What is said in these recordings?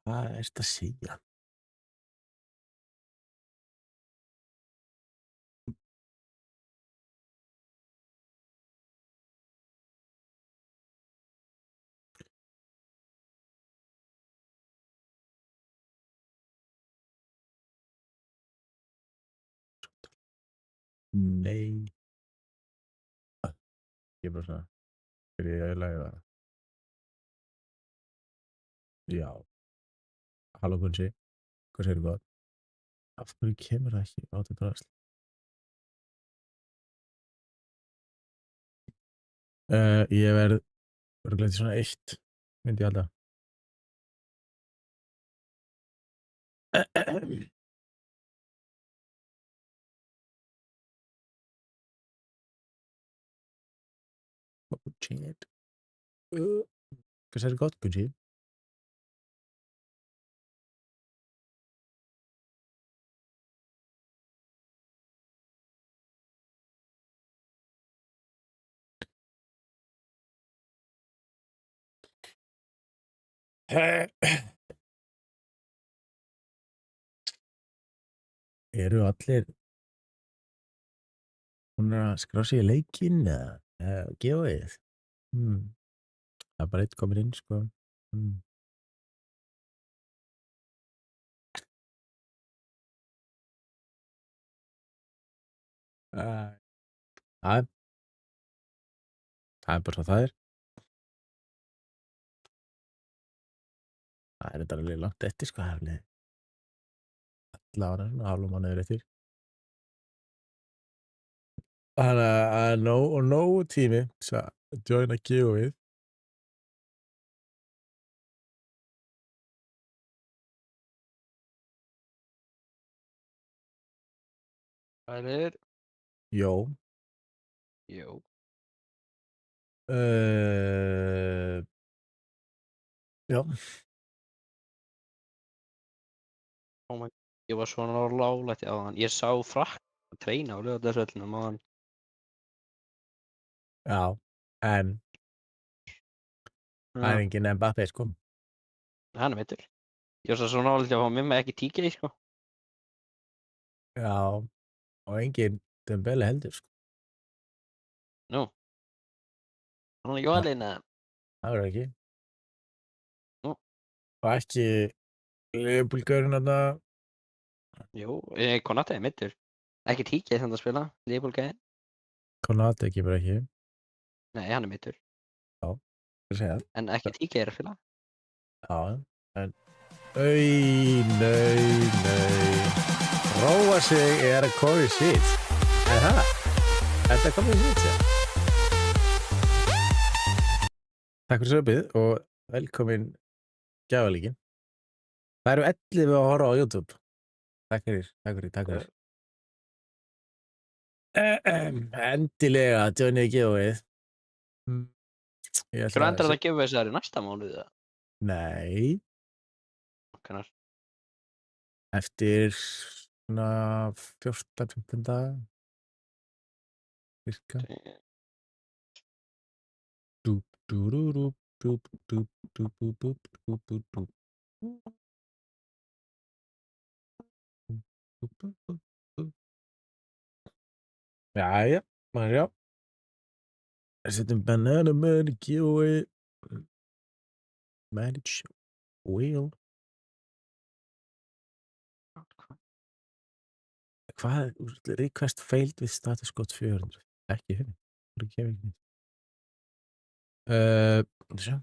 Hvað ertu að segja? Nei. Ég bara svona, ég eiginlega það? Já. Halló Gunsi, hvað segirðu gott? Af hverju kemur það ekki á þetta drasl? Ég verð örugglega til svona 1, myndi ég halda. Oh shit. Hvað segirðu gott, Gunsi? Eru allir búnir að skrá sig í leikinn eða giveawayið? Það er bara 1 kominn inn, sko. Æ. Það er bara svo það er. Það er þetta alveg langt eftir, sko. Það er alveg 11 ára, svona hálfum mánuður eftir. Þannig að það er nógur tími til að joina giveawayið. Sælir. Jó. Jó. Já. Oh my, ég var svona láglæti áðan. Ég sá Frakk að treyna á Laugardalsvellinum áðan. Já, en það er Já, enginn Mbappé, sko. hann er meiddur. Ég var svo nálægt að fá með mig ekki TK, sko. Já, og enginn Dembele heldur, sko. Nú. Hann er ekki valinn eða? Það verður ekki. Nú. Og ekki Liverpool-gaurinn þarna. Jú, Konate er meiddur. Ekki TK þannig að spila, Liverpool-gæði. Konate kemur ekki. Nei, hann er meiddur. Já, hvað segja það? En ekki TK er að spila. Já, en nei. Róa sig er að koma í sitt. Er það? Er þetta komið í sitt, já? Takk fyrir söpið og velkomin gjafalíkin. Það eru 11 að horfa á YouTube. Takk fyrir. Endilega joinið giveawayið. Ég Þú ætla endur að gefa þessari næsta mánuði eða? Nei, Hvenær? eftir svona 14-15 daga. Cirka. Jæja, maður sjá. Setjum Banana Man í giveaway. Manage wheel. Hvað? Request failed with status code 400. Ekki henni. Það kemur ekki nýtt. Sjá.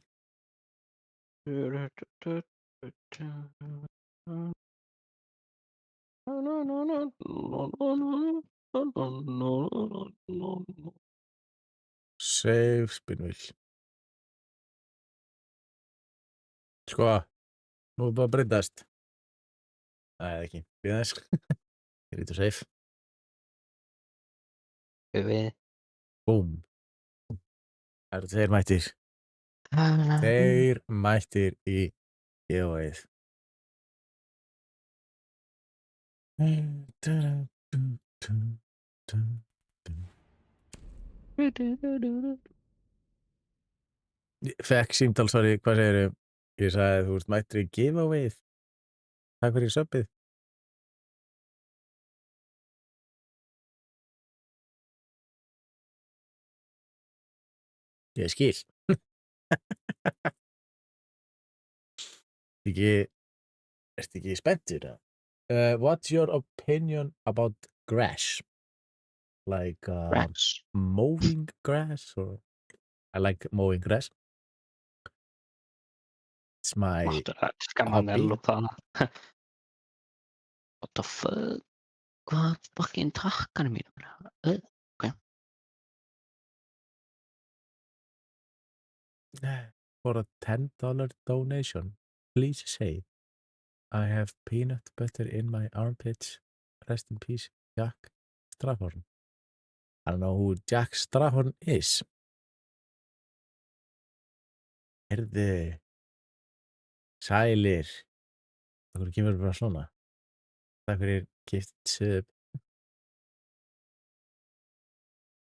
Save spin wheel. Sko, nú er bara að breytast. Það er ekki. Við þess. Ég rýtur save. Við. Búm. Það eru 2 mættir. 2 mættir í giveawayið. Fekk símtal, sorry, hvað segirðu? Ég sagði þú ert mættur í giveawayið. Takk fyrir subbið. Ég skil. Ertu ekki spenntur? What's your opinion about grass? Like Rats. mowing grass or I like mowing grass. It's my Máttu að skamma hobby. Nellu það. What the fuck? Hvað fucking takkanum mínum? Okay. For a $10 donation, please say I have peanut butter in my armpits. Rest in peace, Jack Strahorn. I don't know who Jack Strahorn is. Herðu, sælir. Það kemur bara svona. Takk fyrir gift sub.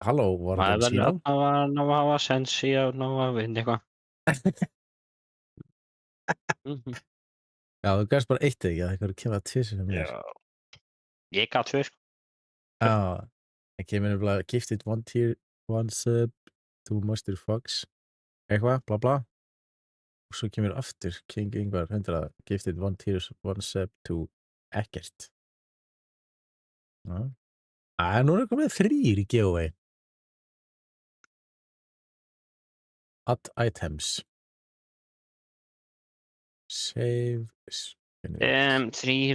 Halló, var Það þetta verður síma? að ná að hafa sensi og ná að vinna eitthvað. Já, þú gæst bara eitt ekki, það kemur að tvisir sem mér. Já. Ég gat 2 sko. Já, það kemur nefnilega gifted one tier, one sub, two monster fucks, eitthvað, bla bla. Og svo kemur aftur King Ingvar 100, gifted one tier, one sub, two, ekkert. Já. Nú er komið 3 í giveaway. Add items. Save. 3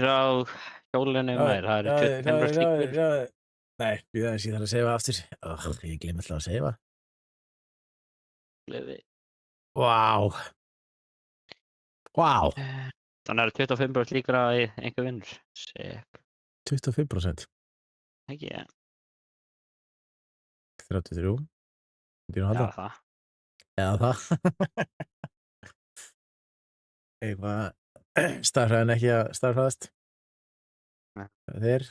á hjólinu maður, það eru 25 slíkur. Nei, ég þarf að seifa aftur. Ég gleym alltaf að seifa. Gleði. Vá. Vá. Þannig eru 25 slíkur að einhver vinnur. Sick. 25%. Ekki, ja. 33. Myndi nú Já, halda. það. Eða það. Eitthvað starfræðin ekki að starfræðast. Nei. Það er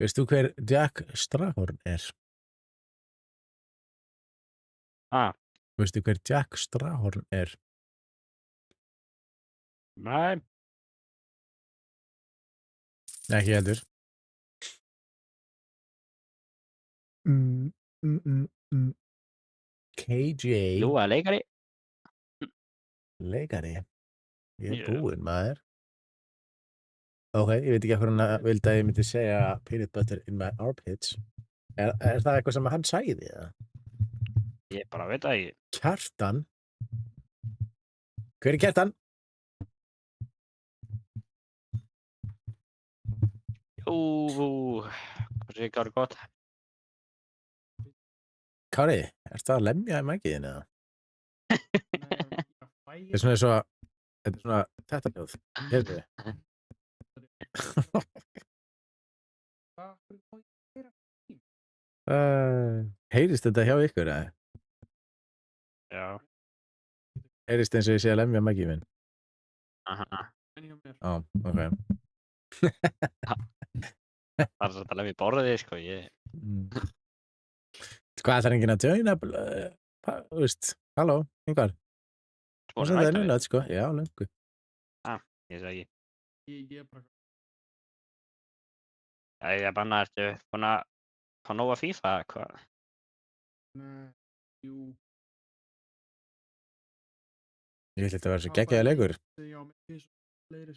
Veist þú hver Jack Strahorn er? Veistu hver Jack Strahorn er? Nei. Ekki heldur. KJ. Jú, að leikari. Leikari. Ég Já. búinn maður. Ok, ég veit ekki hvað hann vildi að ég myndi segja peanut butter in my armpits. Er það eitthvað sem hann sagði það? Ég bara veit það ekki. Kjartan? Hver er Kjartan? Hvað sé gári gott? Kári, ertu að lemja í mækiðinu eða? Þetta er svona eins og þetta er svona þetta hljóð. Heyrðu. Heyrist þetta hjá ykkur eða? Já. Heyrist eins og ég sé að lemja mækið minn? Aha. Já, ok. Það er svolítið að lefa í borðið, sko. Hvað ætlar enginn að joina? Þú veist, halló, Ingvar. Búin Það að er rækta við. núna, sko. Já, löngu. Ég segi ekki. Ég er bara... Ég er bara, ertu búin að fá nóg að FIFA, eða hvað? Nei, jú. Ég ætla þetta að vera svo geggjaði leikur. Já, með því svo fleiri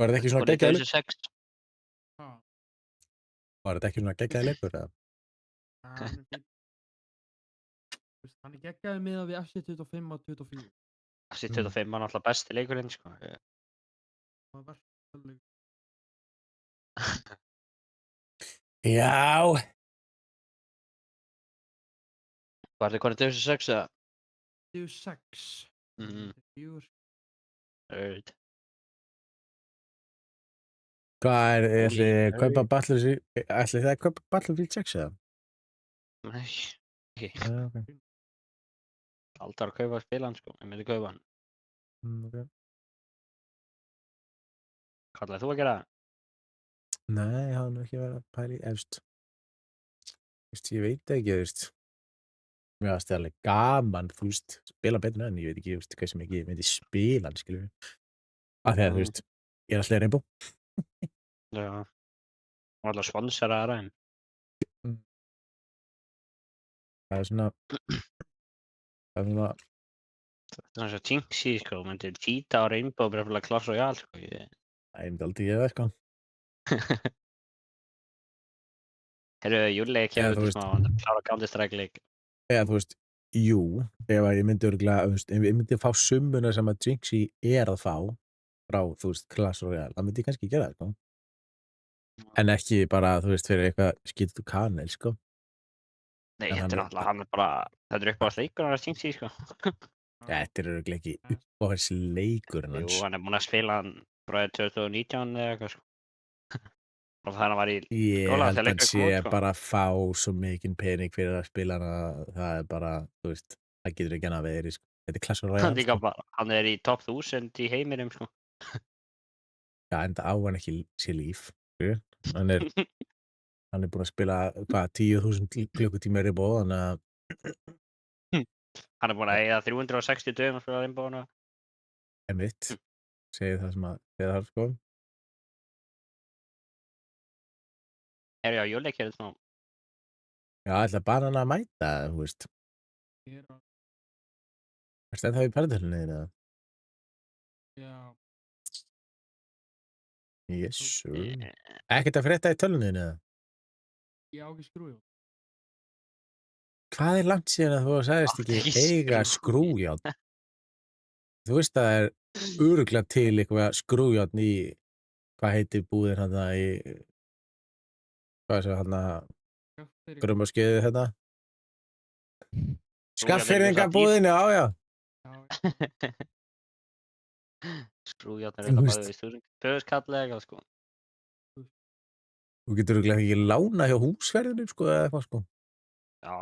Var þetta ekki svona geggjaði leikur? 6. Var þetta ekki svona geggjaði leikur? eða? Hann er geggjaði með að við FC25 og 24. FC 25 var náttúrulega besti leikurinn, sko. Það var verðstöðuleik. Já. Var þið konið 6 eða? 26. Mhm. 4. Auðvitað. Hvað er þið Oj, kaupa Battlefield? Ætli það að kaupa Battlefield 6 eða? Nei, ekki. Já, ok. Aldrei að kaupa spilan, sko. Ég myndi kaupa hann. Ok. Hvað ætlaðir þú að gera? Nei, hann er ekki verið að pæla í efst. Ég veit ekki, mér varst það alveg gaman, spila betur en hann, ég veit ekki, hvað sem ekki, ég myndi spila hann, skilur við. Af því að, Mm. ég er alltaf í Rainbow. Já. Og allar sponsora þeim. Það er svona, Það er eins og Jinxi, sko, myndi cheata á Rainbow bara fyrir að Clash Royale, sko. ég myndi aldrei gera það, Heyrðu, Júli Eða, kemur þú út í veist. smá, hann er að klára Counter-Strike-leik. Eða, jú, ef að ég myndi örugglega, ef ég myndi fá summuna sem að Jinxi er að fá frá, Clash Royale, þá myndi ég kannski gera það, En ekki bara, fyrir eitthvað skyldu kanel, Nei, En þetta er náttúrulega, hann er bara, þetta er uppáhaldsleikur hans Jinxi, sko. Þetta er örugglega ekki uppáhaldsleikurinn Jú, hans. hann er búinn að spila hann frá 2019 eða eitthvað, sko. Og þegar hann var í Ég skóla, held þegar að hann leikurinn sé kom út, sko. bara að fá svo mikinn pening fyrir að spila hana, það er bara, það getur ekki annað verið, Þetta er Clash Hann Royale, líka bara, hann er í top 1000 í heiminum, sko. Já, enda á hann ekki sér líf, Hann er búinn að spila, 10.000 klukkutíma í bóð, þannig að Hann er búinn að eiga 360 dögum að spila Rainbow. einmitt, segir það sem að segir það, Heyrðu, já, Júli kemur út smá. Já, ætla bara hann að mæta, Ég er að, Ertu ennþá í paradísinni þinni, eða? já, Yes, sir. Eh, Ekkert að frétta í tölvunni þinni, eða? ég á ekki skrújárn. Hvað er langt síðan að þú sagðist Áttu ekki ekki eiga skrújárn? Þú veist að það er örugglega til eitthvað skrújárn í, hvað heitir búðin hérna í, hvað er það hérna, Grummaskeiði hérna? Skaffirðingabúðin, já. Skrújárn er Þú þetta veist. bara við stúring. Föðuskall sko. Þú getur örugglega ekki lána hjá húsverðinum, eða eitthvað, Já,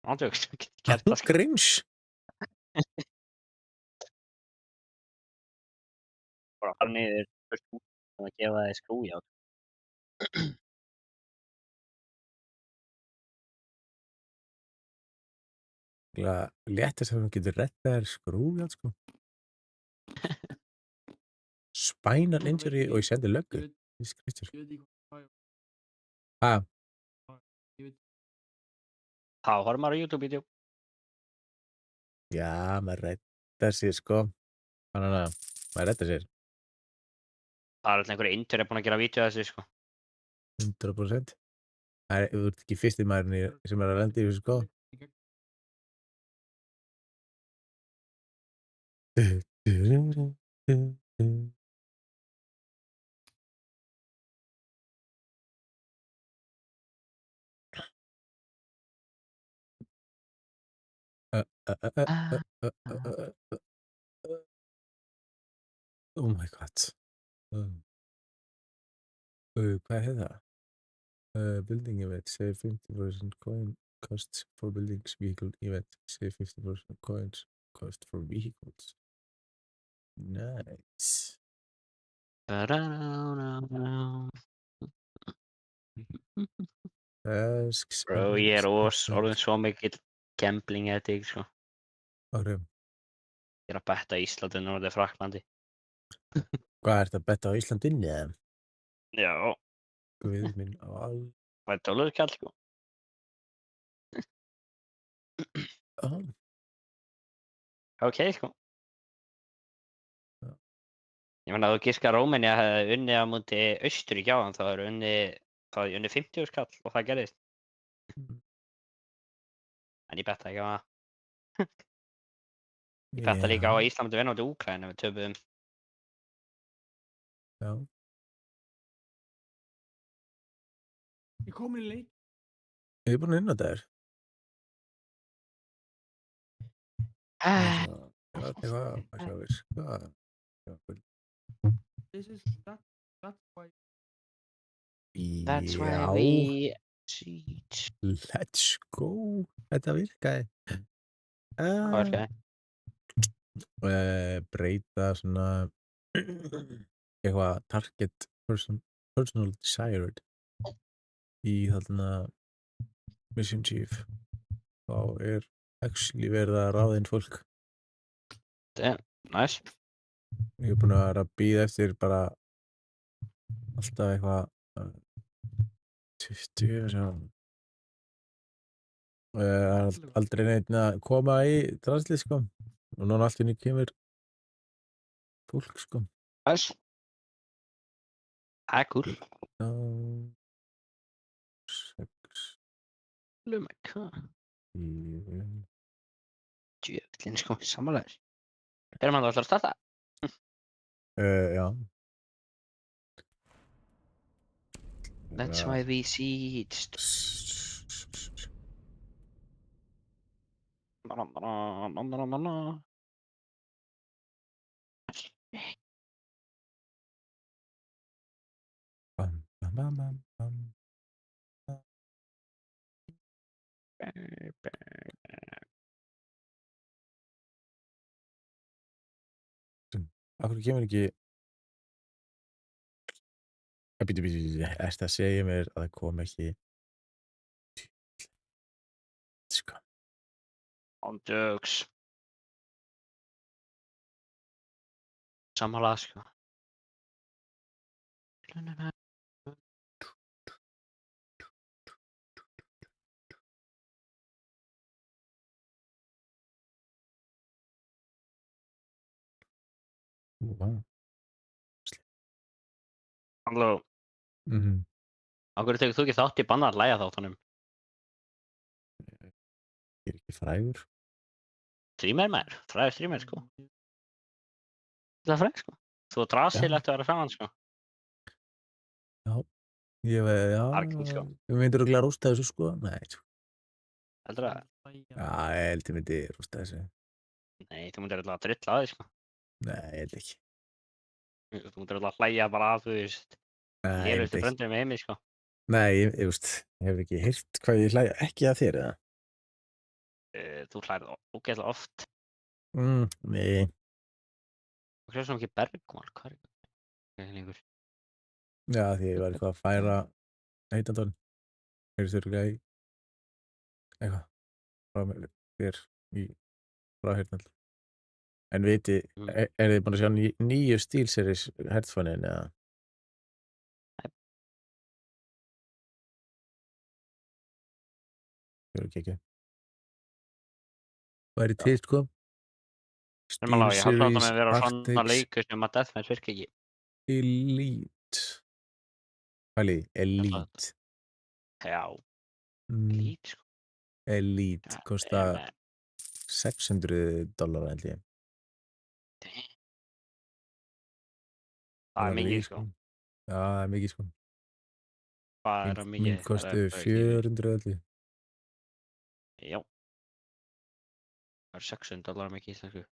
ándjóks. Gert það, sko. Gríms. Bara fara niður fyrst út og gefa þér skrújárn. Léttast að þú getur rettað þér skrújárn, Spinal injury og ég sendi löggu. Ég Jesus Kristur. veit ekki hvað ég Ha? ég veit. Þá horfum maður á YouTube-vídeó. Já, maður reddar sér, Þannig að maður reddar sér. Það er alltaf einhverju intur búin að gera vídeo af þessu, sko. 100%. Þú ert ekki fyrsti maðurinn sem er að lenda í þessu, Oh my god. Hvað er það? Building event, save 50% coin costs for buildings, vehicle event, save 50% coins cost for vehicles. Nice. Tasks. Bro, ég er orðinn svo mikill gambling addict, sko. Okay. Ég er að betta Íslandi norðið Frakklandi. Hvað ertu að betta á Íslandinni, eða? Já, Guð minn á það er dálítið kall, sko. Ok, sko. Já. Ég meina, að þú giskar Rómania hefði unnið á móti Austurríki áðan, þá er unnið 50 skall og það gerðist. En ég betta ekki á það. Ég betta líka á að Ísland myndi vinna á móti Úkraínu ef við töpuðum. Já. Ég kom inn í leik. Ég er búin að innota þér. That's why. That's why we cheat. Let's go. Þetta virkaði. Hvað virkaði? Breyta svona eitthvað target person personal desired í þarna Mission Chief þá actually verið að ráða inn fólk. Damn, nice. Ég er búinn að vera að bíða eftir bara alltaf eitthvað 20 sem aldrei neitt að koma í translið sko og núna allt í einu kemur fólk sko. Nice. Það er cool. 6, Lumeka. 4 Djöfullinn sko, sammálaður. Erum hann þá ætlar að starta? já. That's why we see it. Bam, bam, bam, bam, bam. Af hverju kemur ekki bíddu, ertu að segja mér að það kom ekki sko. Ándjóks. Sammálað sko. Vá. Halló. Á hverju tekur þú ekki þátt í bannar lægja þáttunum? Ég er ekki frægur. Streamer maður, frægur streamer sko. Það er fræg sko. Þú er drasilegt að vera framan sko. Já. Já. Það er cool sko. Þú myndir örugglega rústa þessu sko. Nei. Heldur það? Já, ég held ég myndi rústa þessu. Nei, þú myndir alltaf að drilla að því sko. Nei, ég held ekki. Þú myndir alltaf að hlæja bara að þú veist. Nei, ég held Lélustu ekki. bröndur með heimi sko. Nei, ég hef ekki heyrt hvað ég hlæja ekki að þér eða? Þú hlærið ógeðslega oft. Nei. Þú hlærið svona ekki Bergmál, hvað er það lengur? Já, því ég var eitthvað að færa heitandan. Heyrðist örugglega í eitthvað frá mér þér í fráheyrnal. En viti, þið búin að sjá nýju SteelSeries headphone-in eða? Nei. Þau eru ekki. Væri til sko. Ég haldi átt að vera svona Arctics leikur sem að Deathmatch virka ekki. Elite. Pæli, Elite. Já, Elite sko. Elite kosta $600 held ég. Það er mikið sko. Já, það er mikið sko. Hvað er það mikið? Mín kosti 400 held ég. Já. Það er $600 mikið íslensku.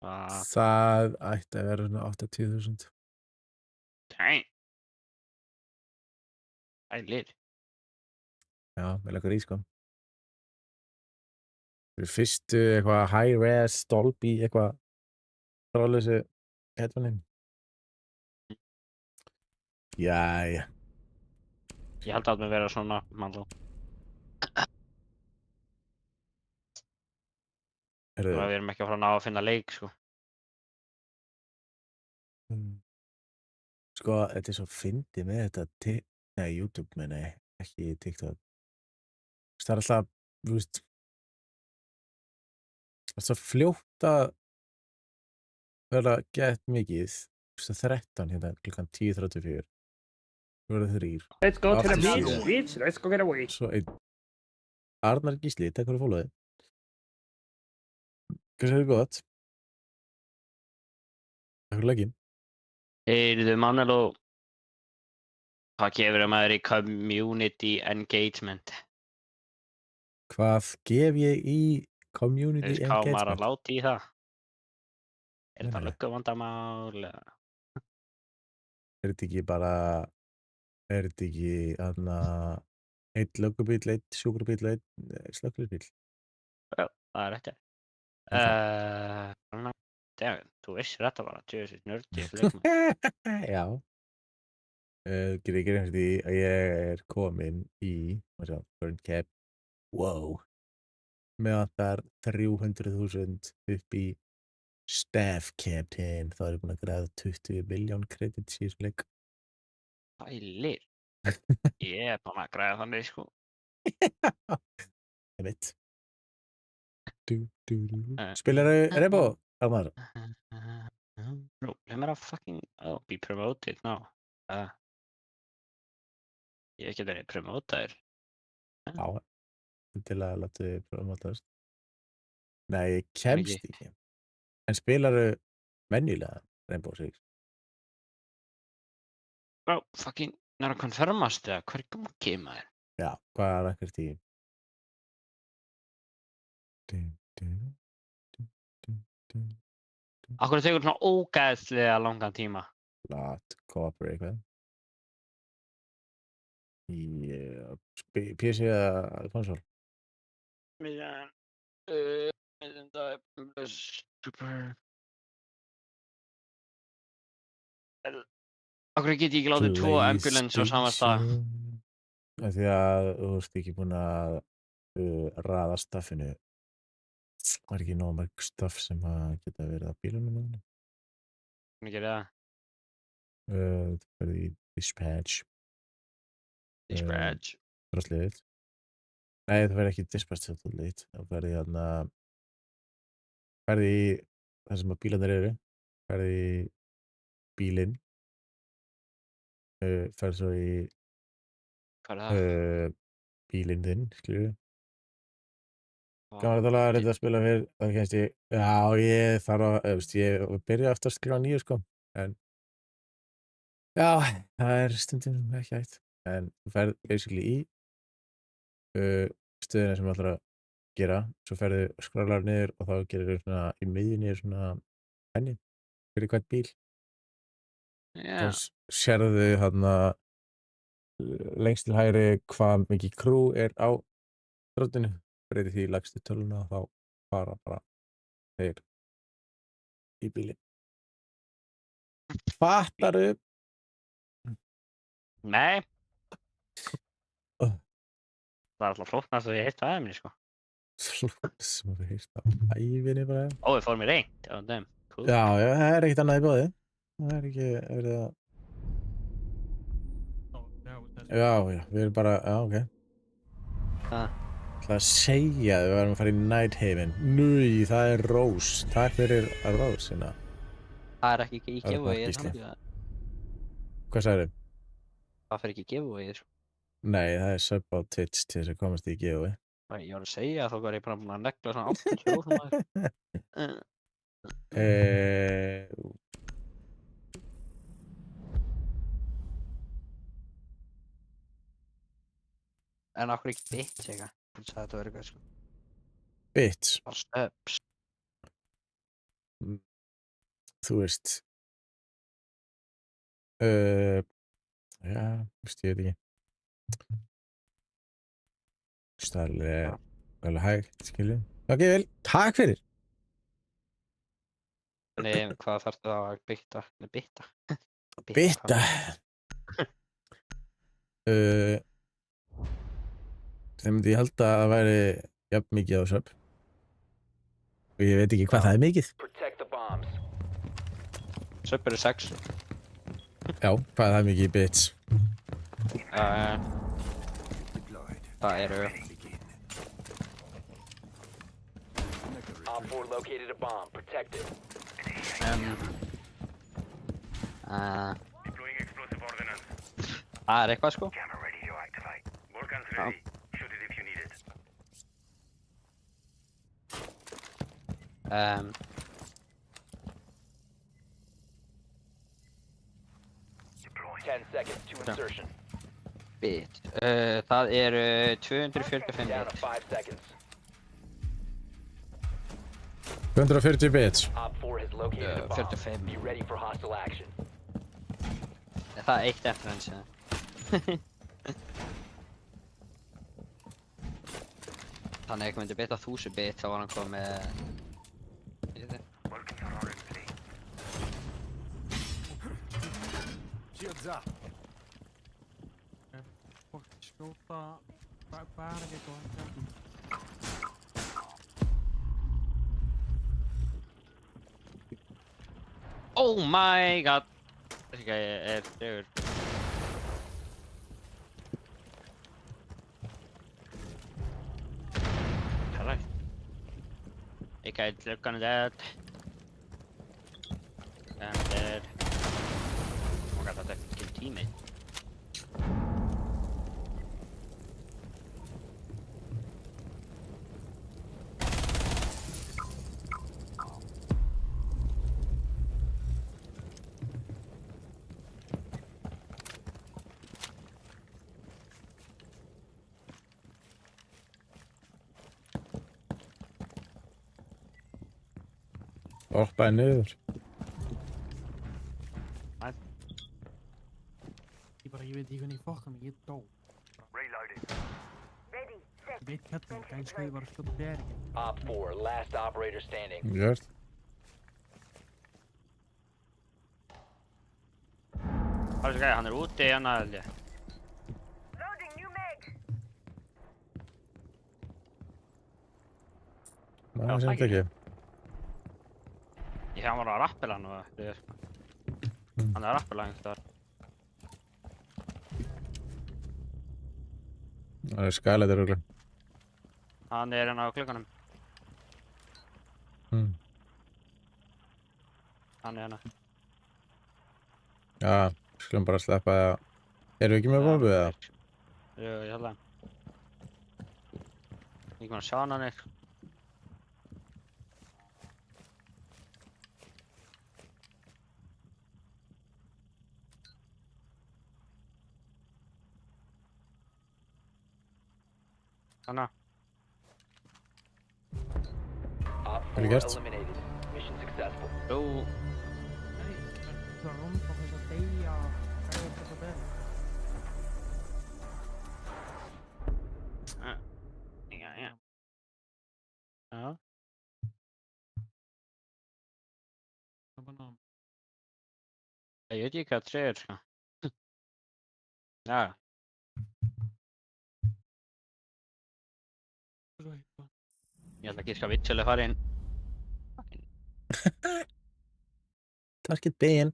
Það ætti að vera svona 80.000. Dang. Ælir. Já, með leggur í sko. Fyrir fyrstu eitthvað high-res Dolby eitthvað þráðlausu headphone-in. Jæja. Ég held að það vera svona mannló. Við erum ekki að fara að ná að finna leik sko. Sko, þetta er svo fyndið með þetta YouTube meina ég, ekki TikTok. Það er alltaf, þú veist, það er svo fljótt að vera gett mikið. Þú veist, 13 hérna klukkan 10:34. Þú verður 3. Let's go to the After beach, beach, let's go get away. Svo einn. Arnar Gísli, takk fyrir fólóðið. Hvað séu gott? Takk fyrir legginn. Heyrðu Maneló, hvað gefur maður í community engagement? Hvað gef ég í community Hvað maður engagement? að láta í það? Er þetta Nei. lögguvandamál? Er þetta ekki bara, er þetta ekki einn löggubíll, einn sjúkrabíll og einn slökkviliðsbíll? Já, það er þetta. Þú vissir þetta bara, tjóðsins nördið leikmann. Já. Gerir ekki reynd því að ég komin í burn cap. Wow. Með vantar 300.000 upp í staff captain. Þá er ég búinn að græða 20 miljón credits í þessu leik. Pælir. Ég er bara að græða þannig, sko. Ég veit. Spilarðu Rainbow, Almar? Bro, let me fucking be promoted now. Ég get verið promotaður. Já, til að láta þið promotast. Nei, ég kemst ekki. En spilarðu venjulega Rainbow Six? Bro, fucking, að konfirmast eða hver gangi, maður? Já, hvað er ekkert í? Akkur tekur svona ógeðslega langan tíma. Lat, copper eitthvað. PC eða konsol? Akkur get ég ekki látið 2 ambulance á sama stað? Því að þú ert ekki búinn að raða staffinu. Það er ekki nóg mörg staff sem að geta verið á bílunum með henni. Hvernig gerir það? Það verður í dispatch. Dispatch. Drastliðið. Nei, það verður ekki dispatch þetta lit. Það verður þarna ferði í það sem að bílarnir eru. Ferði í bílinn. Ferði svo í Hvað er það? bílinn þinn, skilurðu. Gaman að tala að reynda að spila fyrr, það kennst ég, já, ég þarf að, ég byrja aftur að skrifa nýju, sko, en, já, það er stundum ekki hægt, en þú ferð basically í stöðina sem þú ætlar að gera, svo ferðu skrálar niður og þá gerir þú svona í miðjunni svona henni, fyrir hvern bíl, þá sérðu þarna lengst til hægri hvað mikið crew er á þróttinu. Breytir því í lægstu töluna og þá fara bara þeir í bílinn. Fattaru? Nei. Það er alltaf flóknast að ég heilt það minni, sko. Flóknast sem að við heilt á ævinni bara. Ó, við fórum í reynd. Cool. Já, það er ekkert annað í boði. Það er ekki verið að... Já, við erum bara, já, ok. Það ætla að segja að við varum að fara í Nighthaven. Núi, það er Rós. Takk fyrir að Rós, hérna. Það er ekki í giveaway, Hvað sagðirðu? Það fer ekki í giveaway, sko. Nei, það er sub á Twitch til þess að komast í giveaway. Ég var að segja að þá var ég bara búinn að negla svona 80 rósum. En okkur ekki bits, eitthvað. Þú sagði þetta verið eitthvað, sko. Bits? Bara stöps. Þú veist. Já, veist ég veit ekki. Það er alveg hægt, skilju. Ok, vel. Takk fyrir. Nei, hvað þarf það að bytta? Nei, bytta. Bytta? Þeim myndi ég held að það væri jafn mikið á sub. Og ég veit ekki hvað það er mikið. Sub eru 6. Já, hvað er það mikið í bits? Það eru... Op 4 located a bomb. Protect it. Deploying explosive ordnance. Það er eitthvað, sko. Camera ready to activate. More guns ready. Shoot it if you need it. Deploying. 10 seconds to insertion. Bit. Það eru 245 Down to bit. 5 seconds. 240 bits. Op 4 has located a bomb. 45. Be ready for hostile action. Það er eitt eftir hans, Þannig að ég myndi bita 1000 bit þá var hann komið með... Vulcans are already in play. Shields up. skjóta bara ekki og hann Oh my god! Þessi gæi tregur. Correct. Hey guy, look on that. I'm dead. Oh my god, that's a fucking teammate. Hoppaði niður. Ég veit ekki hvernig ég fokka mig, ég dó. Reloading. Ég veit hvernig, gæn skoði bara að skjóta bergi. Op 4, last operator standing. Gjört. Þessi gæi, hann úti hérna held ég. Það er semt ekki. Hann var að rappela hann og hann er að rappela einhvers staðar. Það er skalættir örugglega. Hann er hérna á klukkanum. Hann er hérna. Já, skulum bara sleppa það. Erum við ekki með bombu eða? Jú, ég held það. Ég er ekki að sjá hann hann eitthvað. Hanna. Op 4 Eliminated. eliminated. Mission successful. Jú. Nei, það er rúm á þess að deyja gæði þetta bergi. Já. Já. Það er bara Ég veit ekki hvað það segir, sko. Já. svo eitthvað. Ég held að gíska vitsulega fara inn. Target bin.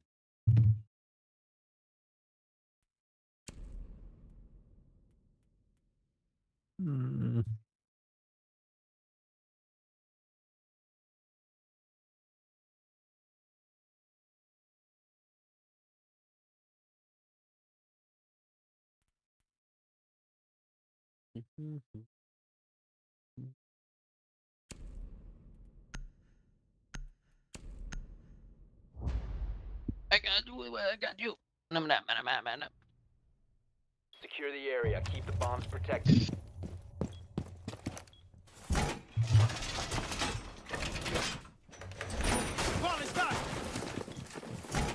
I got you, I got you. No. Secure the area. Keep the bombs protected.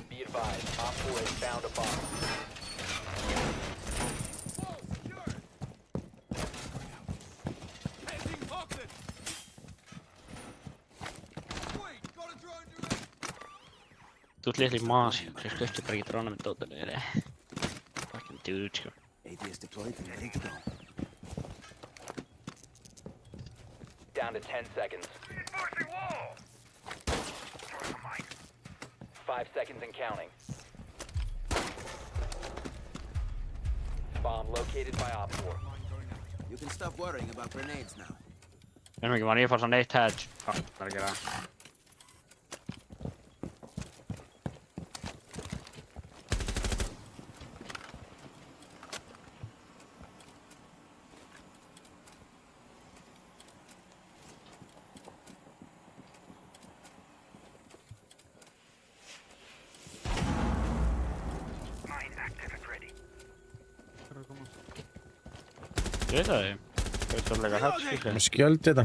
Be advised, Op 4 has found a bomb. Þú ert litli maður, sem skiptir bara ekki dróna með dóttunni þér. Fucking dude, sko. APS deployed and ready to go. Down to 10 seconds. Reinforcing wall. Throwing a mine. 5 seconds and counting. Bomb located by Op 4. You can stop worrying about grenades now. Veitum ekki, var ég fór svona eitt hedge. Það er að gera. Mine active and ready. Það er að koma. Ég veit það því. Það er svolítið hedge, sko. Með skjöld þetta.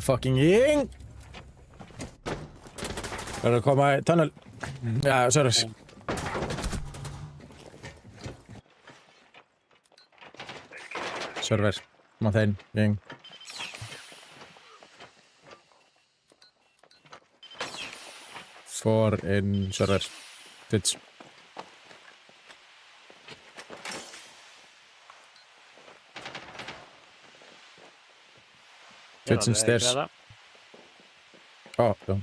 Fucking ying! Það er að koma í tunnel. Já, Sörus. Server. Mathein. Ying. Four in server. Twitch. Kitchen stairs. Ó, já.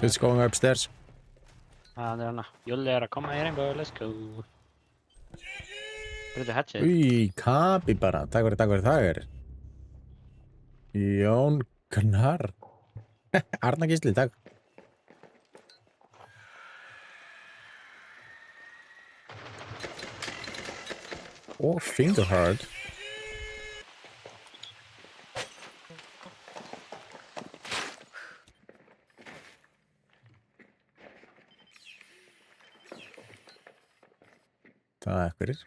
It's going upstairs. Það er hana. Júli er að koma í reynbóð, let's go. Brutu hatchið. Új, kapi bara. Takk fyrir það. Jón Gnarr. Arna Gísli, takk. Og Fingerhard. Takk fyrir.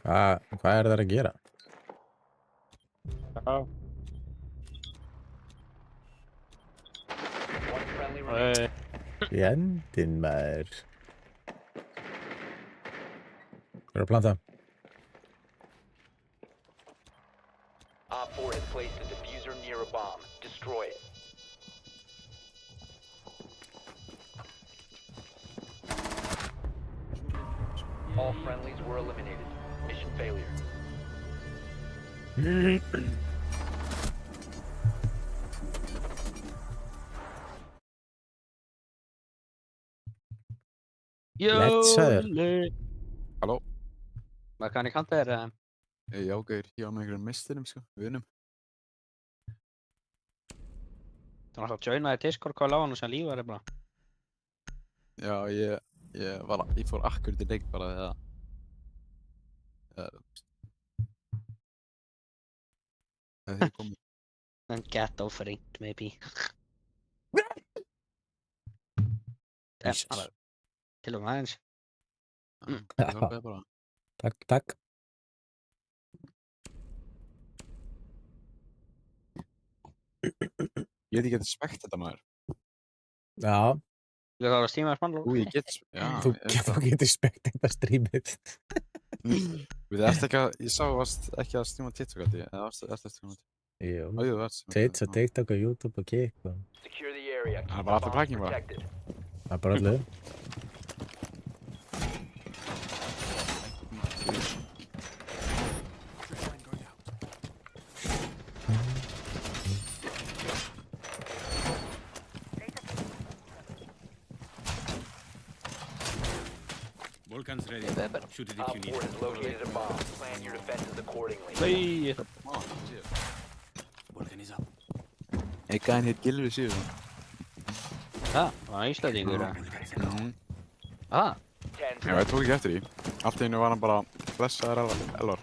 Hvað er það að gera? Já. One friendly remaining. Fjandinn maður. Hvað er að planta? Op 4 has placed a diffuser near a bomb. Destroy it. All friendlies were eliminated. Mission failure. Blessaður. Júli. Halló? Hvað kann ég kanta þér? Já, gauður, ég á með einhverjum misturum, sko, vinum. Þú náttúrulega að joina í Discord, hvað lág hann sem lífar er bara? Já, ég fór akkurat í leik bara þegar... Þegar þið komið. En ghetto friend, maybe. Jesus. Til og með aðeins. Það hjálpaði bara. Takk. Ég veit ekki að spekt þetta maður. Já, Þú þarf að stíma þess mannlóð? Ég get já, þú getur spekt eitthvað strímið. Við erst ekki að, ég sá varst ekki að stríma TikTok að því, eða erst að stríma TikTok? Jú. Jú, þú varst. TikTok og YouTube og Kik og... Secure the area. Það er Keep bara the alltaf bombs packing bara. protected. Það er bara allir. Vulcan's ready. Shoot it if Op you 4 need. has located a bomb. Plan your defenses accordingly. Nei. Einn gæðin hétt Gylfi Sigurðsson. Það var Íslandingur, eða? Ah, 10 Já, ég tók ekki eftir því. Allt í einu var hann bara blessaður Elvar.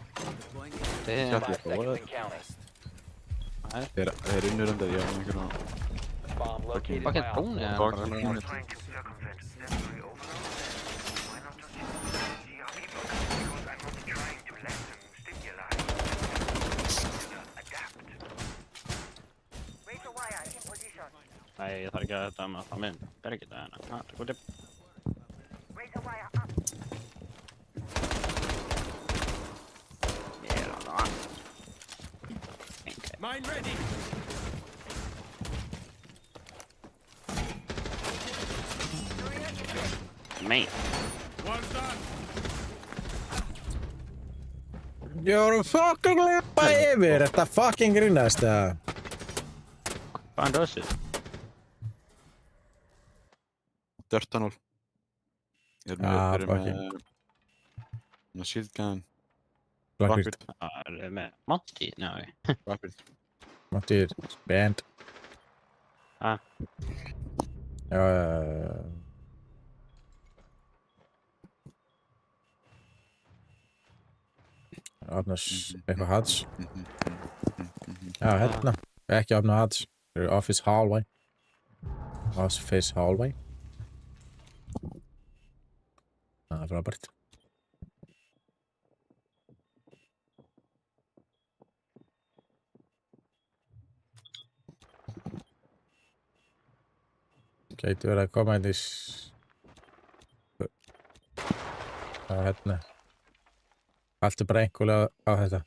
þeir... 5 seconds and counting. Þeir unnur undir, ég var með einhvern Bomb located Hvað by gett Op búin, 4. eða? Bak- Trying to circumvent statutory overload. Why not just use GRP blockers? Because I'm not trying to let them stimuli. Adapt. Razor wire in position. Nei, ég þarf ekki að þetta með það minn. Bergið það hérna. Það er gútið. Razor wire up. Ég er alveg að. Mine ready. Mei. One's done. You're fucking leppa yfir. Þetta fucking grínast, eða? Hvað er það? Dirtanól. Ég er Ah, með, með shieldgun, Blackbeard. Það er með Monty, nei. Blackbeard. Máttir. Band. Ah. Já. Opna eitthvað hats. Já, hérna. Ekki opna hats. Office hallway. Office hallway. Það er frábært. Gæti verið að koma inn í það er hérna. Allt bara einhverlega á þetta.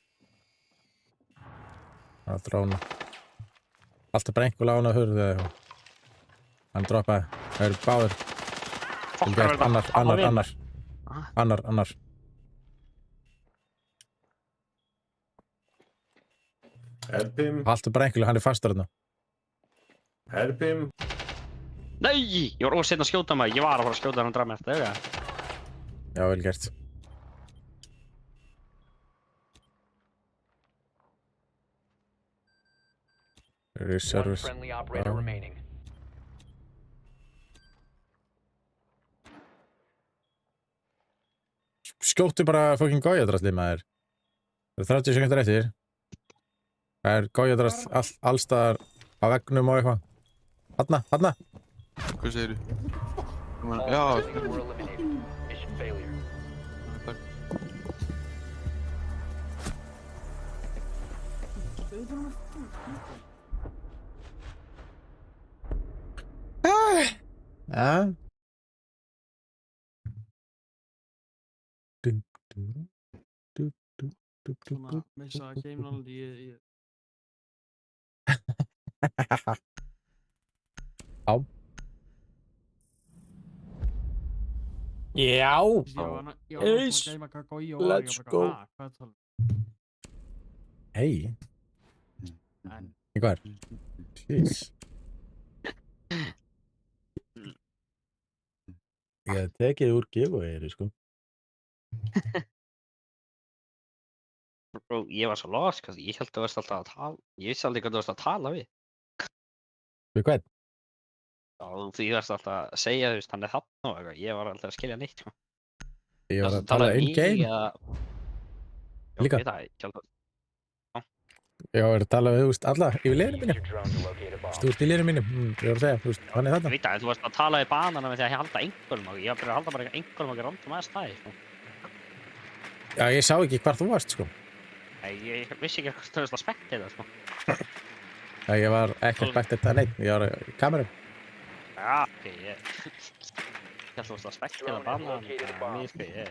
Á drónu. Allt bara einhverlega á hana hurðu eða eitthvað. Hann droppaði. Það eru báður. Fokkar verða Annar. Help him. Allt bara einhverlega, hann er fastur þarna. Help him. Nei, ég var ósinn að skjóta mig. Ég var að fara að skjóta hann og draga mig eftir auga. Já, vel gert. One Service. friendly operator Wow. remaining. Skjóttu bara fucking gójadraslið maður. Það eru 30 sekundar eftir. Það er gójadrast allstaðar á veggnum og eitthvað. Þarna. Hvað segirðu? All Já, friendlies were eliminated. Mission failure. takk. Ja. Svona missa game knowledge í Já. ég var að gleyma hvað gói og var Let's ég go. bara hvað er það? Hei. En Hvað er? Jeez. Ég hef tekið úr giveaway-ri, sko. Bro, ég var svo lost, sko. Ég held að þú varst alltaf að tala. Ég vissi aldrei hvað þú varst að tala við. Við hvern? Já, þú varst alltaf að segja, þú veist, hann er þarna og eitthvað. Ég var alltaf að skilja neitt, sko. Ég var Varstu að tala in-game. Líka? Ég veit það, ég held að... Ég var að tala við, þú veist, alla yfir liðinu Use mínu. your drone to locate a bomb. Þú veist, í liðinu mínu. Ég var að segja, þú veist, hann er Ég þarna. veit það, en þú varst að tala við banana með því að halda einhverjum og ég var að byrja að halda bara einhverjum og ekki random aðeins staði, sko. Já, ég sá ekki hvar þú varst, sko. Nei, ég vissi ekki hvað þú varst að spekta þetta, sko. Já, ég var ekki að spekta þetta neitt. Ég var í kamerum. Já, ok, ég held að þú varst að spekta þetta banana, mér, sko, ég...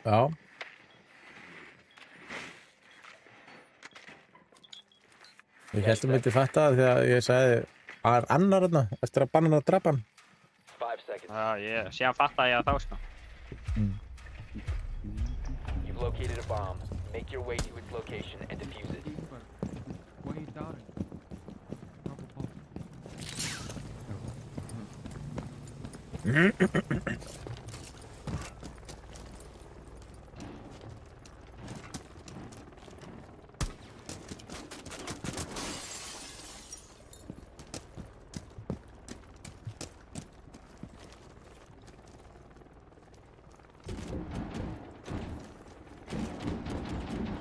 Já. Ég held að myndi fatta það þegar ég sagði að er annar þarna eftir að banna hann að drapa hann. 5 seconds. Já, ég... Síðan fattaði ég að þá, sko. You've located a bomb. Make your way to its location and defuse it. What are you doubting? Drop a bomb.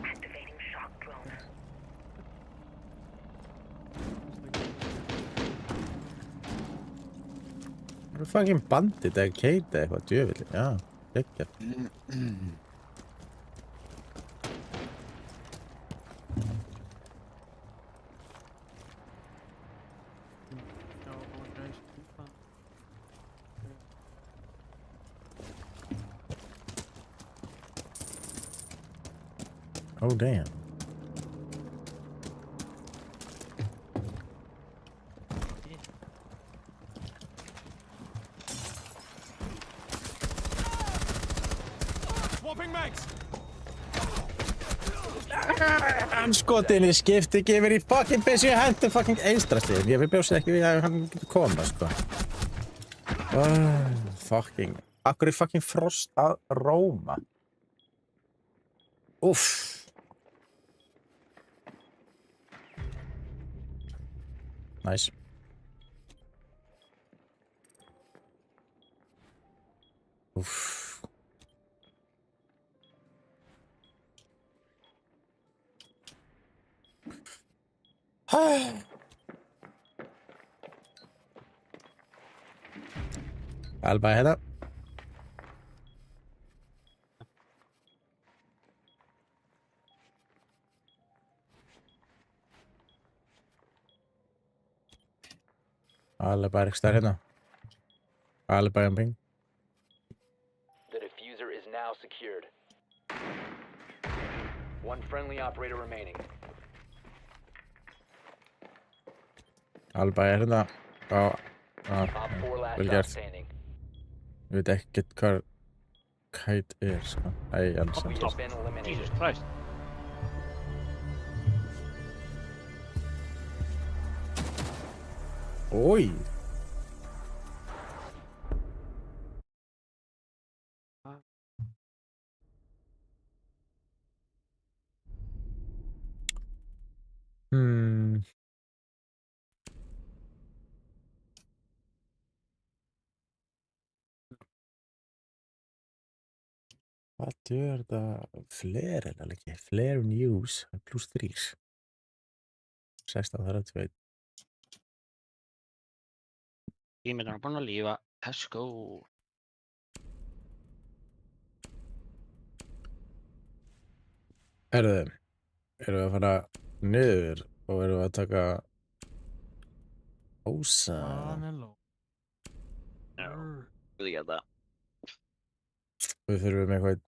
Activating shock drone. Það er fucking bandit eða keita eitthvað djöfulli. Já, ekki. Já, bara gæs kúpa. Oh, damn. Hann skotinni skipti ekki yfir í fucking byssu, ég hendi fucking einstrasliðin. Ég bjóst ekki við að hann getur koma, sko. Fucking. Akkur er fucking frost að róma. Úff. Nice. Úff. Alba hérna. Alba er ekki stær hérna. Alibi on ping. The diffuser is now secured. One friendly operator remaining. Alibi hérna á, Op 4 last Vel stop gert. standing. Ég veit ekkert hvað kite er, sko. Æ, alls. We have been eliminated. Jesus Christ. Ói! Hmm. Hvað er þetta? Flare er það ekki? Flare news +3. 16:32. Tíminn er búinn að lífa. Let's go. Erum við að fara niður og erum við að taka ósa? Vanilla. Já. Við ekki þetta. Við þurfum eitthvað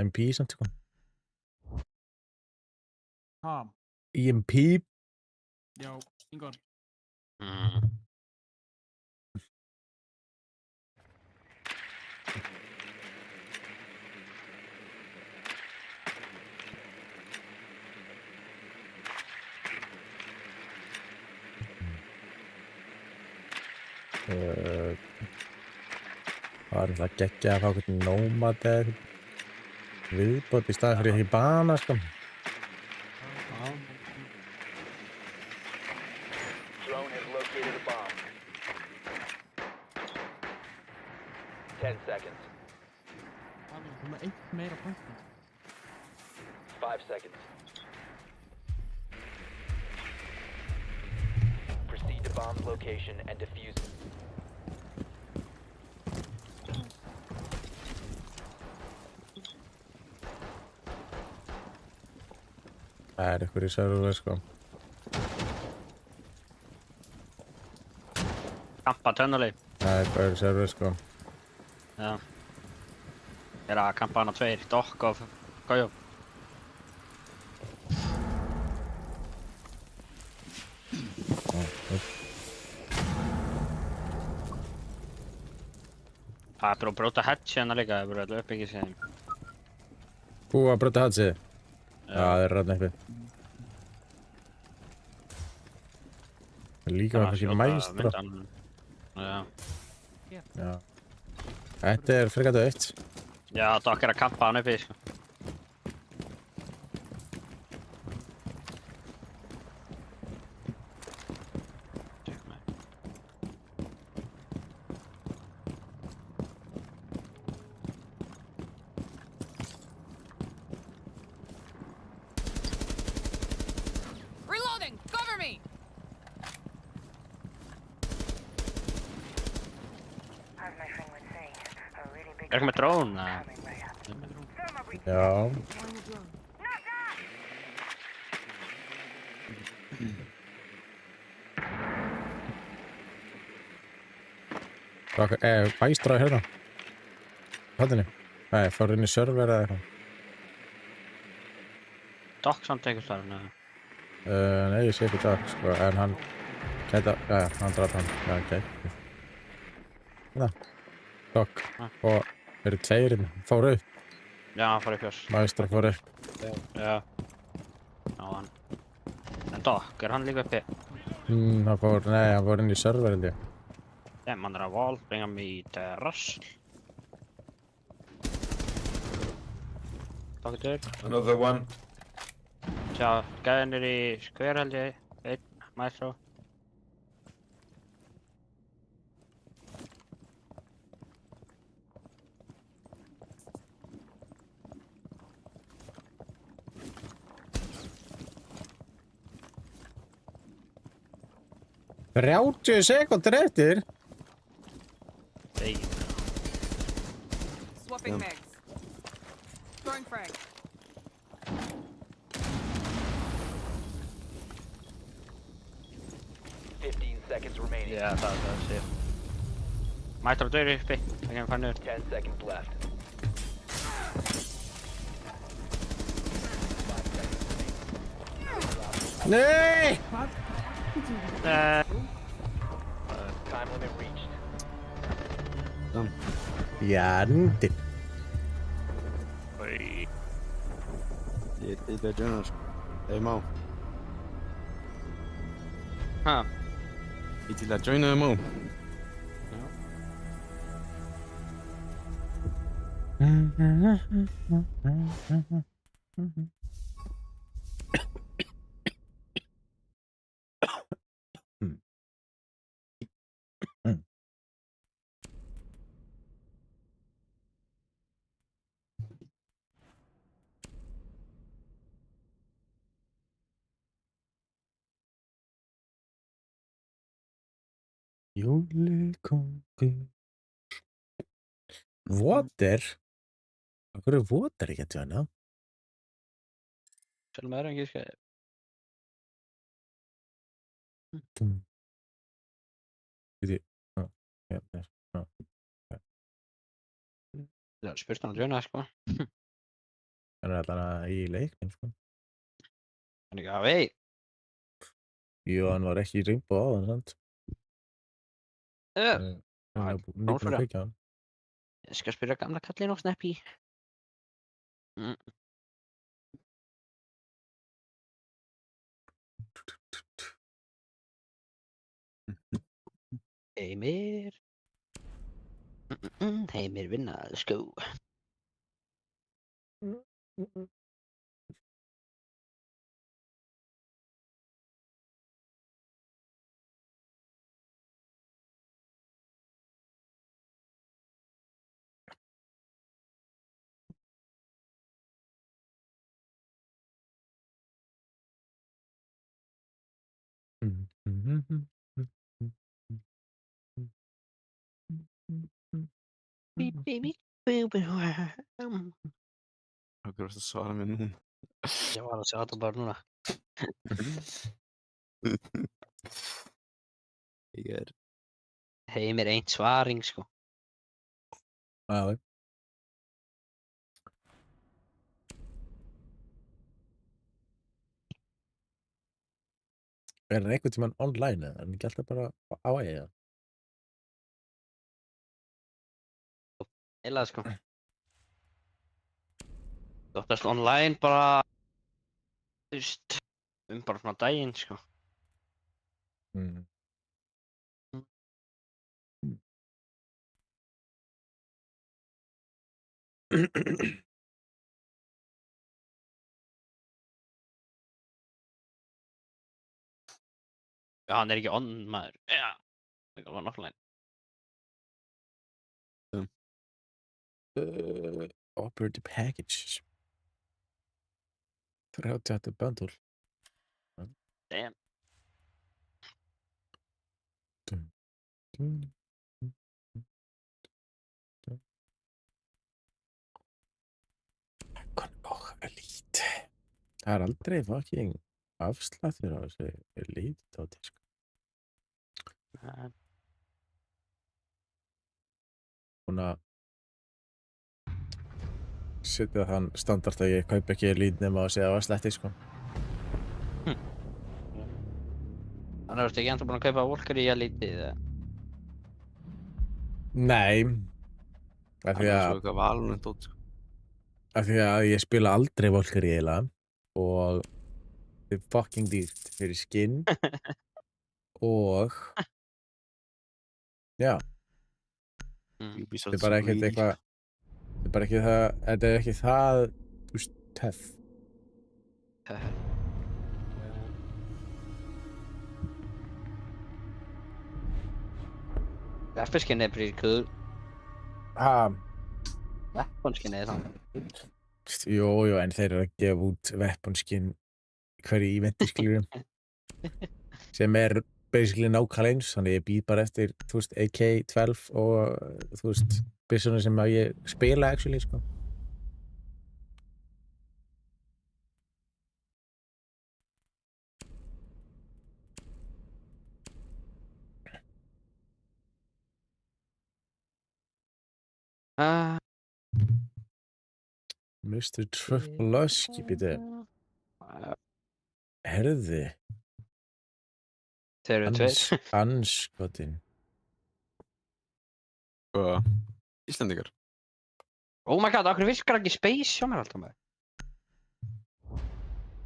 MP samt sko. Ha, EMP. já, Ingon. Það er alltaf geggjað að fá eitthvað nómat eða eitthvað viðbót í staðinn fyrir ekki bana sko. Drone has located a bomb. 10 seconds. Það er með eitt meira punktum. 5 seconds. Proceed to bomb's location and defuse it. Það er eitthvað í server sko. Kampa tönnuleg. Það er eitthvað í server sko. Já. Ég er að kampa hana 2, Dokk og Gaujo. Það er bara að bróta hedge hérna líka, það er bara allir uppbyggið sér. Að brota hatsið. Já, það er rann uppi. Það er líka með kannski mæstra. Já. Já. Þetta er frekar döitt. Já, Dokk er að kampa hann uppi, sko. Reloading! Cover me! As my friend would say, a really big Er ekki með drón? coming right up. Já. Hvað, bæstraði hérna? Hættinni? Nei, fór inn í server eða eitthvað. Dokk samt einhvers þar, neða. Nei, ég sé ekki það, sko, en hann gæta, já, hann draf hann, já, ok. Hérna, Dokk, og eru tveirinn, fóru upp, Já, hann fór í fjós. Maestra fóru upp. Já. Já, hann. En Dokk, er hann líka uppi? Hann fór inn í server, held ég. Dem, hann er að val, bringa mig til rassl. Dokk er dörr. Another one. Sjá, gæðin er í skver held ég, einn, Maestro. Þrjátíu sekúndur eftir? Nei. Swapping mags. Throwing frag. seconds remaining. Já, það sé. Mættur á döri uppi, það kemur fara niður. 10 seconds left. 5 seconds remaining. Nei! Time limit reached. Jandinn. Ég er að joina sko. Hey Má. Ha? Ég til að joina Má. Jólikongur. Water? Akkur er Water ekki að tjána? Sjálf með ekki, sko. Viti, já, já. Það er spurt hann að joina, sko. Hann er allan í leiknum, sko. Hann ekki að vei. Jú, hann var ekki í Rainbow áðan, sant? Hann er nýbúin að kveikja hann. Ég skal spyrja gamla kallinn og Snappy. Heimir. Heimir vinna, let's go. Beep, baby. Boom, boom. Akkur varst að svara mér núna. Ég var að sjá þetta bara núna. Ég er... Heimir einn svaring, sko. Já, er hann einhvern tímann online eða? Er hann ekki alltaf bara á eiga? Eila, sko. Þú óttast online bara, þú veist, bara svona daginn, sko. Já, hann er ekki on, maður. Já, það er ekki offline. Operator packages. 38 bundle. Damn. Elite. Það er aldrei fucking afsláttur á þessu Elite tóti, sko. Búin að setja þann standard að ég kaup ekki Elite nema að segja afslætti, sko. Þannig að þú ekki enda búin að kaupa Valkyrie í Elite, eða? Nei. Af Það því er að svo eitthvað valunum tótt, sko. Af því að ég spila aldrei Valkyrie eiginlega og það er fucking dýrt fyrir skinn og já, Ubisoft þetta er bara ekkert eitthvað, þetta er bara ekki það, þetta er ekki það, þú veist, töff. Weaponskin er pretty cool. Ha, Weaponskin er þannig. jú, en þeir eru að gefa út weaponskin hverju eventi, skilurðu, sem er basically nákvæmlega eins, þannig ég býð bara eftir, þú veist, AK-12 og, þú veist, byssunum sem að ég spila, actually, sko. Mr. Tripolowski, býtu. Herði. Þeir eru tveir. Anskotin. Hvað? Íslendingar? Oh my god, okkur virkar ekki space hjá mér alltaf með.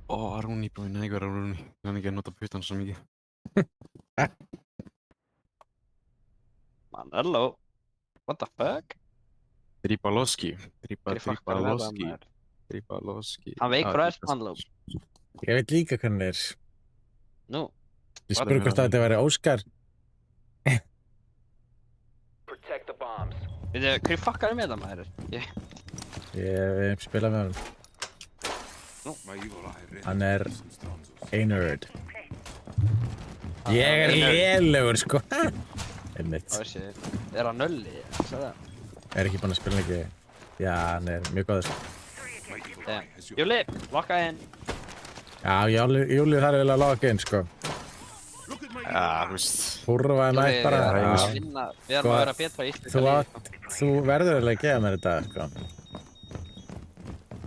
Ó, Rúni bróði, nei, hvað er Rúni? Ég kann ekki að nota puttan svo mikið. Man, hello. What the fuck? Tripolowski. Hver fuck er það, maður? Tripolowski. Hann veikur á S-bandlum. Ég veit líka hvað hann er. Nú. Ég spurði hvort að þetta væri Óskar. Protect the bombs. Veitu, hver fuck er með það, maður? Ég spila með hann. Nú. Hann er A-nerd. Ég er lélegur, sko. Einmitt. Það veist ég. Er hann nölli? Sæði það? Er ekki búinn að spila ekki. Já, hann er mjög góður. Júli, lokka inn. Já, Júli þarf vel að loka inn, sko. Já, þú veist. Húrfaði mætt bara. Við erum að vera betra í Íslandi. Þú verður alveg að gefa mér þetta, sko.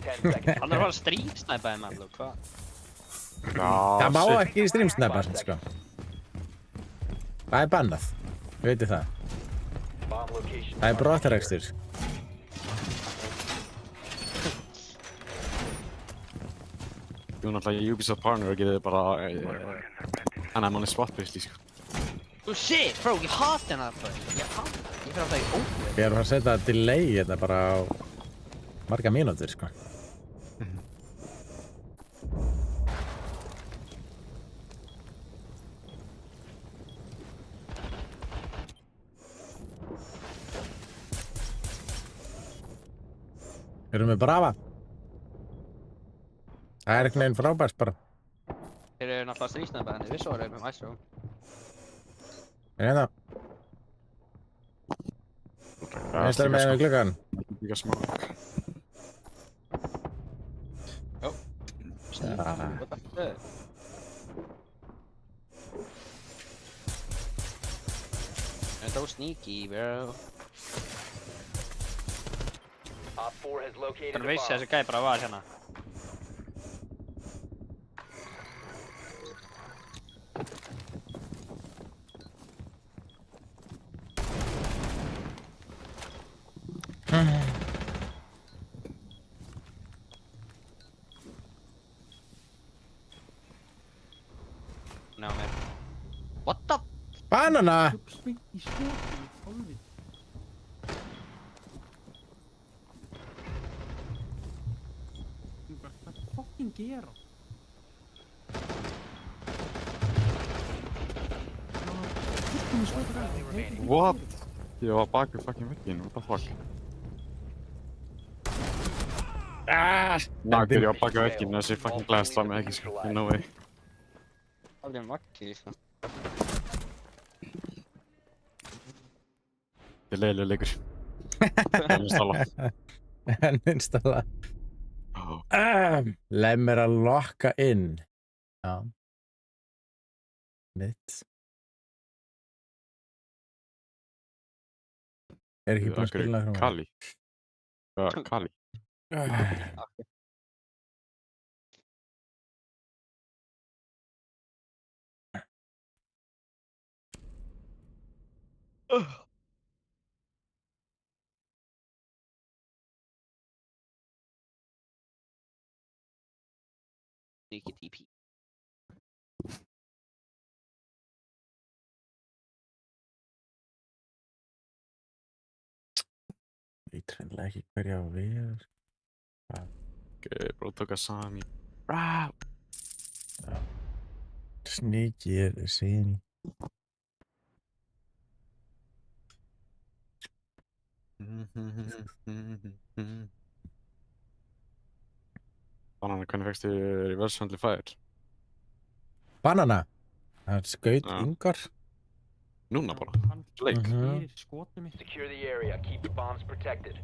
10 seconds. Hann er bara streamsnæpaði með alveg, hvað? Það má ekki streamsnappa, sko. Það er bannað. Veitir það. Bomb location. Það er brottarekstur. Þú náttúrulega Ubisoft partner og getur bara hann er manni SWAT-based, sko. Oh shit, bro, ég hata hennar bara. Ég fyrir alltaf í óveg. Ég er að fara að setja delay þetta bara á marga mínútur, sko. Erum við Brava? Það er einhvern veginn frábært bara. Þeir eru náttúrulega streamsnæpaði henni, við svo erum við Maestro. Er hérna? Einstaklega með henni gluggan. Líka smá. What the fuck? They're so sneaky, bro. Op 4 has located Það a vissi bomb. þessi gæi bara var hérna. Ná mér. What the? Banana! Hugspil í skoti í hálfið. Hvað fucking gera? Fullkomið skoti ræði. What? Ég var bak við fucking vegginn, what the fuck? Nagur, ég var bak við vegginn, þessi fucking glass slá mig ekki, sko. No way. Það blir makki, sko. Þetta er leiðilegur leikur. Uninstalla. Uninstalla. Leið mér að lokka inn. Já. Mitt. Er ekki búinn að spila það? Kali. Hvað, Kali? Sneaky TP. Ég treinlega ekki hverja á við. Bróðtöka Sami. Brá! Sneaky er sín. Banana, hvernig fegstu reverse friendly fire? Banana? Það er skaut Já. yngar. Núna bara. Hann Leik. fyrir skotið mitt. Secure the area. Keep the bombs protected.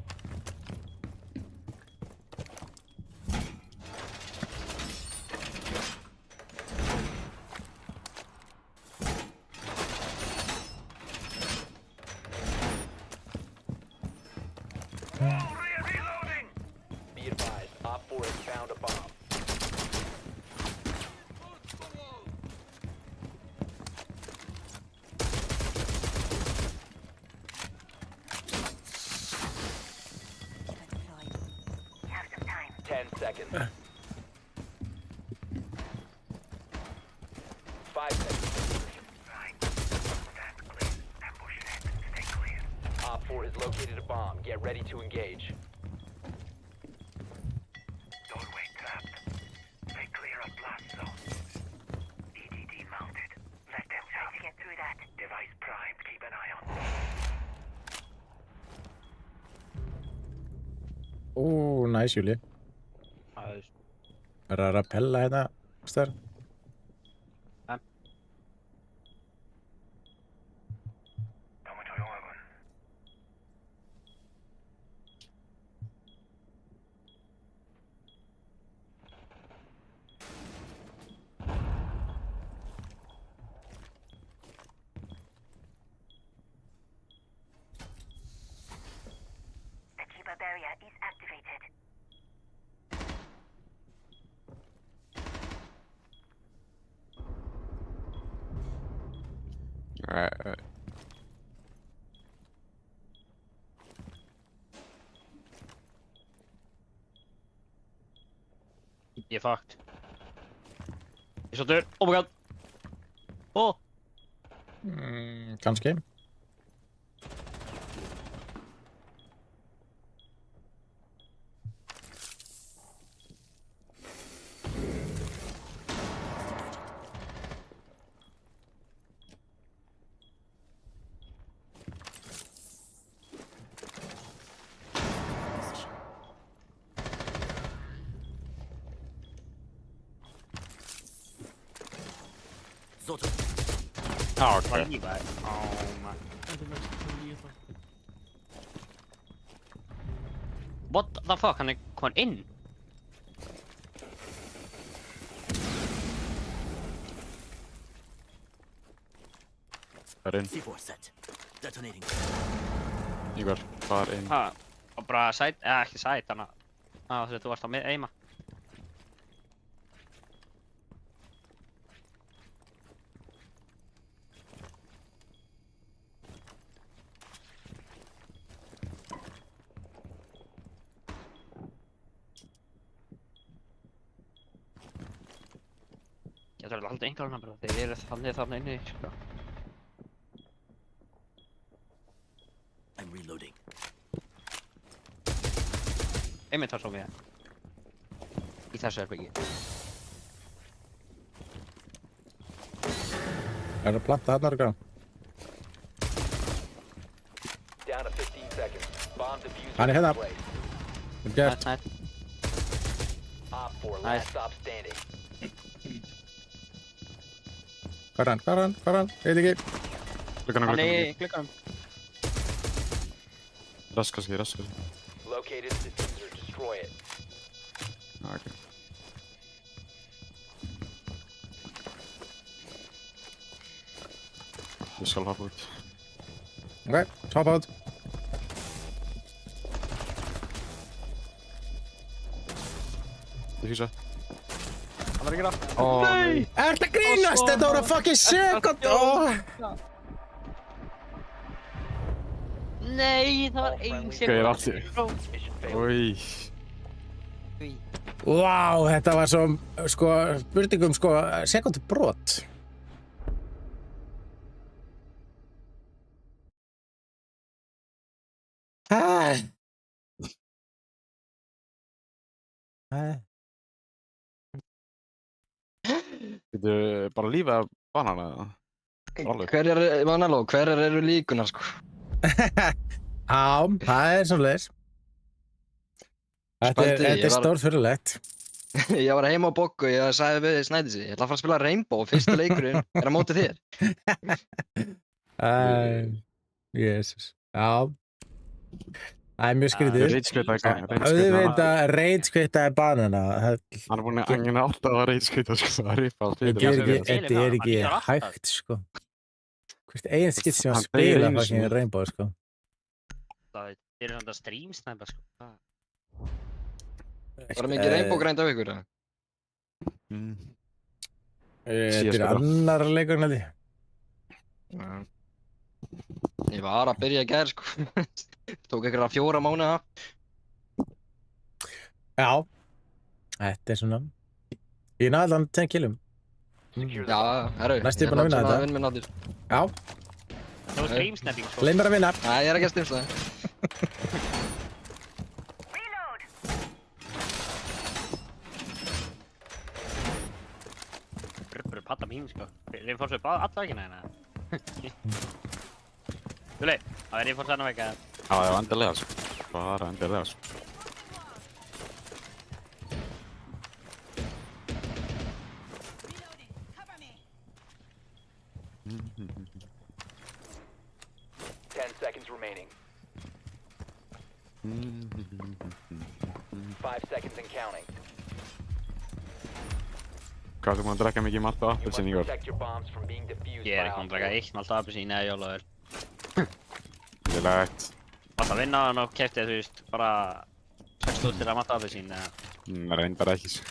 seconds. 5 seconds. Right. Stand clear. Ambush set. Stay clear. Op 4 has located a bomb. Get ready to engage. Doorway trapped. Stay clear of blast zone. EDD mounted. Let them try to get through that. Device primed. Keep an eye on. Nice, Júli. Er það að rappella hérna, stöður? Kommer ta ögon. The Kiba barrier is activated. Alright. Ég er fucked. Ég er svo dör. Oh my god. Åh! Kannski. Var lífa. Oh my. Þetta er mest til í það. What the fuck? Hann er komin inn? Það er inn. C4 set. Detonating. Ívar, far inn. Ha? Og bara sæt, eða ekki sæt, þannig að þú varst á með eima. Ég þarf að halda einhverjum bara, þeir eru þannig þarna inni, sko. I'm reloading. Einmitt þar svo við. Í þessu herbyggi. Er það planta þarna örgá? Down to 15 seconds. Bomb diffuser Hann er hérna. in place. Vel gert. Nætt. Op 4, Nice. last stop standing. Hvar er hann? Veit ekki. Glukkan. Hann er í glugganum. Raskast. Located the diffuser. Destroy it. Ok. Ég skal hoppa út. Ok, top out. Diffusa. Hann var ekki rátt. Nei! Ertu að grínast? Þetta voru fucking sekund! Nei, það var ein Ok, ég er aftur. Mission failed. Oi. Vá, þetta var svo, sko, spurningum, sko, sekundu brot. Getur bara lífið banana eða? Hverjar eru líkunar, sko? Já, það er svoleiðis. Þetta Spældi, ég er var- stórfurðulegt. Ég var heima á Boggu og ég sagði við Snædísi, ég ætla að fara að spila Rainbow og fyrsta leikurinn er á móti þér. Jesus. Já. Það er mjög skrítið. Reitskvita. Auðvitað reitskvitaði banana. Hann er búinn að angina alltaf að reitskvita, sko. Það er ripað. Þetta er ekki hægt, sko. Hvert eigin skipt sem að Hann deyr spila einu fucking sinni. Rainbow, sko. Það eru svona streamsnæpa, sko. Var mikið Rainbow grænt af ykkur, eða? Þetta er Síðasta annar leikur, held ég. Ég var að byrja í gær, sko. Tók einhverja 4 mánuða. Já. Þetta svona. Ég náði allan 10 killum. Secure the Já, bomb. herru. Næstu búin að vinna þetta. Vinn minn áttir. Já, Það var streamsnapping sko. leið mér að vinna. Nei, ég er ekki að streamsa það. Brr, patta mín sko. Reinforce upp alla vekkina hérna. Júli, það er reinforce annar vekka. Já, já, endilega sko. Bara endilega sko. Reloading. Cover me. 10 seconds remaining. 5 seconds and counting. Hvað þú maður að drekka mikið malt og You appelsín í must går? protect your bombs from being defused Ég er by ekki að Op draka 4. eitt malt appelsín eða jólaður. Lélegt. Alltaf vinna hann og keypti þú veist, bara 6 til að malt appelsín eða Reyndar ekki sko.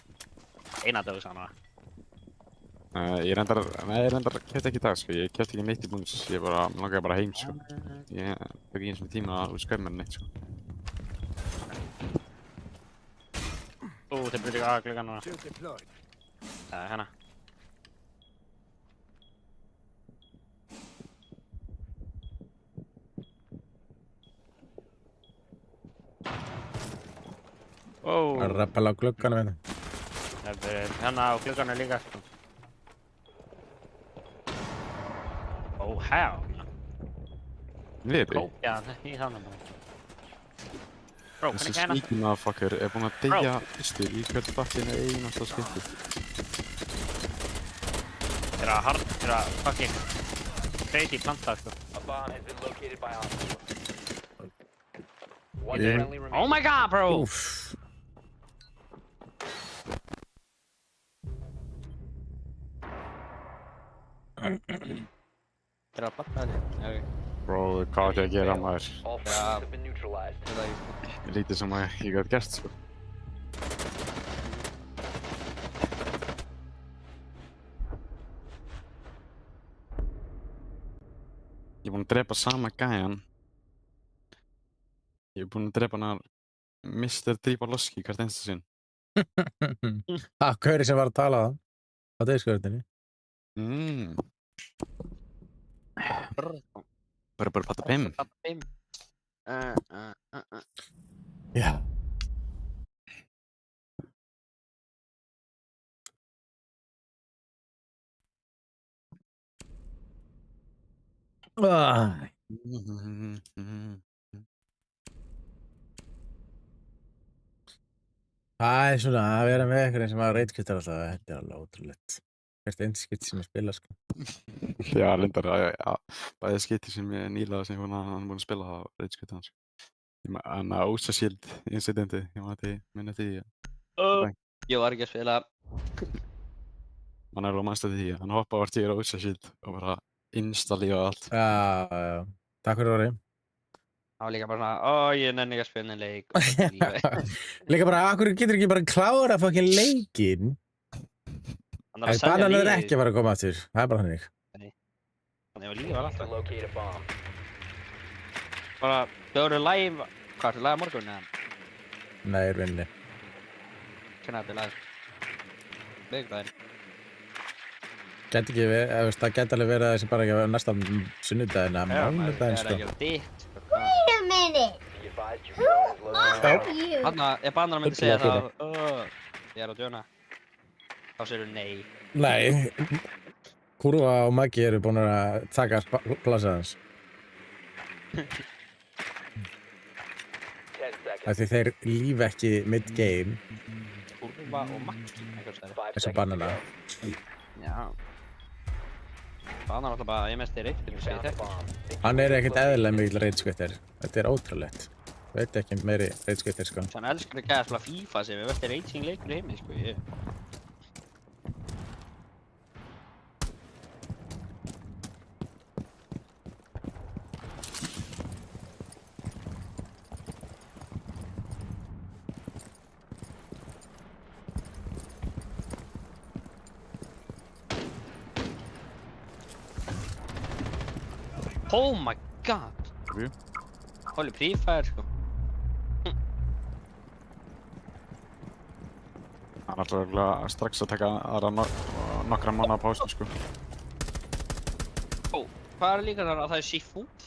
eina dög sann það. Ég reyndar kæfti ekki í dag sko. Ég kæfti ekki neitt í búins. Ég bara, mér langaði bara heim sko. Ég tók ekki eins og tíma að skauða mér neitt sko. Þeir byrja að klukka núna. Það er hérna. Það er rappala á glugganum hérna. Það er hérna á klukkan líka sko. Hell. Við Já, í þannig bara. Bro, Þessi hvernig gæna? sneaky motherfucker er búinn að deyja fyrstur í hvert fucking einasta skipti. Þeir að fucking crazy planta sko. A bomb has been located by Op 4. One Yeah. friendly remaining. Oh my god, bro! Úff. Þeir að planta þetta. Bro, hvað er að gera maður? All friendlies have been neutralized. Lítið sem að ég gæti gert sko. Ég er búinn að drepa sama gæjan. Ég er búinn að drepa hann Mr. Dripaloski hvert einsta sinn. Hverju sem var að tala það á degskvöldinni. Bara patta pim. Já. Það er svona að vera með einhverjum sem að reitskiptar alltaf, þetta er alveg ótrúlegt. Hvert einskipt sem ég spila sko. Já, reyndar að bæði skipti sem ég nýlaði sem hann er búinn að spila það reitskvita hans. Hann að Ósa Shield incidenti, ég maður minna til því. Ég var ekki að spila. Man er alveg mannst að því, hann hoppa vart yfir Ósa Shield og bara installífa allt. Já. Takk fyrir orðið. Það var líka bara svona, ég nenni ekki að spila en leik og þetta lífi. Líka bara, akkur getur ekki bara klára fucking leikinn? Hann er að selja Bananur er lífið. ekki að fara að koma aftur, það er bara hannig. Þannig að lífið var To alltaf. locate a bomb. Bara, þau eru live, hvað er þetta live á morgun eða? Nei, í rauninni. Hvernig er þetta live? Vikudaginn. Gæti ekki verið, eða veist, það gæti alveg verið að þessi bara ekki að vera næsta sunnudaginn eða mánudaginn Það er sko. ekki að ditt. Wait a minute. Be advised your drone is located. Fuck you. Þannig að ef bannar myndi segja það, ég er á djóna, þá segir þú nei. Nei, Kurva og Maggi eru búin að taka plasað hans. 10 seconds. Af því þeir líf ekki mid-game, Kurva og Maggi, einhvers vegar. 5 eins og seconds to Banana. go. Já. Bannar alltaf bara, ég mest er eitt til You að segja found the þetta. bomb. Hann er ekkert eðlilega mikill reitskvittir. Þetta er ótrúlegt. Veit ekki meiri reitskvittir sko. Þannig elskar ekki að spila FIFA sem er verið racing leikur í heimi, sko. Oh my god! Jú. Holy Pre-Fire, sko. Hann ætlar örugglega strax að taka aðra nokkra mánaða pásu, sko. Ó, hvað er líka þar að það er seafood?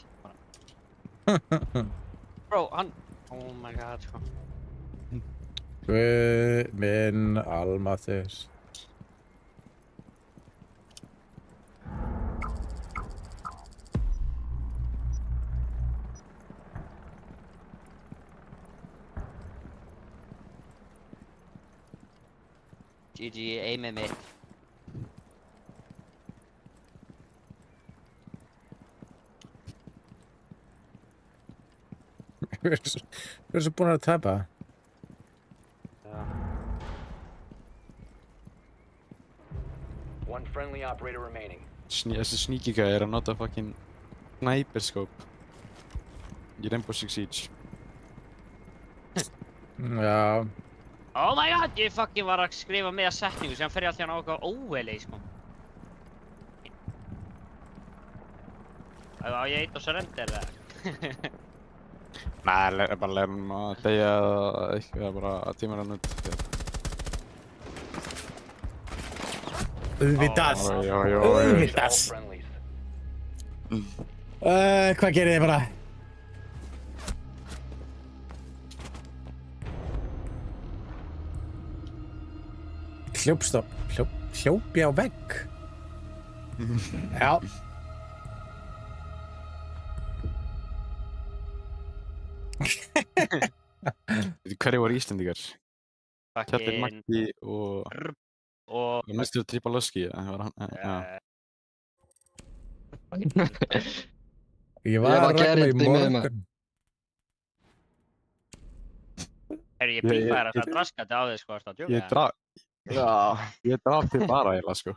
Bro, hann... Oh my god, sko. Guð minn almáttugur. GG, aimið mitt. Hver er svo búin að tapa? One friendly operator remaining. Þessi sneaky-gæði að nota fucking sniper scope í Rainbow Six Siege. Já. Oh my god, ég fucking var að skrifa með setningu sem fer ég alltaf á eitthvað óvelei, sko. Á ég eitt og surrender, eða? Nei, bara leirum að deyja eða bara tímar hann út. Auðvitað. All Auðvitað. friendlies. Hvað gerir þið bara? Hljópi á vegg. Já. Hverju voru Íslendingar? Kjallir Fucking... Maggi og... Og... Mr. Tripaloski, það var hann, já. Ég var að rækla í morgun. Herri, ég pípaði þetta draskandi á þig, sko, að djóka. Ég draf þig bara, eiginlega, sko.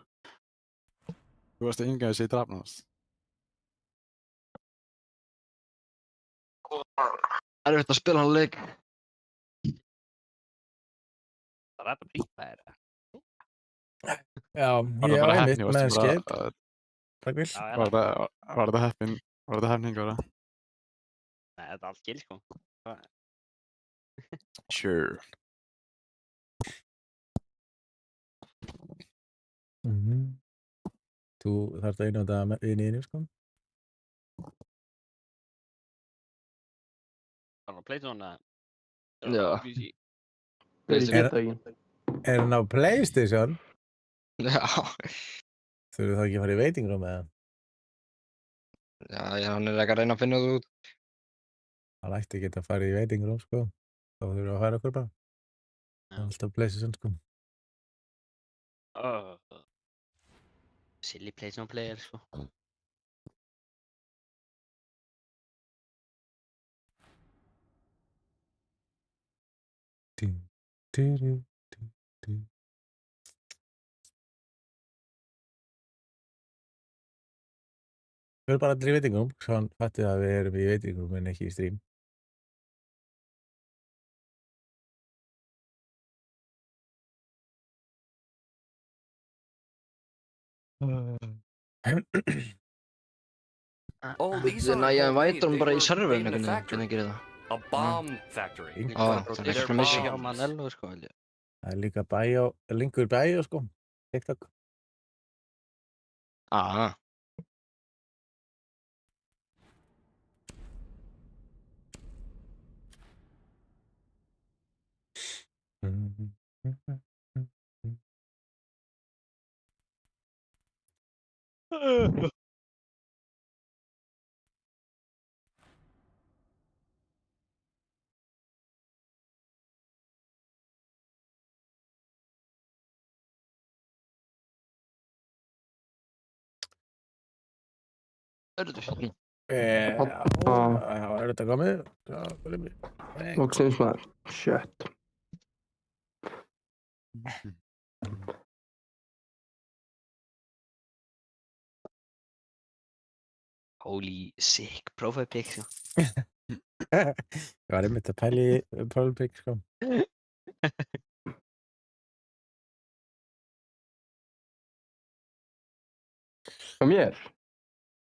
Þú varst að ynga þess að ég draf náðast. Það er eftir að spila hann leik. Það er þetta pípaði þetta. Já, ég var einmitt með skip. Takk vil. Var þetta hefning, var það? Nei, þetta er allt gill, sko. Sure. Þú þarft að einnota inn í einu, sko. Það var Playzone, Já. Er hann á PlayStation? Já. Þurfið þá ekki að fara í waiting room eða? Já, hann er ekki að reyna að finna það út. Hann ætti ekki að fara í waiting room, sko. Þá þurfum við að færa okkur bara. Það er alltaf PlayStation, sko. Silly Playzone player, sko. Við erum bara allir í waiting room, svo hann fætti að við erum í waiting room en ekki í stream. Þið næja vætur hann bara í serverinu, hvernig gerir það? A bomb factory. Það er ekki missi. Já, Manello, sko, held ég. Það er líka bio, linkur bio, sko. TikTok. Er þetta? Er þetta komið? Já, komið. Loksins maður. Shit. Holy sick profile pic, sko. Ég var einmitt að pæla í profile pic, sko. Hvað mér?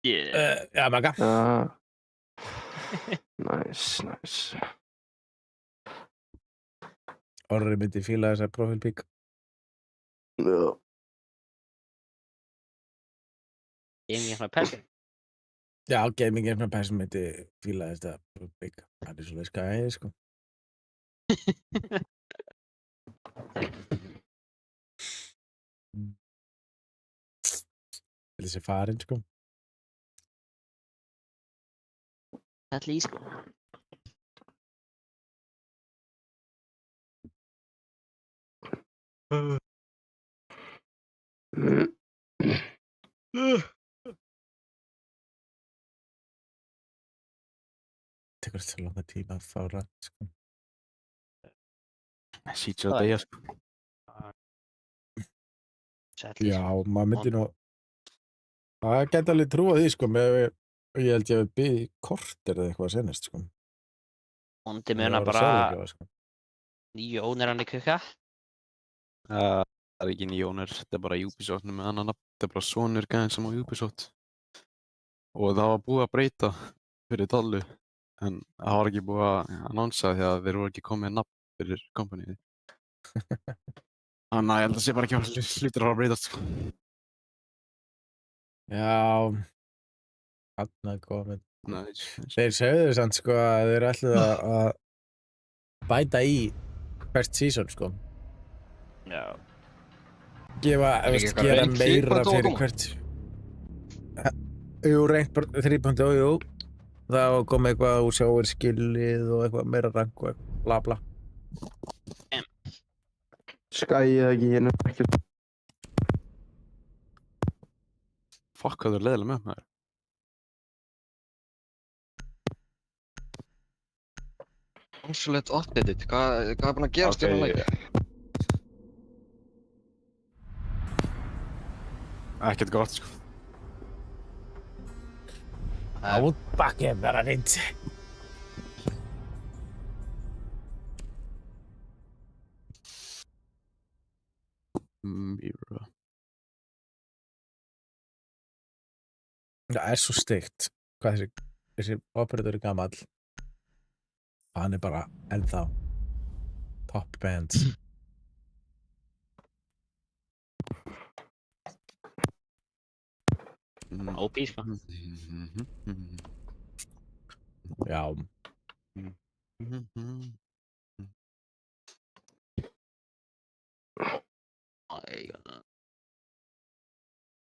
Já, Magga. Nice. Orri myndi fíla þessa profile pic. Gaming svona person. Já, gaming er svona person myndi fíla þetta big. Það er svolítið skæði, sko. Til þessi farin, sko. Ætli í sko. Tekur þetta langa tíma að fá rætt, sko. Sýtja á degja, sko. Ætli í Já, sko. maður myndi nú... Það gæti alveg trúa því, sko, með ég held ég að byggja korter eða eitthvað senast, sko. Vondi Það muna var að bara sérleika, sko. nýju ónir hann í kukka. Það er ekki nýjónir, þetta er bara Ubisoft með annan nafn. Þetta er bara sonur gæðin sem á Ubisoft. Og það var búið að breyta fyrir Dallu. En það var ekki búið að annonsa því að þeir voru ekki komið nafn fyrir kompanið. Þannig að ég held að það sé bara ekki að hlutir að breytast, sko. Já, þarna er komið. Nei, Þeir sögðu samt, sko, að þeir ætluðu að bæta í hvert season, sko. Já. Gefa, Er ekki eitthvað gera reynt meira 3.0 að fyrir koma? hvert... Jú, reynt 3.0, jú. Það kom eitthvað úr sjávarskilið og eitthvað meira rank og eitthvað, bla bla. Skæði ekki hérna ekki. Fuck, hvað það er leiðilega með maður. Consulate updated, hvað er búin að gerast hérna leik? Ekkert gott, sko. Átbakki er bara reynd. Mýra. Það er svo steikt hvað þessi operator er gamall. Hann er bara ennþá top bands. OP sko. Já.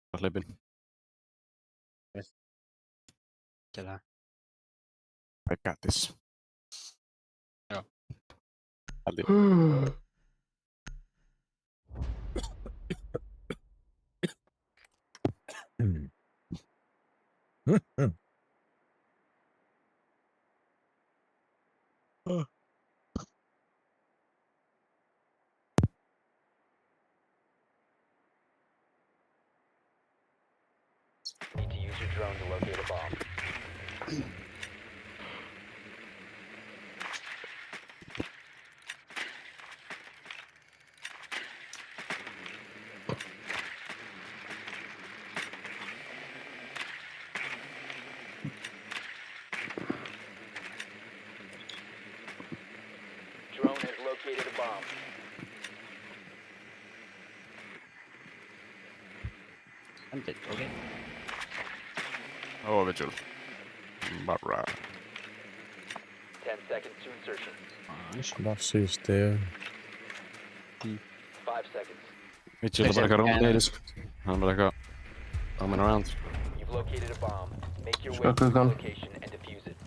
Hvað hlaupin? Til það. I got this. Já. Haldi. Need to use your drone to locate a bomb. Drone has located a bomb. Hunted, okay. Oh, Vigil. Bara. 10 seconds to insertion. Lossy steg. 5 seconds. Vigil er bara eitthvað rónleiris. Hann er bara eitthvað roaming around. You've located a bomb. Make your way Slökk to the klukkan. location and defuse it.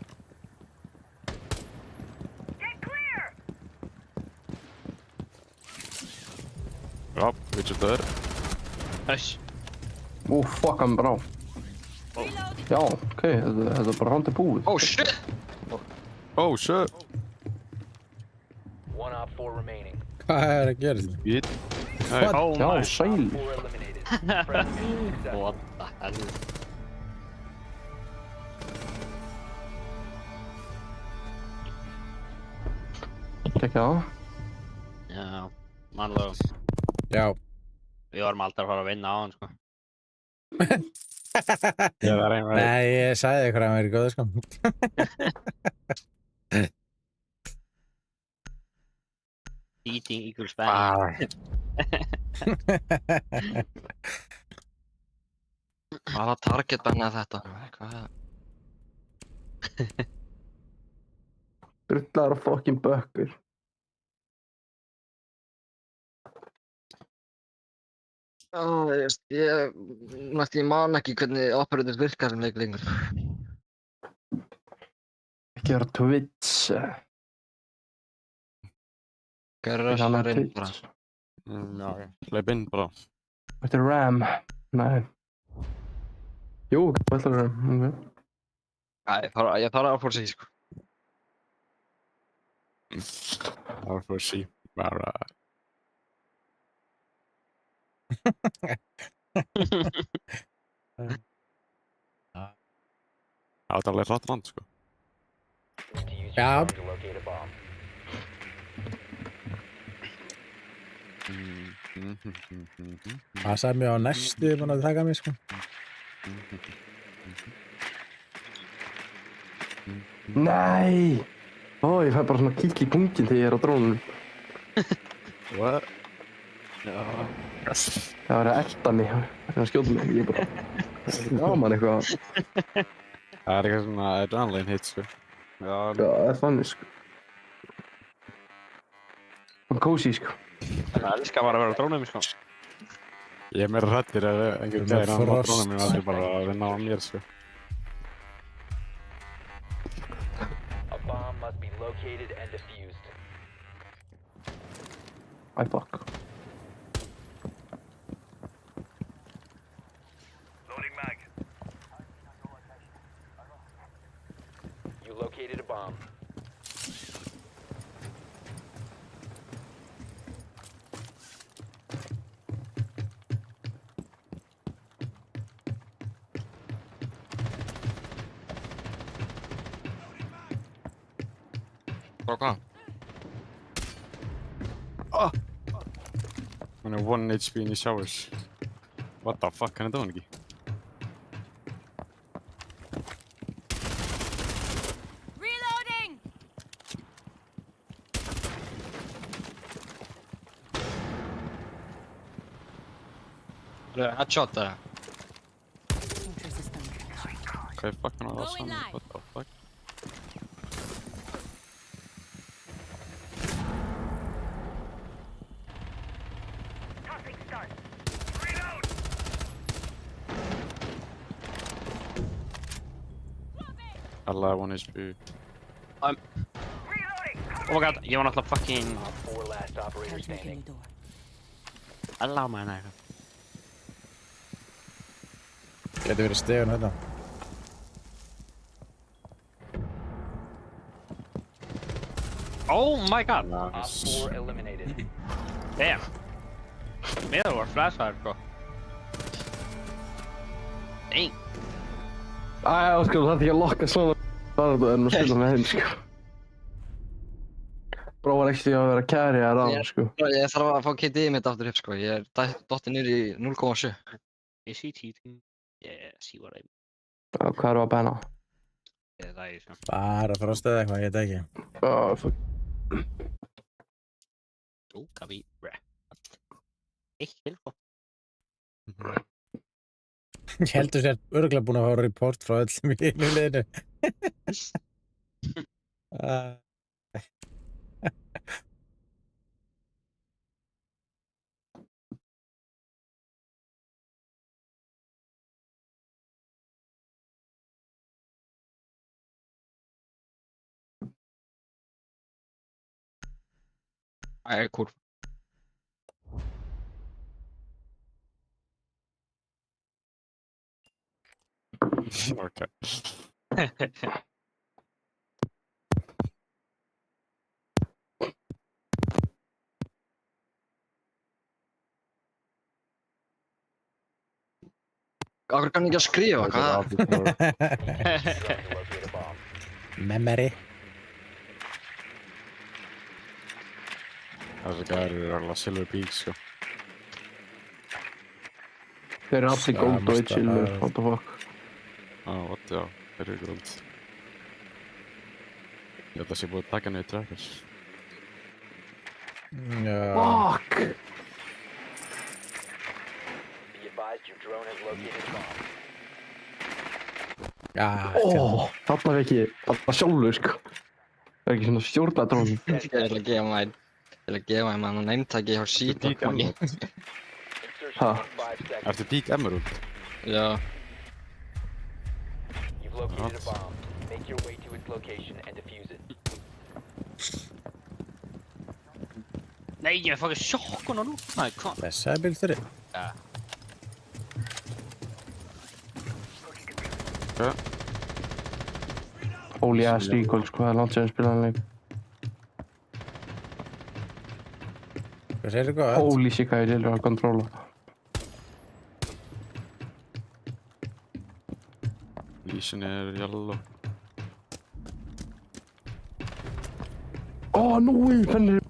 Já, Vigil döður. Hush. Fuck, hann brá. Já, ok, þetta er bara haldið búið. Oh shit! Oh, shit. One op 4 remaining. Hvað er að gera? Shit. Hey. Oh Já, my. sæl. 4 eliminated. Friendly mission successful. What the hell? Tekja það. Já, mannlega. Já. Við varum aldrei að fara að vinna á hann sko. Yeah, that ain't right. Nei, ég sagði ykkur að hann verið góð, sko. Eating equals bang. Hvaða target bannaði þetta? Hvað? Drullar fucking bökkur. Ég man ekki hvernig operators virkar sem leik lengur. Ekki vera Twitch. Hvað er Ekki það annað inn bara? Twitch. Já, hleyp inn bara. Þetta er RAM. Nei. Jú, hvað ætlar RAM? Ok. Ég þarf að fór sig, sko. R4C. Bara... Það er alveg hratt land, sko. Need to use your Ja. drone to locate a bomb. Það sagði mér á næstu búin að taka mig, sko. Nei! Ó, ég fæ bara svona kík í pungin þegar ég er á drónunum. What? Það var að elda mig. Það er að skjóta mig. Ég bara... Það er gaman eitthvað. Það er eitthvað svona adrenaline hit, sko. Já, það er þannig, sko. Og cozy, sko. Það elskar bara að vera á drónum, sko. Ég er meira hrættir ef einhver Með gæðir hann á frost. drónum minn allir bara að vinna á mér, sko. A bomb must be located and defused. Æ, fuck. Loading mag. You located a bomb. Frá hvað? Hann er 1 HP inn í showers. What the fuck, hann er dáin ekki? Reloading! Headshot, eða? Hvað fuck hann var það Going saman? live. What the fuck? Tossing stun. Reload! Alla 1 HP. Reloading! Oh my god, ég var náttúrulega fucking... Op 4 last operator standing. Alla maður eitthvað. Gæti verið stegun hérna. Oh my god! Op 4 eliminated. Damn! Mér var flashaður, sko. Dang! Æ, sko, það er ekki að lokka svona. Það er að spila með þeim, sko. Bróðar ekki að vera carry að ráða, sko. Ég þarf að fá KD mitt aftur upp, sko. Ég er dottið niður í 0,7. Is he cheating? Yeah, see what I mean. Já, hvað erum við að benna? Það er svo. Bara frost eða eitthvað, ég veit ekki. Já, fuck. Kabi. Eitt til, sko. Ég heldur sér örgulega búin að fá report frá öllum í einu liðinu. Cool. Okay. Akkur kann ekki að skrifa, hvað? Drone to locate a bomb. Memory. Þessi gæri eru alveg silver peak, sko. Þeir eru allir gold og eitt silver, what the fuck. What, já, þeir eru gold. Ég held að sé búið að taka niður trackers. Já. Fuck! Your drone has located a bomb. Já, Þarna er ekki, þarna sjálfur sko. Það er ekki svona stjórna drónum. Ég ætla að gefa maður hann eintaki hjá Seedlock Peak manni. Insertion Huh. in 5 seconds. Ertu Peak Emerald? Já. You've located a What? bomb. Make your way to its location and defuse it. Nei, ég er farið sjokkun á nú. Nei, hvað? blessaði bílstjóri. Holy ass recall sko, það er langt sem við spilaðum leik. Hvað segir gott? Holy shit, hvað ég er að kontróla. Lísin er yellow. Núi, fennir.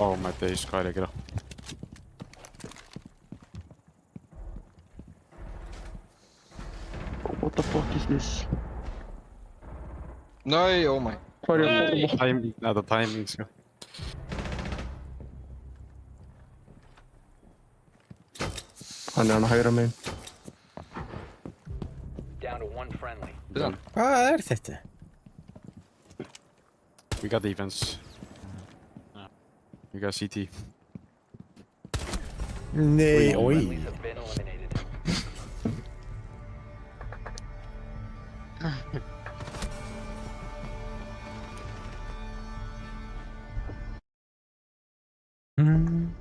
Oh my days, hvað er ég að gera? What the fuck is this? Nei, oh my. Hvað er ég að borða? Þetta timing, sko. Hann er hann að hægra megin. Down to 1 friendly. Hvað er þetta? We got defense. We got CT. Nei, oi. Friendlies have been eliminated. Mm.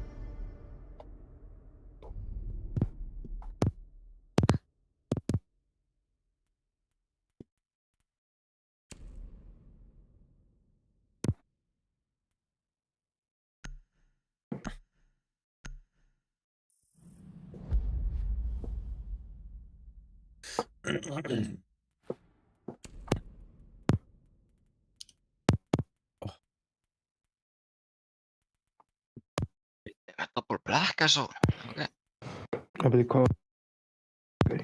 Double black altså. Okay. Það byrði hvað? Ok.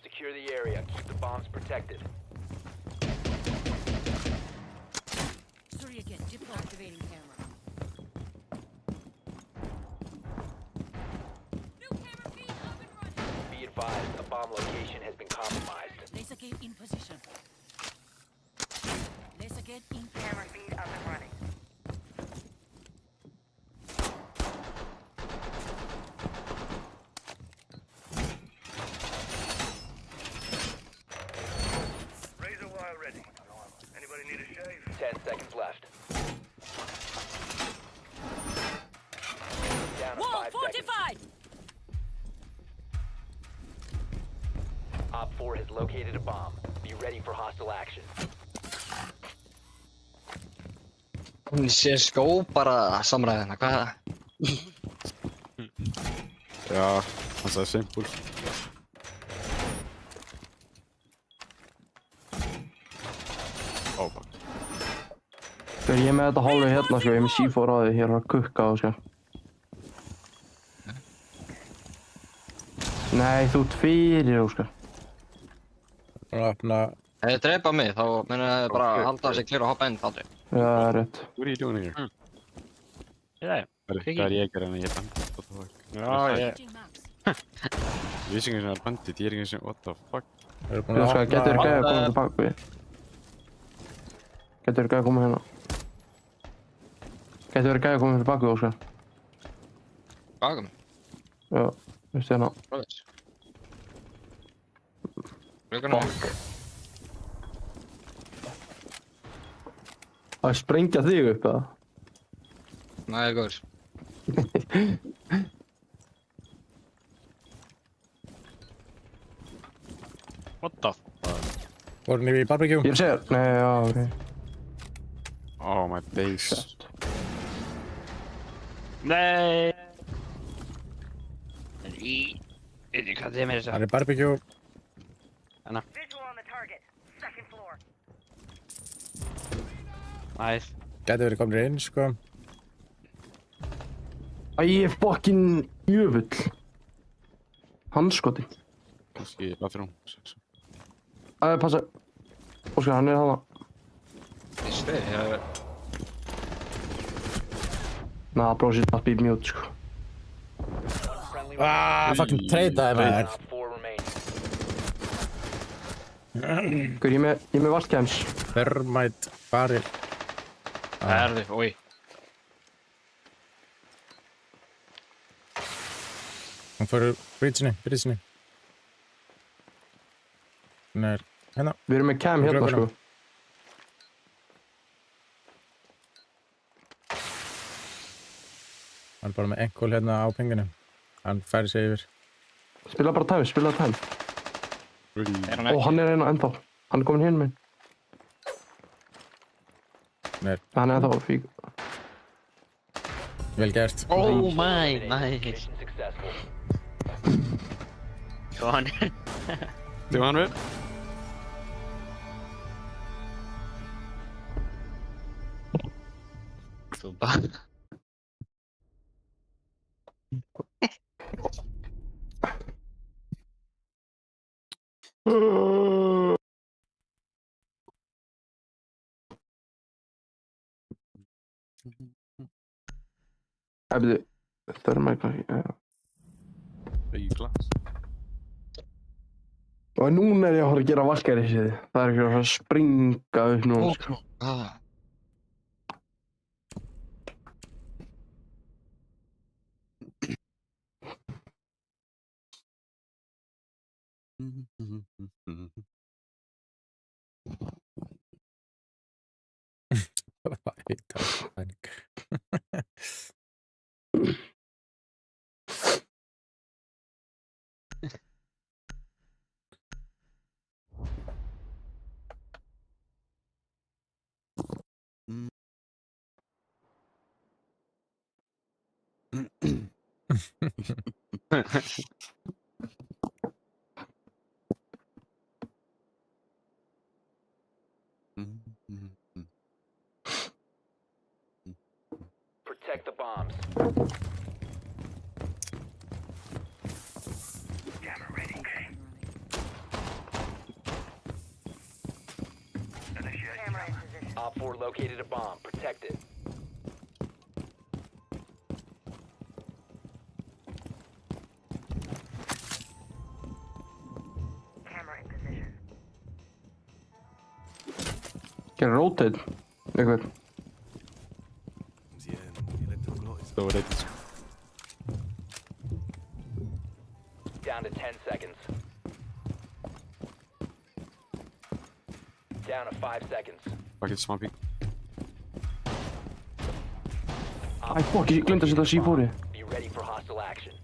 Secure the area. Keep the bombs protected. Sorry again. Diplo activating camera. New camera feed up and running. Be advised, a bomb location has been compromised. Laser gate in position. Laser gate in camera feed up and running. Razor wire ready. Anybody need a shave? 10 seconds left. Down to Wall 5 seconds. fortified. Op 4 has located a bomb. Be ready for hostile action. Hún sé skó bara samræðina, hvað? Já, hann sagði simple. Oh, fuck. Þegar ég er með þetta hálfu hérna sko, ég er með C4 á því, ég er að kukka á sko. Nei, þú ert fyrir Óskar. Bara opna. Ef þið drepa mig, þá munið þið bara halda sig klir og hoppa inn, aldrei. Já, það er rétt. What are you doing here? Já, Hvað er ég að gera en ég er bandit? What the fuck? já, ég... Changing maps. Ég vissi ekki sem það er bandit, ég er ekki sem... What the fuck? Við erum búin að Óskar, getur þér gæði að koma tilbaka við? Getur þér gæði að koma hérna? Getur þér gæði að koma tilbaka við, Óskar? Baka mig, Já, veistu hérna. bróðis. Rökuna. Fuck. Það sprengja þig upp, eða? Nei, ég er góður. What the fuck? Vorum við í barbecue? Ég er að segja, nei, já, ok. Oh my days. Shit. Nei! Veit ekki hvað þið er með þess Það er barbecue. Visual on the target. Second floor. Næs. Gæti verið komnir inn, sko. Æ, fucking jöfull. Handskoti. Kannski bathroom. Passa. Óskar, hann er þarna. Veistu, ég hef... Nah, bro, she's not be mute, sko. Fucking treytaði maður. Op 4 remaining. Hver, ég er með vastcams. Thermite baril. Herðu, oi. Hann fór bridge-ni. Hann er hérna. Við erum með cam hérna, sko. Hann er bara með enkól hérna á pinginu. Hann færi sig yfir. Spila bara time. Er hann Ó, ekki? hann er eina ennþá. Hann er komin hinn minn. Nei, Hann er ennþá fík. vel gert. Oh my, nice. Mission successful. Svo hann... Det var han vel? Svo bara... Byrju, thermite kannski, já. Í glas. Og núna er ég að fara að gera valkari sér. Það er ekki að fara að springa upp núna, sko. Protect the bombs. Camera ready, okay? Camera in position. Op 4 located a bomb. Protect it. Camera in position. Gera rotate. Eitthvað. Það var reitt. Down to 10 seconds. Down to 5 seconds. Bakið smá pík. Æ, fuck, ég glemdi að setja C4 í. Be ready for hostile action.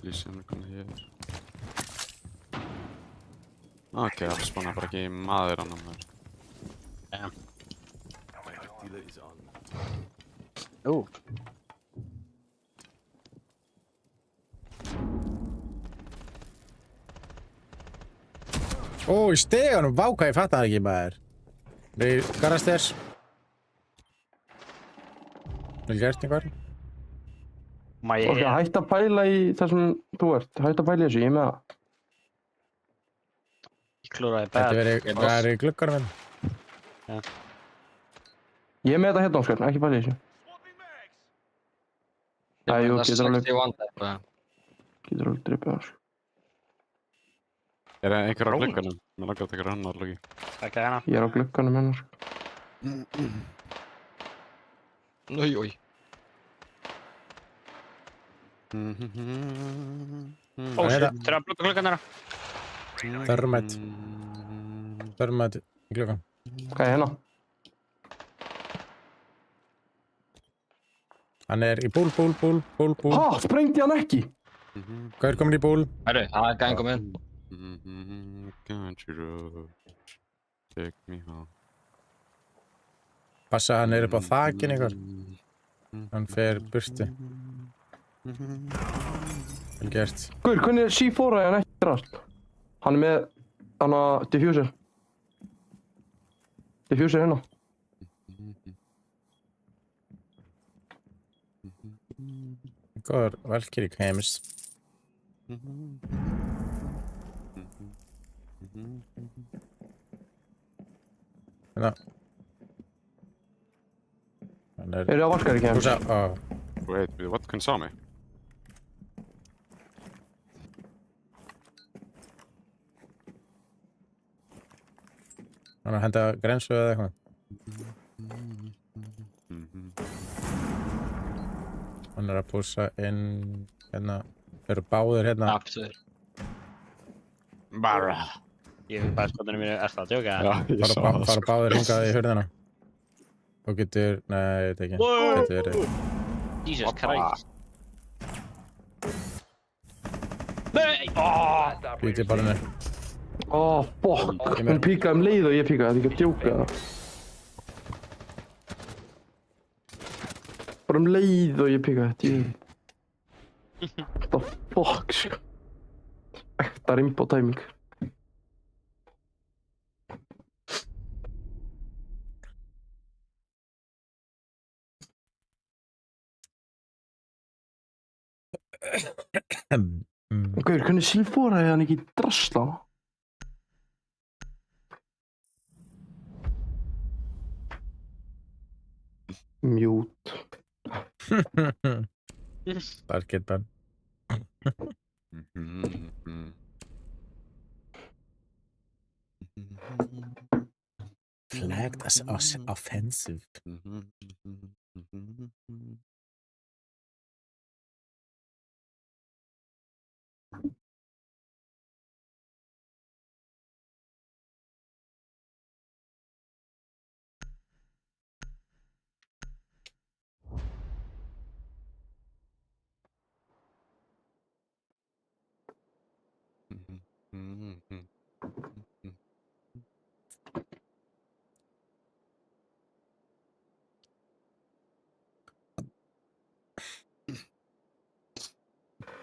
Lýsum er komið hér. Ok, það spána bara ekki maður annan maður. Ú. Ó, í steganum, vá hvað ég fatt það ekki, maður. Við garast þess. Vel gert einhver. Óskar, hætt að pæla í það sem þú ert. Hætt að pæla í þessu, ég er með það. Ég klúraði Þetta bad. verið í glugganum minn. Ég er með þetta hérna, Óskar, ekki pæla í þessu. Æ, jú, getur alveg drippið það, sko. Er það einhver á glugganum? Mér langar að taka hann alveg í. Takk að hana. Ég er á glugganum hennar, sko. Oj. Ó, shit, þeirra að blokka klukkan þeirra. Thermite. Thermite í gluggan. Hvað er hérna? Hann er í búl. Ha, sprengdi hann ekki? Hvað er komin í búl? Herru, það er gæðin komið inn. Country road, take me home. Passa hann upp á þakin ykkur. Hann fer burtu. Vel gert. Guður, hvernig er C4 en ekki drast? Hann er með, hann að diffuser. Diffuser hérna. Góður, Valkyrie heims. Hérna. Hann er... Er ég á vaskari kem? Húsa, Wait, what can saw me? hann er að henda grensu eða eitthvað. Hann er að pússa inn hérna. Þeir eru báðir hérna. Aftur. Bara. Ég finn bara skotinu mínu, er það að djóka? Já, ég sá það. Fara báðir hingað í hurðina. Þú getur, nei, ég veit ekki. Getur verið. Jesus Christ. Last Býti operator bara standing. niður. Fuck. Hún píkaði leið og ég píkaði, þetta er ekki að djóka það. Bara leið og ég píkaði, þetta er... What the fuck, sko. Ekta rimbo timing. Guður, hvernig C4 hann ekki drasla? Mute. Starkid ban. Flagged as offensive.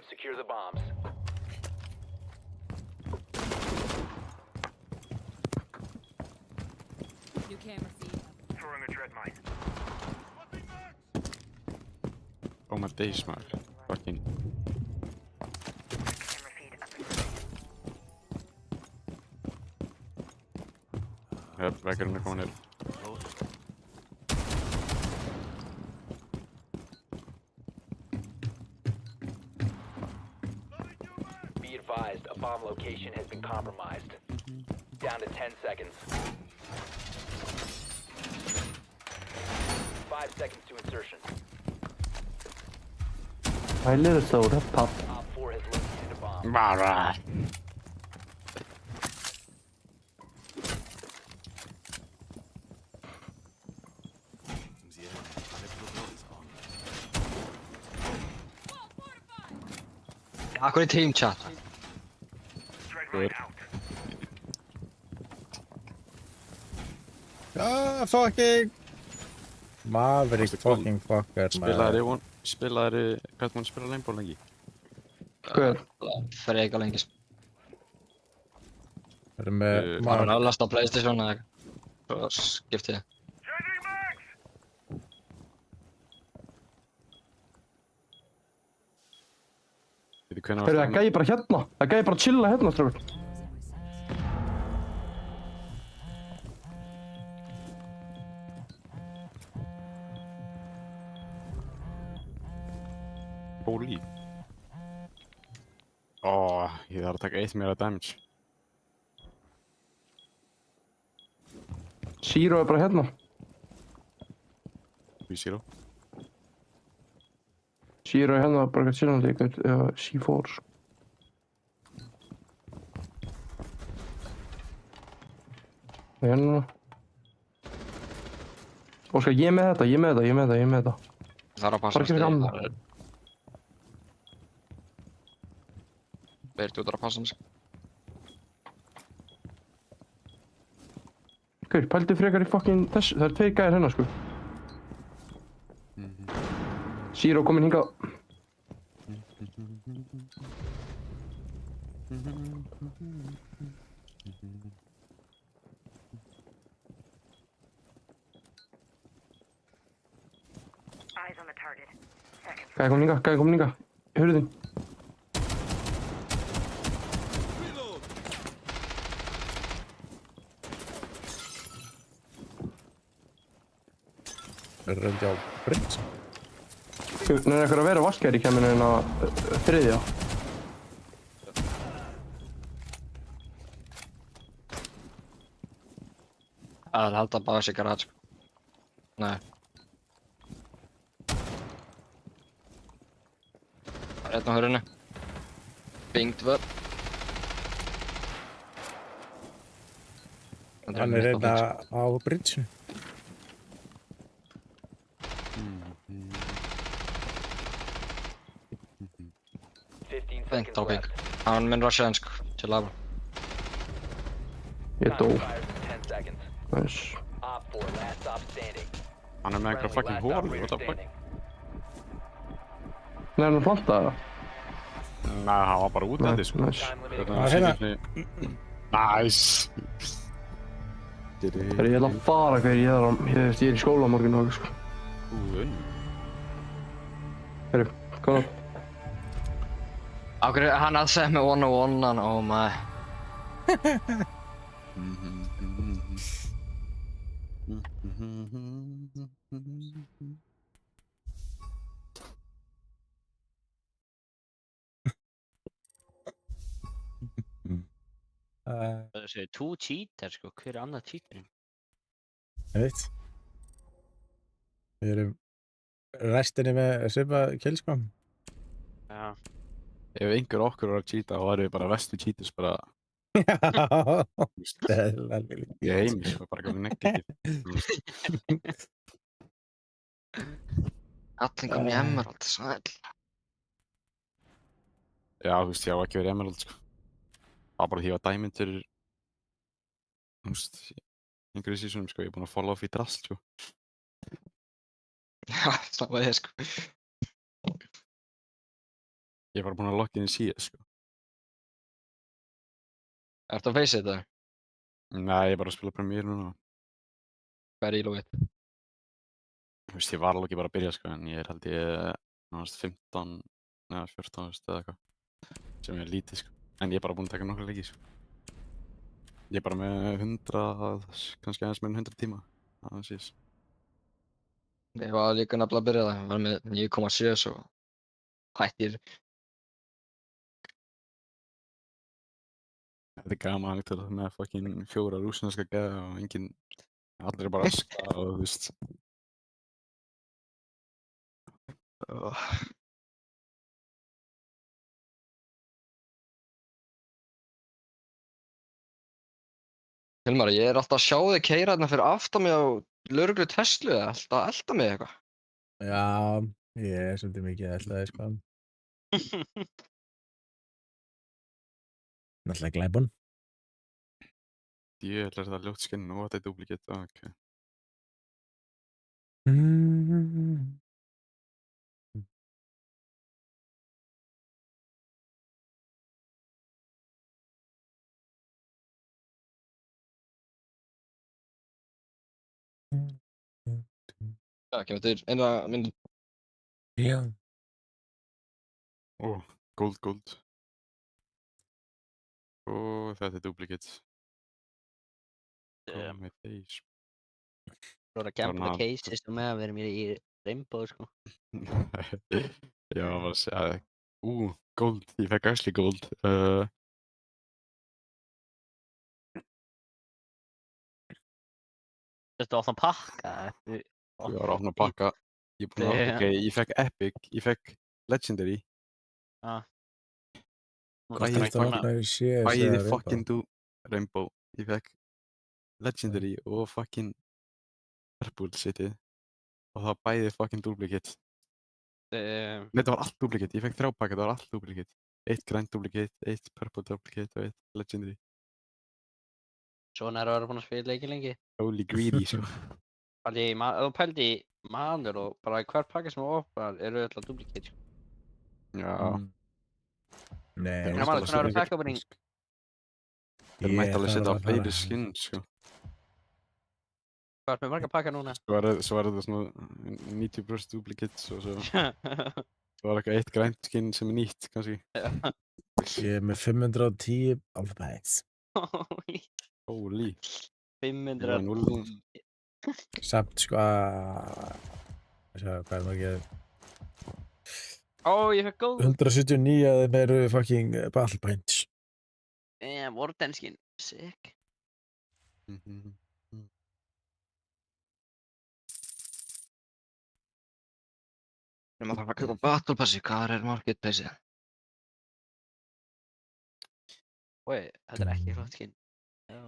Secure the bombs. New camera feed. Throwing a dread mine. Oh my days, maður. Fucking... Camera feed up and running. Vekkurinn er komin niður. Be advised, a bomb location has been compromised. Down to 10 seconds. 5 seconds to insertion. I little soda pop. Op 4 has located a bomb. Bara. Akkur er team chat. Dread mine out. Ah, fucking! Maverick fucking fucker, Spilaðir, hvað mann spila Rainbow lengi? Guður. Freka lengi. Það eru með... Bara rálast á PlayStation eða eitthvað. Svo skiptið. Changing mags! Heyrðu, það gæði bara hérna. Það gæði bara að chilla hérna, strókur. Holy. Ég þarf að taka eitt meira damage. Zero er bara hérna. 3-0. Zero er hérna, bara eitthvað chillandi, eitthvað C4. Það er hérna. Óskar, ég er með þetta, ég er með þetta. Það er að passa Bara ekki fyrir gamla. Beirtu út að passa hans. Guður, pældu frekar í fucking þessu, það eru 2 gæðir hérna sko. Zero kominn hingað. Eyes on the target. Second. Gæði kominn hingað. Hurðin. Röndi á bridge. Nei, eitthvað að vera vaskar í keminu en að þriðja. Það er halda bara sig garage. Nei. Það er einn á hörunni. Bingt vörð. Hann er reyna á bridge. Bingt á bing. Hann minn rusha enn sko. Til lafa. Ég dó. 10 seconds. Nice. Op 4, last stop standing. Hann er með einhverja fucking Friendly, last hóru, what the operator fuck? standing. Nei, hann plantaði það. Nei, hann var bara út af því, sko. Nice. Time limiting. Ah, hérna. Nice! Þegar ég ætla að fara hver ég er í skóla á morgun og sko. Herru, kom á. Ákveður hann að segja mig 101 hann, oh my. Það segir 2 cheater sko, hver er annað cheaterinn? Ég veit. Við erum restinni með svipað kill sko. Já. Ef einhver okkur var að cheata, þá varum við bara vestu cheaters bara Já. Eðlilega. í heimi, sko, bara komið nekt ekki. Allir kom í Emerald, sæl. Já, þú veist, ég á ekki verið Emerald, sko. Það var bara því að Diamond fyrir, þú veist, einhverju sísunum, sko, ég er búinn að follow off í drast, sko. Já, það var ég sko. Ég var búinn að logga inn í CS, sko. Ertu að face þetta? Nei, ég er bara að spila Premiere núna. Hvað er ílóið? Þú veist, ég var alveg ekki bara að byrja, sko, en ég er held ég, náttúrulega 15, eða 14, veist, eða eitthvað, sem er lítið, sko. En ég er bara búinn að taka nokkra leiki, sko. Ég er bara með 100, kannski aðeins meira en 100 tíma, það sést. Ég var líka nefnilega að byrja það, ég var með 9,7 svo hættir. Þetta er gaman að það með fucking 4 rússneska gæða og engin, allir er bara að ska og þú veist. Hilmar, ég er alltaf að sjá þig keyra hérna fyrir aftan mig á lögreglu Tesla eða alltaf að elda mig eitthvað. Já, ég er svolítið mikið að elda þig sko. Náttúrulega glæbun. Ég ætla þetta ljótt skinn og þetta er duplicate, ok. Já, kemur til eina mynd. Já. Ó, gold. Og þetta er duplicate. Hvað með þeir? Þú voru að gambla Þarna- cases og með að vera mér í Rainbow sko. Já, var að segja, gold, ég fekk actually gold. Þetta var ofan pakka. Ég var að opna að pakka, ég fekk epic, ég fekk legendary. Bæði fucking Rainbow, ég fekk legendary og fucking purple city og það bæði fucking duplicate. Nei, það var allt duplicate, ég fekk 3 pakka, það var allt duplicate. 1 grænt duplicate, 1 purple duplicate og 1 legendary. Svona er að vera búin að spila leiki lengi. Holy greedy, sko. Þú pældi í manur og bara hver pakka sem þú opnar eru öll að duplicate, sko. Já. Nei. Þeir Ég mætti man alveg hvernig var setja- pack opening. Þeir mætti alveg setja á að fleiri skins, sko. Hvað er með marga pakka núna? Svo er þetta svona 90% duplicates og svo var eitthvað eitt grænt skinn sem er nýtt, kannski. Ég er með 510 álfabæts. Holy. 500. Ég var 0. Samt sko hvað er maður að gera? Ó, ég fekk góð. 179 af þeim eru fucking battle points. Vortenskin. Sick. Við maður þarf að kaupa Battle Passi, hvað er marketplace-ið? Oi, þetta er ekki flott skin. Já.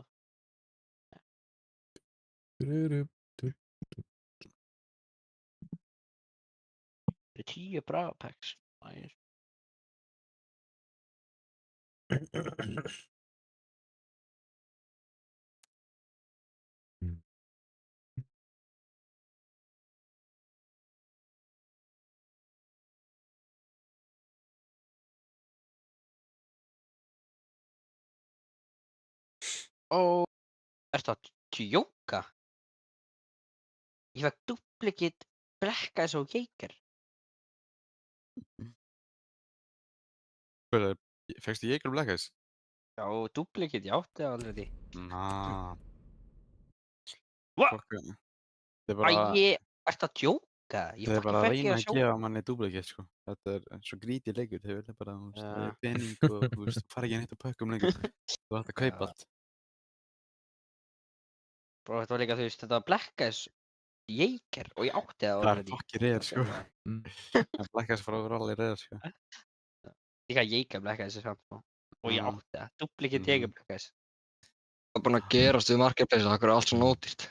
Það er 10 Bravo packs. Nice. Ó, ertu að djóka? Ég fekk duplicate Blackass og Jaeger. Fékkstu Jaeger Black Eyes? Já, duplicate, ég átti það already. Nah. What? Þetta er bara... Ertu að djóka? Ég Þetta er bara að fucking fekk reyna ég að gefa manni duplicate, sko. Þetta er svo greedy leikur, þau vilja bara, þú veist, Já. pening og, þú veist, fara ekki neitt á pökkum lengur. Þú ætti að kaupa Já. allt. Bro, þetta var líka, þú veist, þetta var Blackass Jaeger og ég átti það Það er already. fokki reyðar, sko. Það Blackass frá okkur alveg reyðar, sko. Líka Jaeger Blackass er samt, sko. Og ég átti það. Duplicate Jaeger Blackass. Það er búin að gerast við marketplace, það er allt svo nótýrt.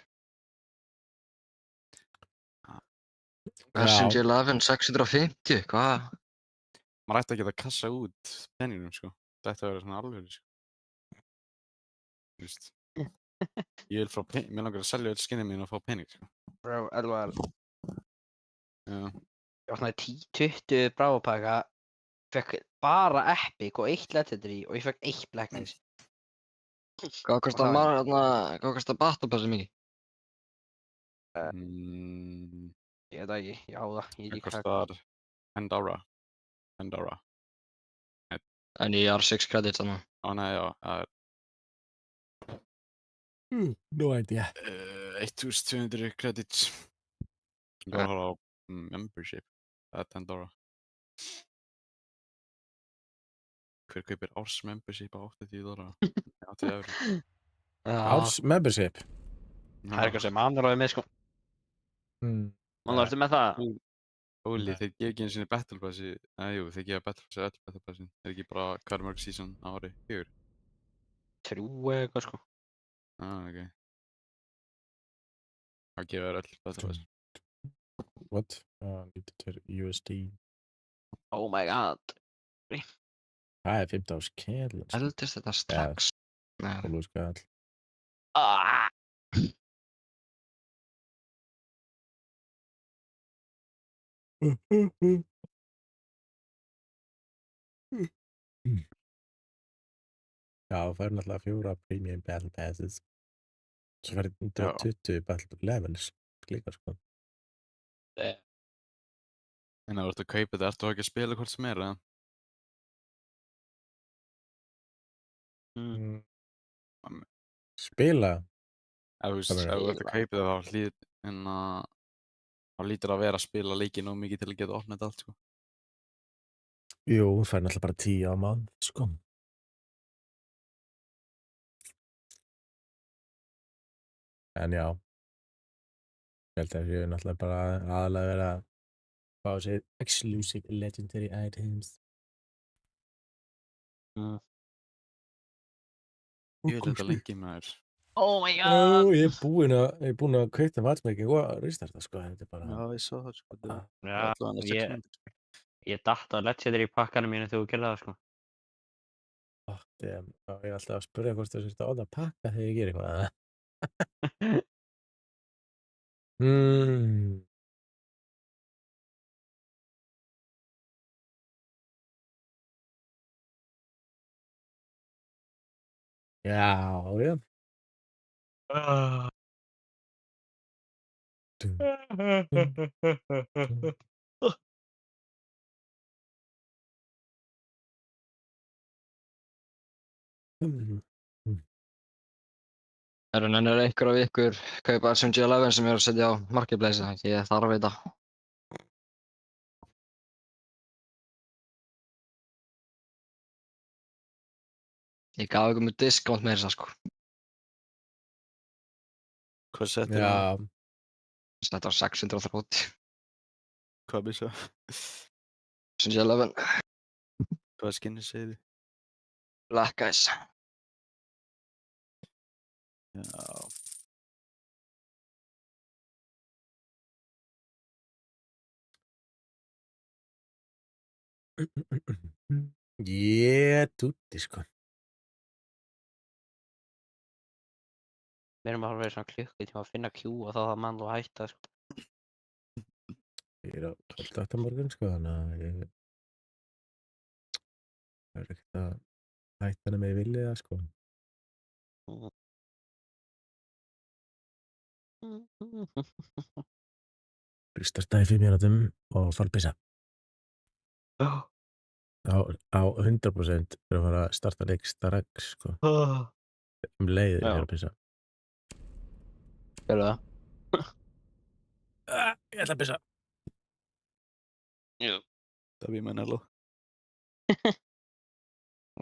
SMG11 650, hvað? Maður ætti að geta kassa út peningnum, sko. Það ætti að vera svona alveg, sko. Þú veist. Ég vil fá pening, mér langar að selja öll skinnin mín og fá pening, sko. Bro, LOL. Já. Ég opnaði 10-20 Bravo pakka, fekk bara Epic og 1 Legendary og ég fekk 1 Blackass. Hvað kostar Battle Passi mikið? Ég veit það ekki, ég á það. Ég Það líka kostar Pandora. En ég har 6 credits þannig. Ó nei, já, það er No idea. 1200 credits. Það er að horfa á membership. Það er $10. Hver kaupir árs membership á $80? 80 €. Árs membership. Það er eitthvað sem Manur áður með, sko. Manur, ertu með það? Óli, þeir gefa ekki einu sinni Battle Passi. Jú, þeir gefa Battle Passi öll Battle Passin. Þeir ekki bara hvað er mörg season á ári? 4? 3 eitthvað, sko. Ok. Það gefa þér öll Battle Passi. What? 92 USD. Oh my god. Það er 15 skell. Eldist þetta strax? Nei. 12 skall. Ah! Já, þú fær náttúrulega 4 premium battle passes. Svo fær 120 battle levels líka, sko. En ef þú ert að kaupa þetta, ertu ekki að spila hvort sem er, eða? Spila? Ef þú ert að kaupa þetta, þá lítur að vera að spila leikið nóg mikið til að geta opnað þetta allt, sko. Jú, þú fær náttúrulega bara 10 á mánuð, sko. En já. Ég held að ég náttúrulega bara aðalega vera að fá sér exclusive legendary items. Ég vil þetta lengi með þér. Oh my Já, god! ég er búinn að kveita matchmaking og restarta, sko. Þetta er bara... Já, ég sá það, sko. Já, ég datt á Legendary pakkanum mínu þegar þú gerði það, sko. Ég er alltaf að spyrja hvort þú sért að orða pakka þegar ég ger eitthvað. Mm. Já, já. Dum, dum, dum. Mm. Eru nennir einhver af ykkur kaupa SMG11 sem ég er að setja á Marketplace? Ég þarf þetta. Ég gaf ykkur með discount með þessa sko. Hvað settir á? Já, Þetta var 630. Hvað byrsa? SMG11. Hvað skinni segir þið? Black Eyes. Já. ég tutti sko. Við erum að vera svona klukkutíma að finna Q og þá það mann og hætta sko. Ég er á 12 morgun sko, þannig að ég er ekkert að hætta hana með vilja sko. Startaði 5 mínútum og fara á 100% fyrir að fara að starta leik strax sko. Leiðir Já. ég er að pissa. Gerðu það? Ég ætla að pissa. Jú. Það við með Nello.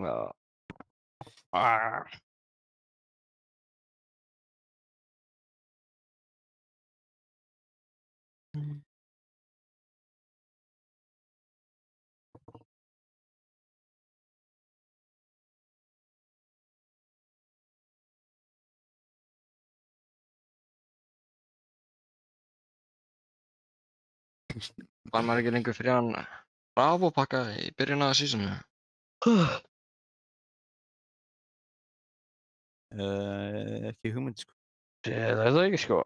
Já. Var maður ekki lengur fyrir hann Bravo pakka í byrjun af sísonu? Ekki hugmynd sko. Það er það ekki sko.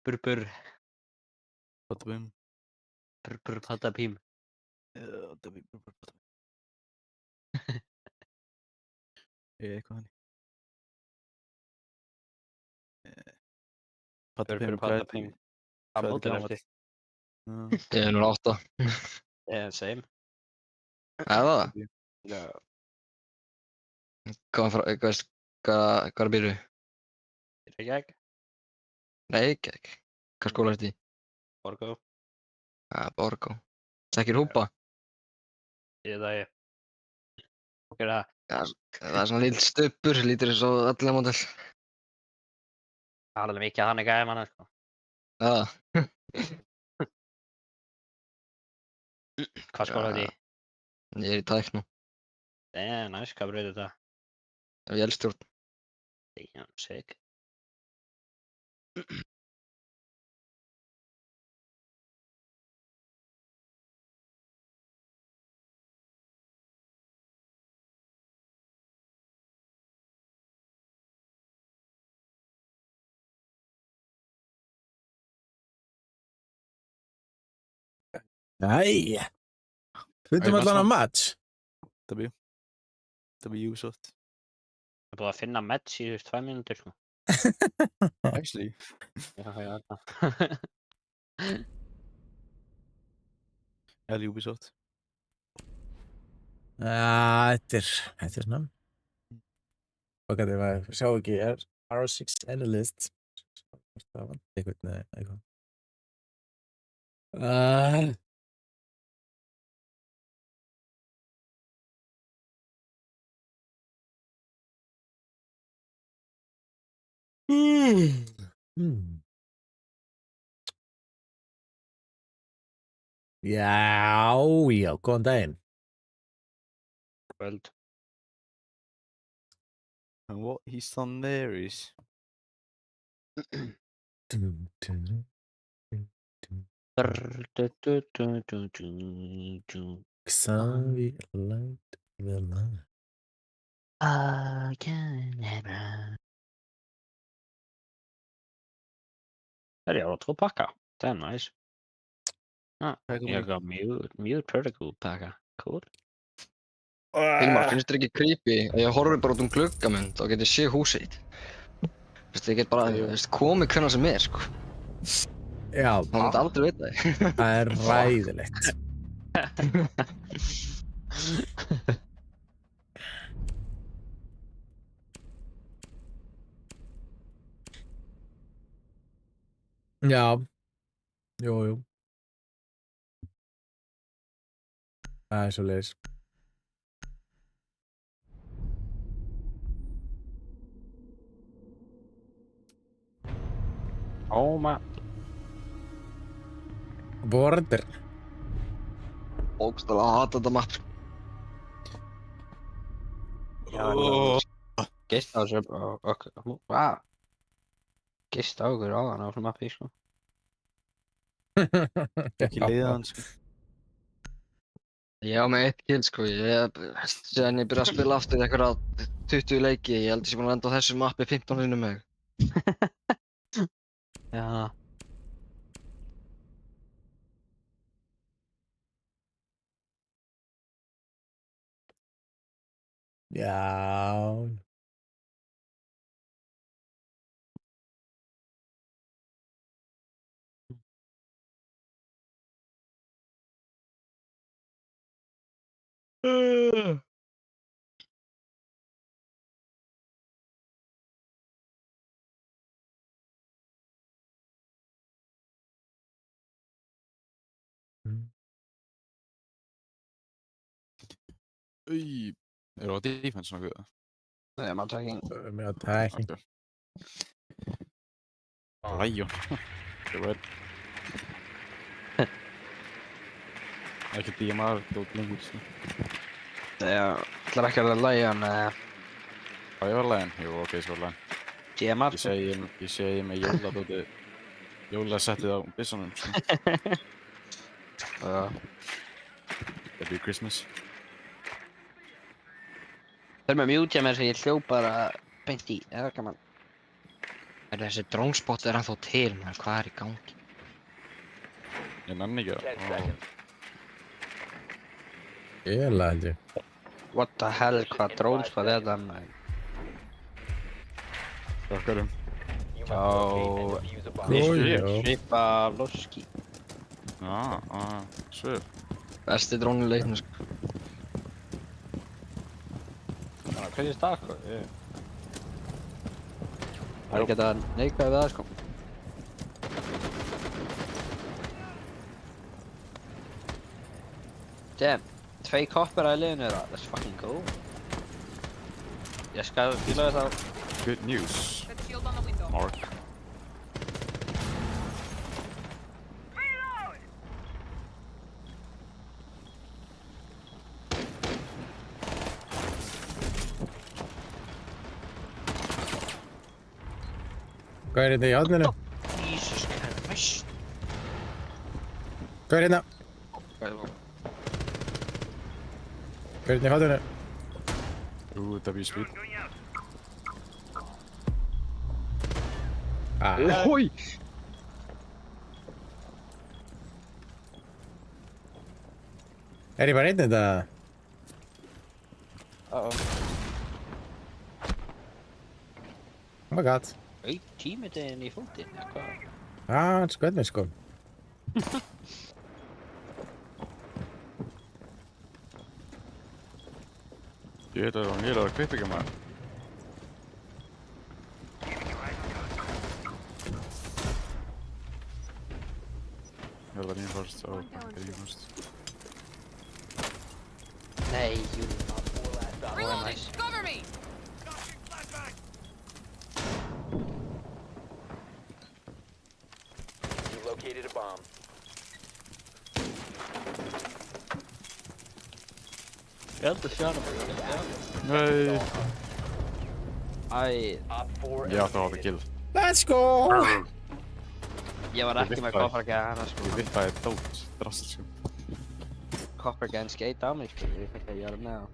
Burr. Pattabim. Burr patapím. Eitthvað hann. Burr patapím. Hvað mótil ertu? Ég er 08. Same. Eða? Já. Hvað er byrju? Reykjavík. Reykjavík. Hvað skóla ertu í? Borgó. Borgó. Þekkir húpa? Ég það ég. Hver er það? Það er svona lítill stubbur, lítur eins og allir mótil. Það er alveg mikið að hann er gæði manna sko. Eða? Hvað skóla þetta í? Ég er í tæknu. Næs, hvað breytir þetta? Vélstjórn. Damn, sick. Æ, fundum allan á match. Það blir Ubisoft. Það er búið að finna match í 2 mínútur sko. Actually. Já. Early Ubisoft. Þetta er svona. Og hvað maður sjá ekki R6 Analyst. Það vant eitthvað neða eitthvað. Já, góðan daginn. Kvöld. And what he's done there is... Xavi light the line. I can never. Jag har 2 packar. Det är nice. Jag gav mute protocol packar. Cool. Hilmar, finnst þér ekki creepy að ég horfi bara út glugga minn þá get ég sé húsið þitt? Ég get bara, komið hvenær sem er, sko. Já. Það myndi aldrei vita það. Það er ræðilegt. Já. Jú. Það er svoleiðis. Border. Bókstaflega að hata þetta mapp. Gist á þessu Gist á okkur á hann á svona mappi, sko. Ekki leiða hann, sko. Ég á með 1 kill, sko. Síðan ég byrja að spila aftur einhverja 20 leiki, ég held ég sé búinn að enda á þessu mappi 15 sinnum með. Já. Já. Oj. Är det defense något? Nej, I'm attacking. I'm attacking. Okay. Lion. Det var ekki DMR dót lengur, sko. Já, ætlar ekki að Lion, Já, ég var Lion. Jú, ok, svo var Lion. DMR? Ég segi með jóladóti, jólasettið á byssunum, sko. Happy Christmas. Það með mjútja mér sem ég hljóp bara beint í, eða gaman. Þessi drónspott ennþá til, maður, hvað í gangi? Ég nenni ekki 10 seconds. Ég held ég. What the hell, hvað drónspott er það, maður? Takkarum. You must Já, locate and defuse a bomb. Svipa Loski. Svör. Besti drónu í leiknum, sko. Hvernig stakk? Það er ekki að neikvæða við það, sko. Damn, 2 koppar að liðinu þeirra, that's fucking cool. Ég skal fíla þess að... Good news. Set shield on the window. Mark. Hvað er þetta í átninu? Jesus Christ. Hvað er hérna? Hvað er hérna í átninu? Þetta býr spil. Ói! Er ég bara einn þetta? Oh my god. tímitiðin í fótinn, eða hvað? hann skoði mig sko. Ég veit að það er að kvippa ekki maður. Ég var það first, og ég first. Nei, jú. Reloading! Cover me! You located a bomb. Ég held að sjá hann. Nei! Op 4 Ég átti að hafa kill. Let's go! Ég var ekki með Coppergun, sko. Ég vippaði dót, drast sko. Coppergun skate á mig, sko. Ég fikk að gera með það.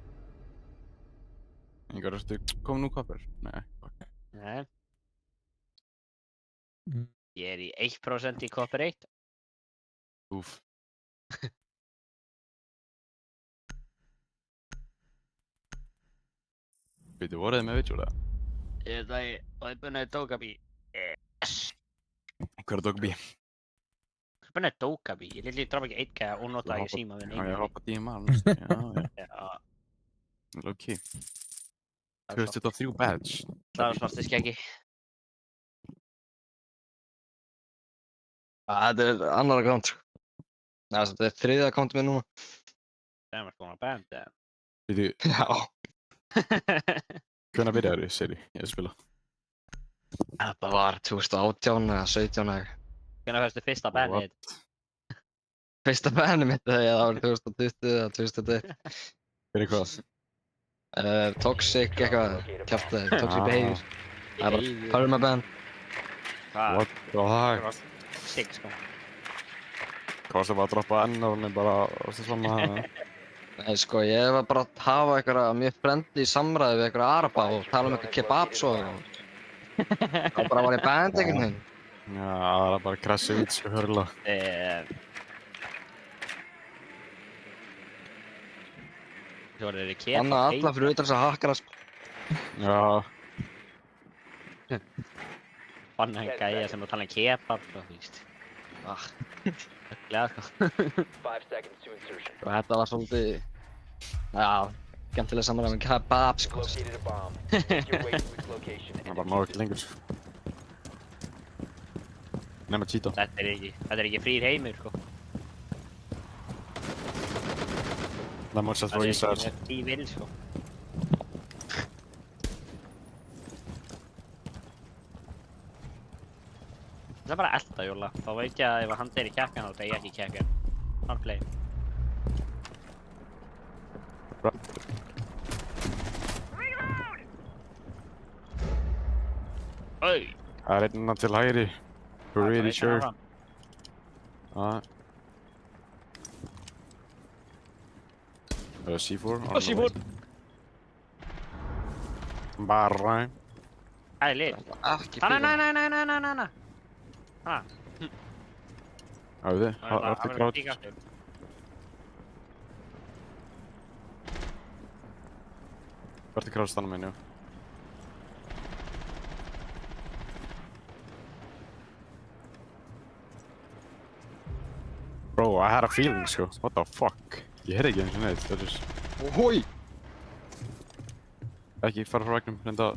Engar ertu, kom nú Copper? Nei, fuck. Nei. Ég er í 1% í Copper 1. Úf. Býttu, voruð þið með vitsjúl eða? Ég veit að ég er búinn að Dokkaby. Hver er Dokkaby? Ég er búinn að Dokkaby. Ég lítið draf ekki 1K og notaði ekki síma við Já, neina. ég hoppa DMR næstu, já, já. Já, Ok. 2023 badge. það var svartið skeggi. Þetta er annar account, sko. Nei, þetta er þriðja account minn núna. Það er svona band, eða? Býttu, Já. hvenær byrjaður þið, seri, ég að spila? Þetta var 2018 eða 17 eða eitthvað. Hvernig fyrstu fyrsta bandið þitt? Fyrsta bandið mitt, það var 2020 eða 2021. Fyrir hvað? Toxic eitthvað, kjaftaði, Toxic Behavior. Það er bara permaband. Hvað? What the heck? Sigg, sko. Hvað varstu bara að droppa enn og hann bara, varstu svona það? Nei, sko, ég var bara að hafa eitthvað mjög friendly samræði við eitthvað araba og tala um eitthvað kebabs og þá bara var ég band einhvern veginn. Já, það er bara krassi út, sko, hörgulega. Svo voru þeir í kebab. Banna alla fyrir utan þess að hakkara, sko. Já. Banna einn gæja sem að tala um kebab, sko, þú veist. Gleða, sko. 5 seconds to insertion. Og þetta var svolítið, já, skemmtilega samræði með kebab, sko. Located a bomb. Make your way to its location. Það bara má ekki lengur, sko. Nefna Cheeto. Þetta er ekki frýr heimur, sko. Það má sett frá Ísraels. Það er tí vil, sko. Það er bara að elda, Jóla. Þá veit ég að ef hann er í kekkan, þá er ég ekki í kekkan. Hann play. Oi! Það er einn til hægri. We're really sure. Það er C4. C4! Bara. Það er lið. Ekki Nei. Hafið þið? Það er grátt. Verður grátt stanna minn, já. Bro, I had a feeling, sko. What the fuck? Ég heyrði ekki eins og neitt, það er... Ohoi! Ekki fara frá vegnum, reynda...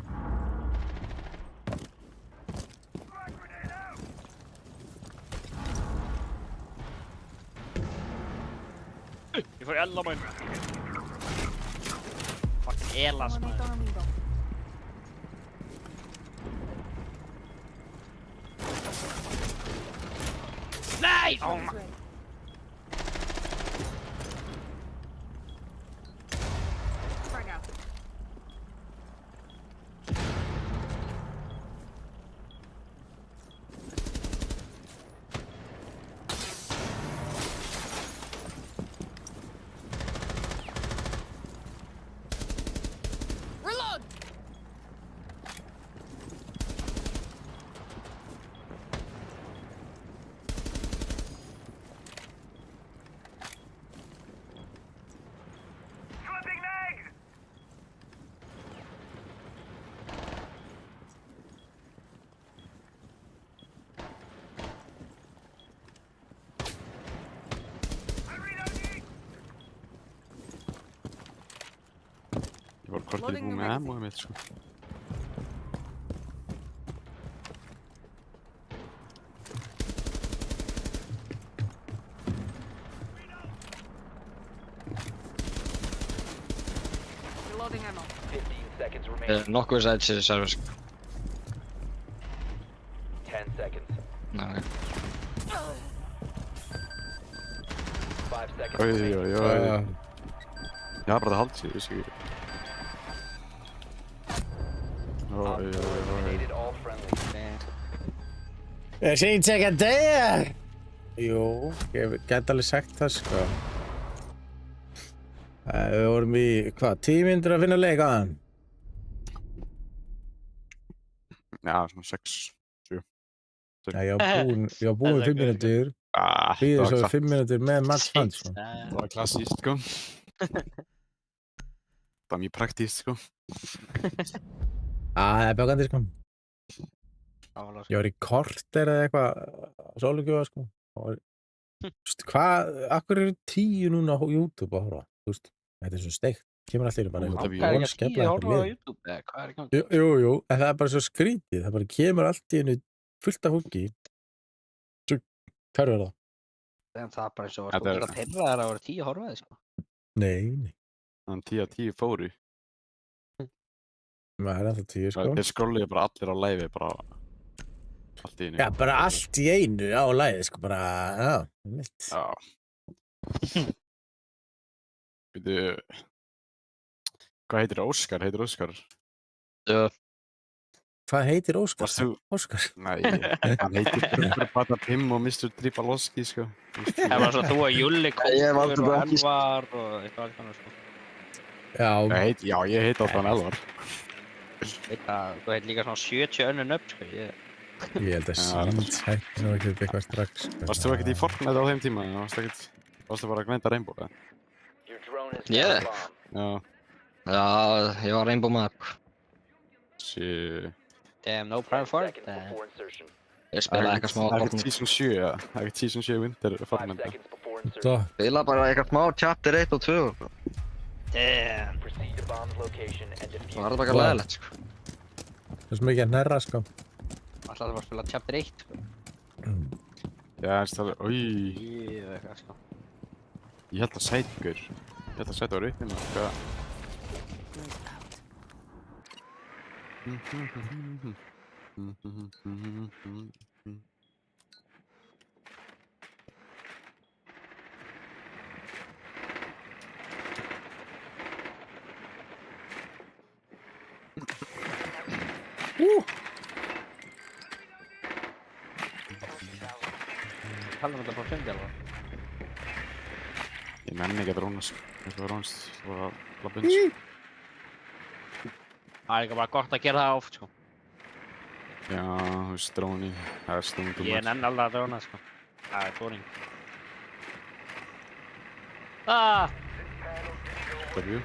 Ég fór í ella mæn. Fucking elas, maður. Nei! Oh my... Reload! Ég var kortið búið með ammoið mitt, sko. Reloading ammo. 15 seconds remaining. Nokkuð sætt sér service. 10 seconds. Nei. 5 seconds Oj, remaining. oj, oj. Jag har bara halvt sig, det ser ut. Oj, oj, oj. Eliminated all friendlies. Ég sé ekki ekki að deyja! Jú, ég get alveg sagt það, sko. Við vorum í, hvað, 10 mínútur að finna leik aðan? Já, svona 6, 7. Já, ég var búinn 5 mínútur. Býður svo 5 mínútur með match fund, sko. Það var klassískt, sko. Það var mjög praktískt, sko. Það er bjögandi, sko. Ég var í korter eða eitthvað sólugjöfa, sko. Þú veist, akkur eru 10 núna á YouTube að horfa? Þú veist, þetta er svo steikt. Kemur allir bara Það er ekki að skilja að horfa á YouTube eða hvað er í gangi? Jú, en það er bara svo skrítið. Það bara kemur allt í einu fullt af fólki. Svo, hverju er það? En það er bara eins og var sko að pyrra þær að vera 10 horfaði, sko. Nei. Þannig 10 af 10 fóru. Það er alltaf 10, sko. Þeir skrolliði bara allir á live, bara allt í einu. Já, bara allt í einu á lagið, sko, bara, já, mitt. Já. Býtu, hvað heitir Óskar? Heitir Óskar? Já. Hvað heitir Óskar? Varst þú? Óskar? Nei, hann heitir Bata Pim og Mr. Tripaloski, sko. Það var svo þú og Júli Kókur og Elvar og eitthvað alls konar, sko. Já. Ég heit alltaf hann Elvar. Þú heit líka svona 70 önnur nöfn, sko. Ég held að sínt hætti nú ekkert eitthvað strax. Varst þú ekkert í Fortnite á þeim tíma? Varstu bara að gnænda Rainbow, eða? Ég? Já. Já, ég var Rainbow maður. Shit. Damn, no prime for it. Ég spilaði eitthvað smá Fortnite. Ekkert Season 7, eða? Ekkert Season 7 Winter Fortnite. Spilaði bara eitthvað smá Chapter 1 og 2. Damn. Það var bara leðilegt, sko. Það er svo mikið að hnerra, sko. Alltaf það var að spila Chapter 1, sko. Já, það er, oi. Eitthvað, sko. Ég held að Sætgur. Ég held að Sætgur var upp hérna, hvað? Talum þetta bara fundi alveg. Ég nenni ekki að drónast. Það var rónast, það var að labba inn, sko. Það er ekki bara gott að gera það oft, sko. Já, þú veist, dróni, það er stundum. Ég nenni alveg að dróna, sko. Það er tóring. Hverju?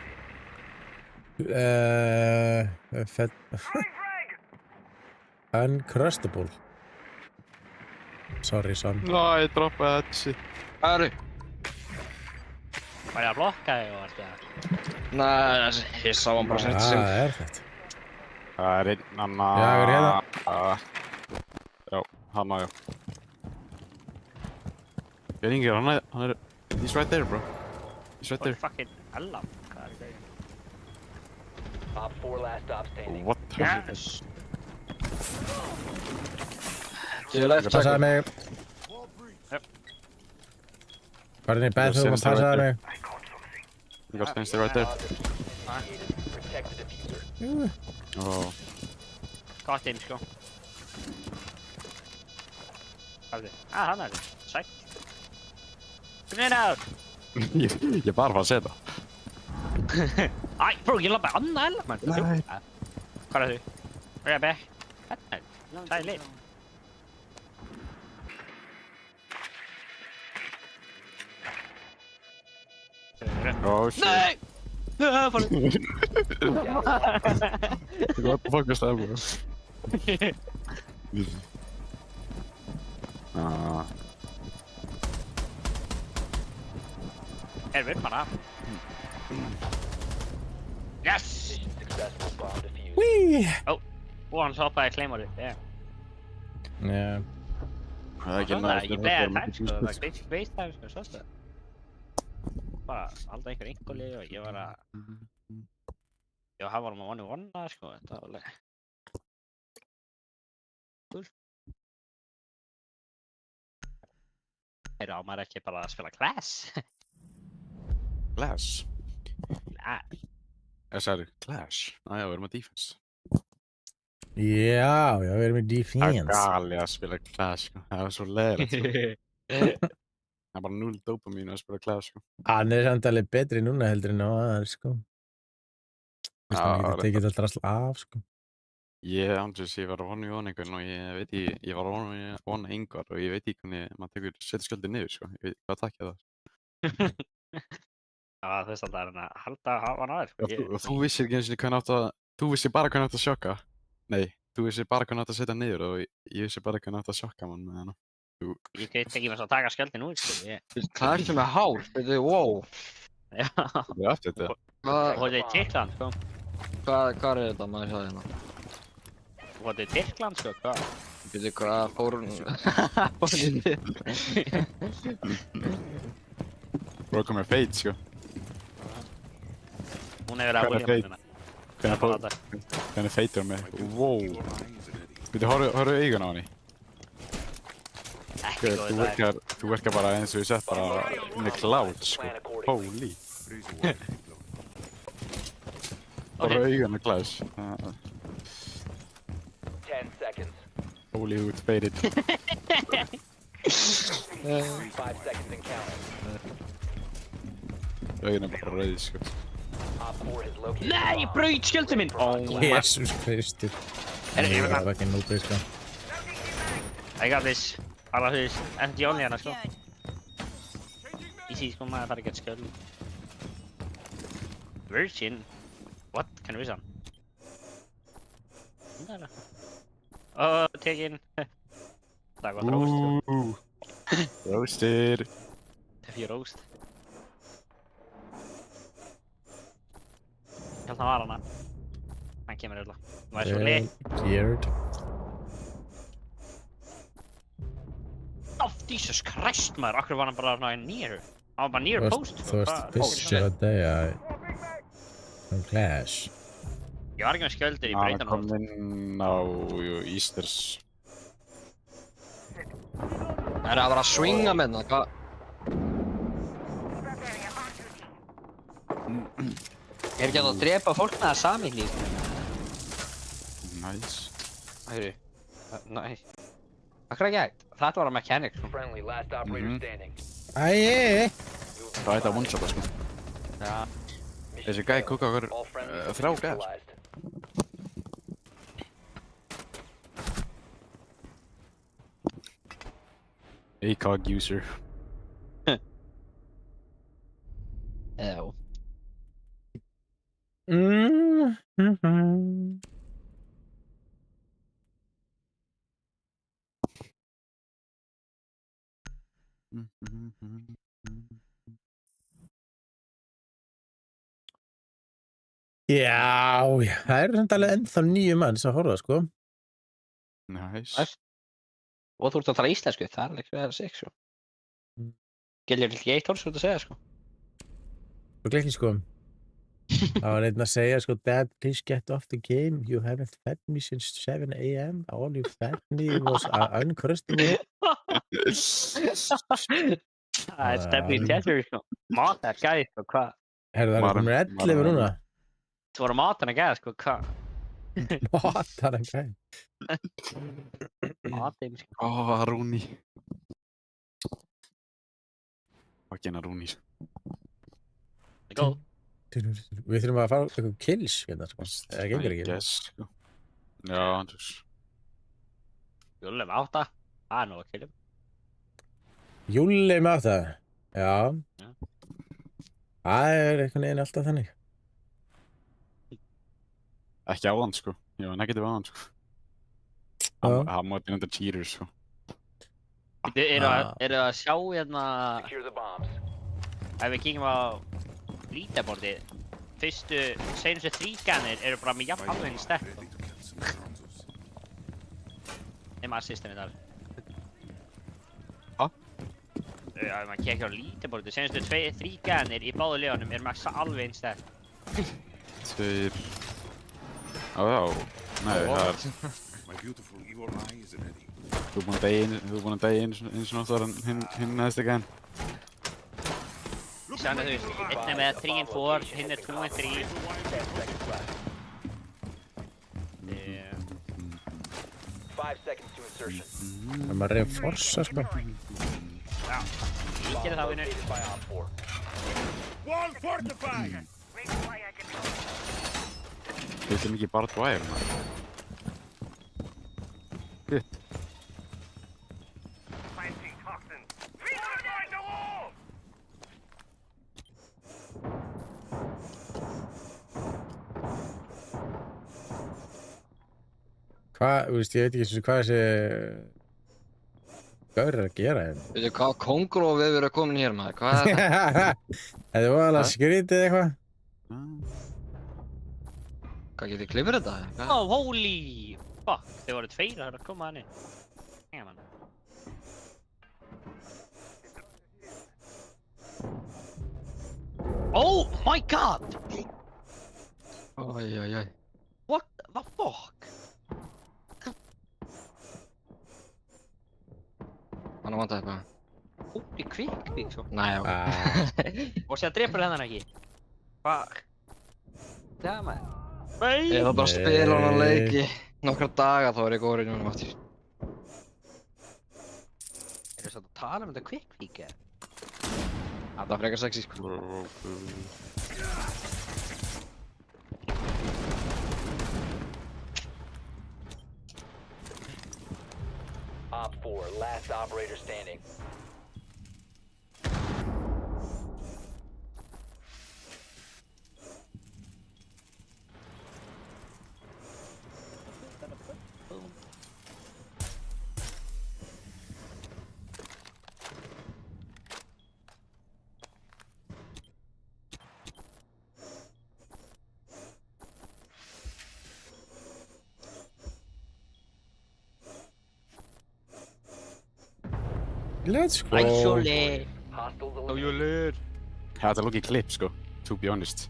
Uncrustable. Sorry, son. Ná, ég droppaði þessi. Hvað eru? Var ég að blokka þig og allt það? Nei, ég sá hann bara sem þetta sem. Hvað er þetta? Það er einn annar. Já, ég er hérna. Já, hann á, já. Ég er yngir, hann er... He's right there, bro. He's right there. Fucking hella. Hvað er það? Op 4 last stop standing. What? Yes. Ég left Passaði mig. Farðin í bathroom og passaði mig. You got things right there. Protect the diffuser. Oh. Gott inn, sko. Hvað er þið? Hann er þið. Sætt. Grenade out! Ég bara var að segja það. Æ, bro, ég labbaði annað element, mann. Nei. Hvað er þið? Hvað er það? Þetta er það er leið. Oh shit. Nei! Það var What the fuck was that, bro? við bara. Yes! Successful bomb defused. Whee! Og hann hoppaði Claymore. Yeah. Yeah. Það er ekki Ég næst. beðið time sko, það var basic base time sko, sástu það? Bara alltaf einhver inkoli og ég var að... hann var um að 1v1 sko, þetta var alveg... Cool. Á maður ekki bara að spila Clash? Clash? Clash? Sagði Clash? Já, við erum að defense. Já, við erum í Það defense. er gali að spila Clash, sko. Það er svo leiðilegt, sko. Það er bara 0 dopamín að spila Clash, sko. Hann er samt alveg betri núna heldur en á aðeins, sko. Þú veist, hann getur tekið alltaf drasl af, sko. Ég var að vona í einhvern og ég var að vona Ingvar og ég veit ekki hvernig maður setur skjöldið niður, sko. Ég veit hvað takkja það. Já, þú veist að það er hann að halda að hafa hann aðeins. Og þú vissir ekki eins og hvernig átt að... Þú vissir bara hvernig átt að sjokka. Nei, þú vissir bara hvernig átt að setja niður og ég vissi bara hvernig átt að sjokka mann með hana. Ég get ekki með svo að taka skjöldin út, sko. Það er ekki með hár, veitu, wow. Já. Það er eftir þetta. Og þetta er Tyrkland, sko. Hvað er þetta, maður sjá hérna? Og þetta er Tyrkland, sko, hvað? Veitu, hvað fór hún... Fór hún niður? Bro, komið feit, sko. Hún hefur verið að búið hérna. Hvernig feitur hún með? Wow. Veitu, horfðu augun á henni? Ekki góð í dag. Þú verkar bara eins og ég sett bara inn í cloud, sko. Holy. Horfðu augun á Clash. 10 seconds. Holy hood faded. 5 seconds and counting. Augun er bara rauð, sko. Op 4 has located. Nei, ég braut skjöldin minn! Jesus Kristur. Er Það það? var ekki nótið, sko. I got this. Alla þú veist, MD only hana, sko. Easy, sko, maður þarf ekki að skjöld. Virgin? What? Can we some? Tekin. Það var roast, sko. Roasted. Ef ég roast. Ég held að hann var hana. Hann kemur öll. Það er svo lit. Geared. Oh, Jesus Christ, maður. Akkur var hann bara near. Hann var bara near post. Þú veist, fyrstu að degja Clash. Ég var ekki með skjöldir í Hann breytan kom inn á Easters. Það er að vera að swinga með það, hvað? Er ekki að drepa fólk með það sami líf? Nice. Hæru. Næ. Akkur ekki hægt. Þetta var að mechanic. Friendly, last operator standing. Æi! Það er þetta að one-shota, sko. Já. Þessi gæði kúka okkur All friendlies þrjá gæðar. neutralized. ACOG user. Já. Já, það eru samt alveg ennþá 9 manns að horfa, sko. Nice. Og þú ert að tala íslensku. Það er alveg ekki verið að segja, sko. Gildir ekki eitt orð, sko, að segja, sko. Þú glekki, sko. Það var einn að segja, sko, Dad, please get off the game. You haven't fed me since 7 AM. All you fed me was uncrustable. Það er stefni í tjálfur, sko. Mat er gæði, sko, hvað? Herðu, það er komið 11 núna. Þú voru matan að gæða, sko, hvað? Matan að gæða. Matin, sko. Rúni. Fucking Rúni. Go. Við þurfum að fara eitthvað kills, hérna, sko. Það gengur ekki. Yes, sko. Já, andurs. Júli með 8. Það er nú að killum. Júli með 8. Já. Já. Það er einhvern veginn alltaf þannig. Ekki áðan, sko. Ég var negativ áðan, sko. Hann móti undir cheaters, sko. Eru að sjá hérna... Secure the bombs. Ef við kíkjum á leaderboardið, fyrstu, seinustu þríganir eru bara með jafn alveg henni sterk. Nema assistinu þar. Ha? Já, ef maður kekir á lítiborðu, seinustu þríganir í báðu liðanum eru með alveg henni sterk. Tveir... Já, nei, það er... Þú er búinn að deyja einu svona oftar en hinn neðst ekki enn. Þannig að þú veist, einn er með 3 and 4, hinn er 2 and 3. 10 seconds left. 5 seconds to insertion. Það er maður reyð forsa, sko. Já, ég gerir það, vinnur. Located by Op 4. Þetta er mikið bara dvægir, maður. Shit. Hvað, þú veist, ég veit ekki hvað þessi gaur er að gera hérna. Veitu hvað kóngrófið er komin hér maður, hvað er þetta? Þetta var alveg skrítið eitthvað. Hvað getið klippur þetta? Oh, holy fuck, þeir voru 2 að koma hann inn. Hengja mann. Oh my god! Oj. What the fuck? Hann vantar eitthvað. Holy quick, sko. Nei, ok. Og sér drepur hennan ekki. Fuck. Það maður. Ég þarf bara að spila hann leiki nokkra daga þá er ég góður í núna aftur. Eru þess að tala um þetta quick peek eða? Það er frekar sexy sko. Op 4, last operator standing. Let's go. Æjjóli. Hostiles Þetta er lókið klipp, sko. To be honest.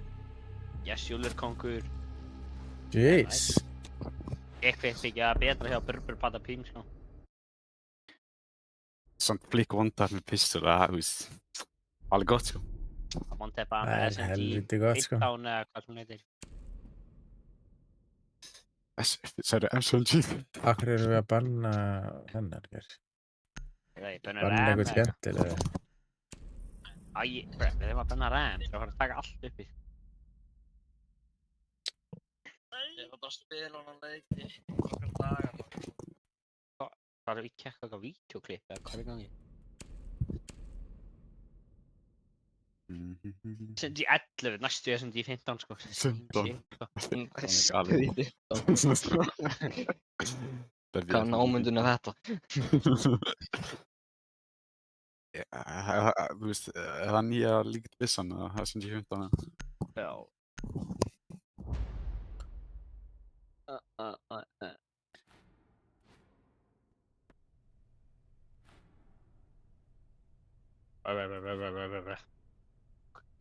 Jæsjólur kongur. Jeez. Eitthvað ekki að betra hjá Burbur Pata Pím, sko. Samt flikk vondar með pistol, þú veist. Alveg gott, sko. Það monti bara Það með er SMG helviti gott, sko. 15 eða hvað sem heitir. Særu SMG. Akkur erum við að banna hennar, gerð? Banna eitthvað skemmtilega. Æ, við þurfum að banna RAM, það var að taka allt uppi. Ég þarf bara að spila hann leiki nokkra daga. Það er ekki eitthvað vídeoklipp eða hvað er í gangi? SMG 11, næstu SMG 15 sko. 15. Hvað námyndun er þetta? Þú veist, það er nýja líkt vissan eða það sem ég 15. Já.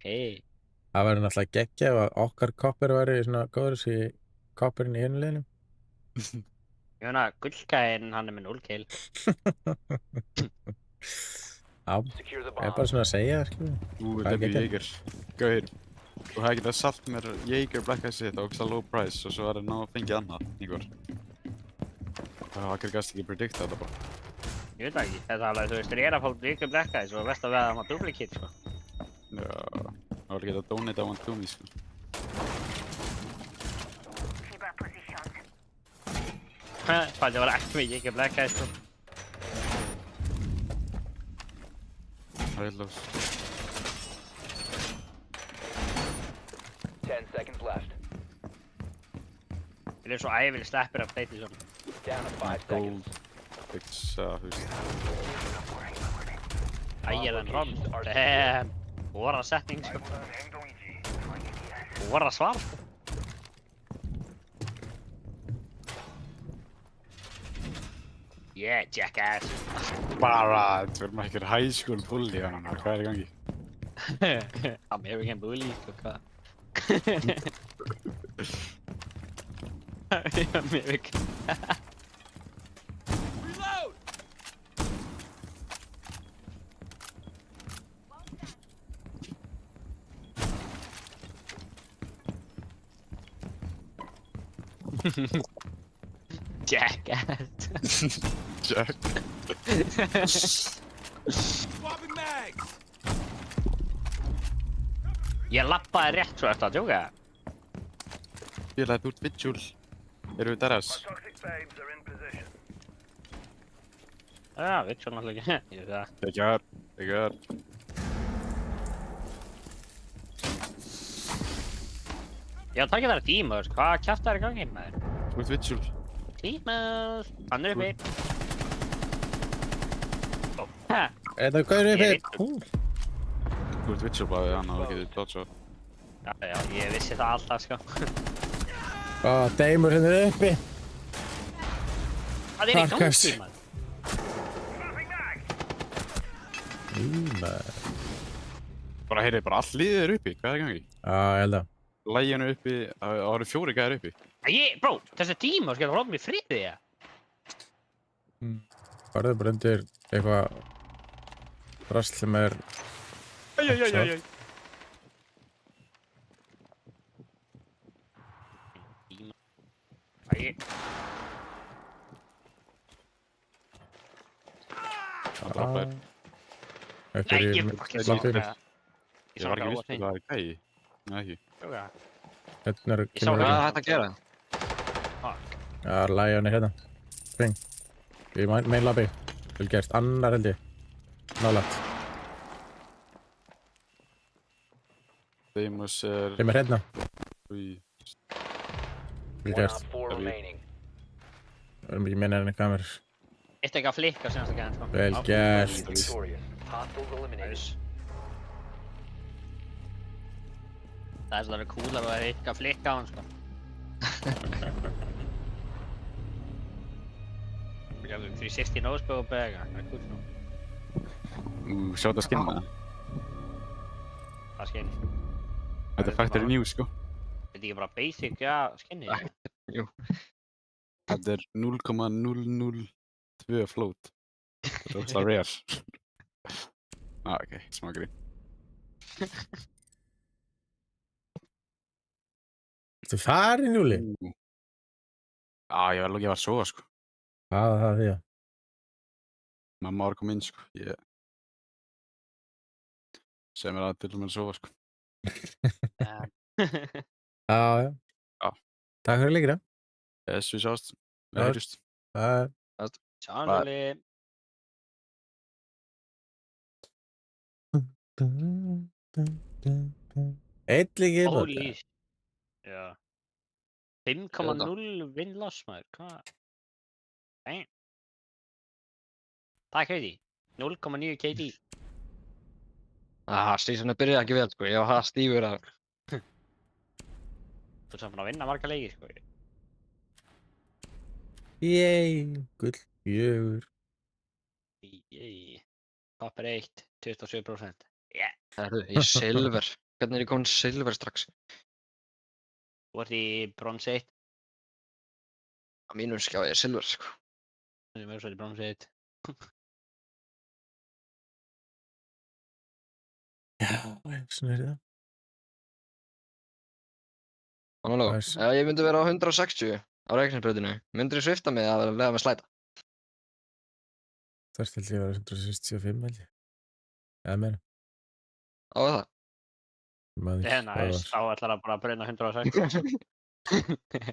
Hei. Það væri náttúrulega geggja ef okkar koppur væri svona góður þessi koppurinn í einu liðnum. Ég meina, gullgæinn, hann er með 0 kill. Já, secure the ég er bara bomb. svona að segja það, skilur. Þetta er Jaeger. Gauðir. Þú hefði getað selt mér Jaeger Black Ice sitt á ógeðslega low price og svo er það ná að fengið annað, einhver. Það var gæst ekki predikta þetta bara. Ég veit það ekki, þetta er alveg, þú veist, ég er að fá ykkur Black Eyes og verst að veða að maður duplicate, sko. Já, það var getað donate á hann to me, sko. Það var ekki mikið ykkur Black Eyes, sko. Red loss. 10 seconds left. Þeir eru svo ævileg sleppir af deiti svona. Down to 5 seconds. Fixa, þú veist. Ægir en Ron. Damn. Vora setning, sko. voru að svara. Yeah, jackass. Bara, þetta verður maður ekki high school bully hann, hvað er í gangi? American bully, sko, hvað? American. Jackass. Jack. Ég lappaði rétt svo eftir að djóka. Félagið þú ert vigil. Eru við derras? Já, veit svo náttúrulega ekki. Ég veit það. Þegar. Já, takk að það er Tímur. Hvað kjafta er í gangi maður? Þú ert vigil. Tímur. Hann er uppi. Ó, hæ? Þetta er hvað Ég uppi? veit. Þú ert vigil bara við hann að þú getur dodge. Já, ég vissi það alltaf, sko. Deimur hérna uppi. Það er í gangi, Karkas. maður. Maður. Bara heyrði, bara all liðið er uppi, hvað er í gangi? Já, ég held að. Læginu uppi, það eru 4 gæðir uppi. Bro, þessi Tímur skal láta mig í friði, ég. Farðu bara undir eitthvað drasl sem er... Æj. Það droppaði. Þetta er Nei, í ég langt yfir. Ég Ég var sá ekki það viss að það er gæði. Nei, ekki. óvart. Hérna er... Ég sá Hvað kemur er ekki. hægt að gera? Já, Lion er hérna. Spring. Í main lobby. Vel gert. Annar held ég. Nálægt. Deimos er... Þeim er hérna. Új. Vel One gert. op 4 remaining. Við erum ekki minna enn kamerur. Eitt ekki að flikka senast að gæða, sko. Vel gert. Victorious. Hostiles eliminated. Nice. Það er svolítið cool að það er eitt að flikka á hann, sko. Við gæðum 360 no-scope og bega, það er cool, sko. Sjá þetta skinna. Það skinn. Þetta er Factory New, sko. Þetta er ekki bara basic, já, skinni. Jú. Þetta er 0,002 float. Þetta er óslega rare. Ok, smá grín. Þú farin, Júli? Ég var alveg að sofa, sko. Það er því að. Mamma var að koma inn, sko. Ég... Segði mér að til og með að sofa, sko. Já. Já. Takk fyrir líkina. Við sjást. Við Já. heyrjumst. Sannlega. Eitt líki Holy shit. Já. 5,0 win-loss, maður, hvað? Damn. Takk fyrir því. 0,9 KD. Seasonu byrjaði ekki vel, sko. Ég var það stífur að... Þú ert saman að vinna marga leiki, sko. Yey, gull 4. Papir 1, 27%. Yeah. Herru, í silver. Hvernig er ég komin silver strax? Þú ert í bronze 1. Á mínum skjá ég silver, sko. Þú ert í bronze 1. Já, svona er það. Mannaló, Það er s- ef ég myndi vera á 160 á reikningsbreytinu, myndir ég svifta mig að lega mig slæta? Það held ég að vera 165 held ég. Eða meira. Á það? Ég man ekki Það er hvað það næst, var. þá ætlar það bara að brenna 160.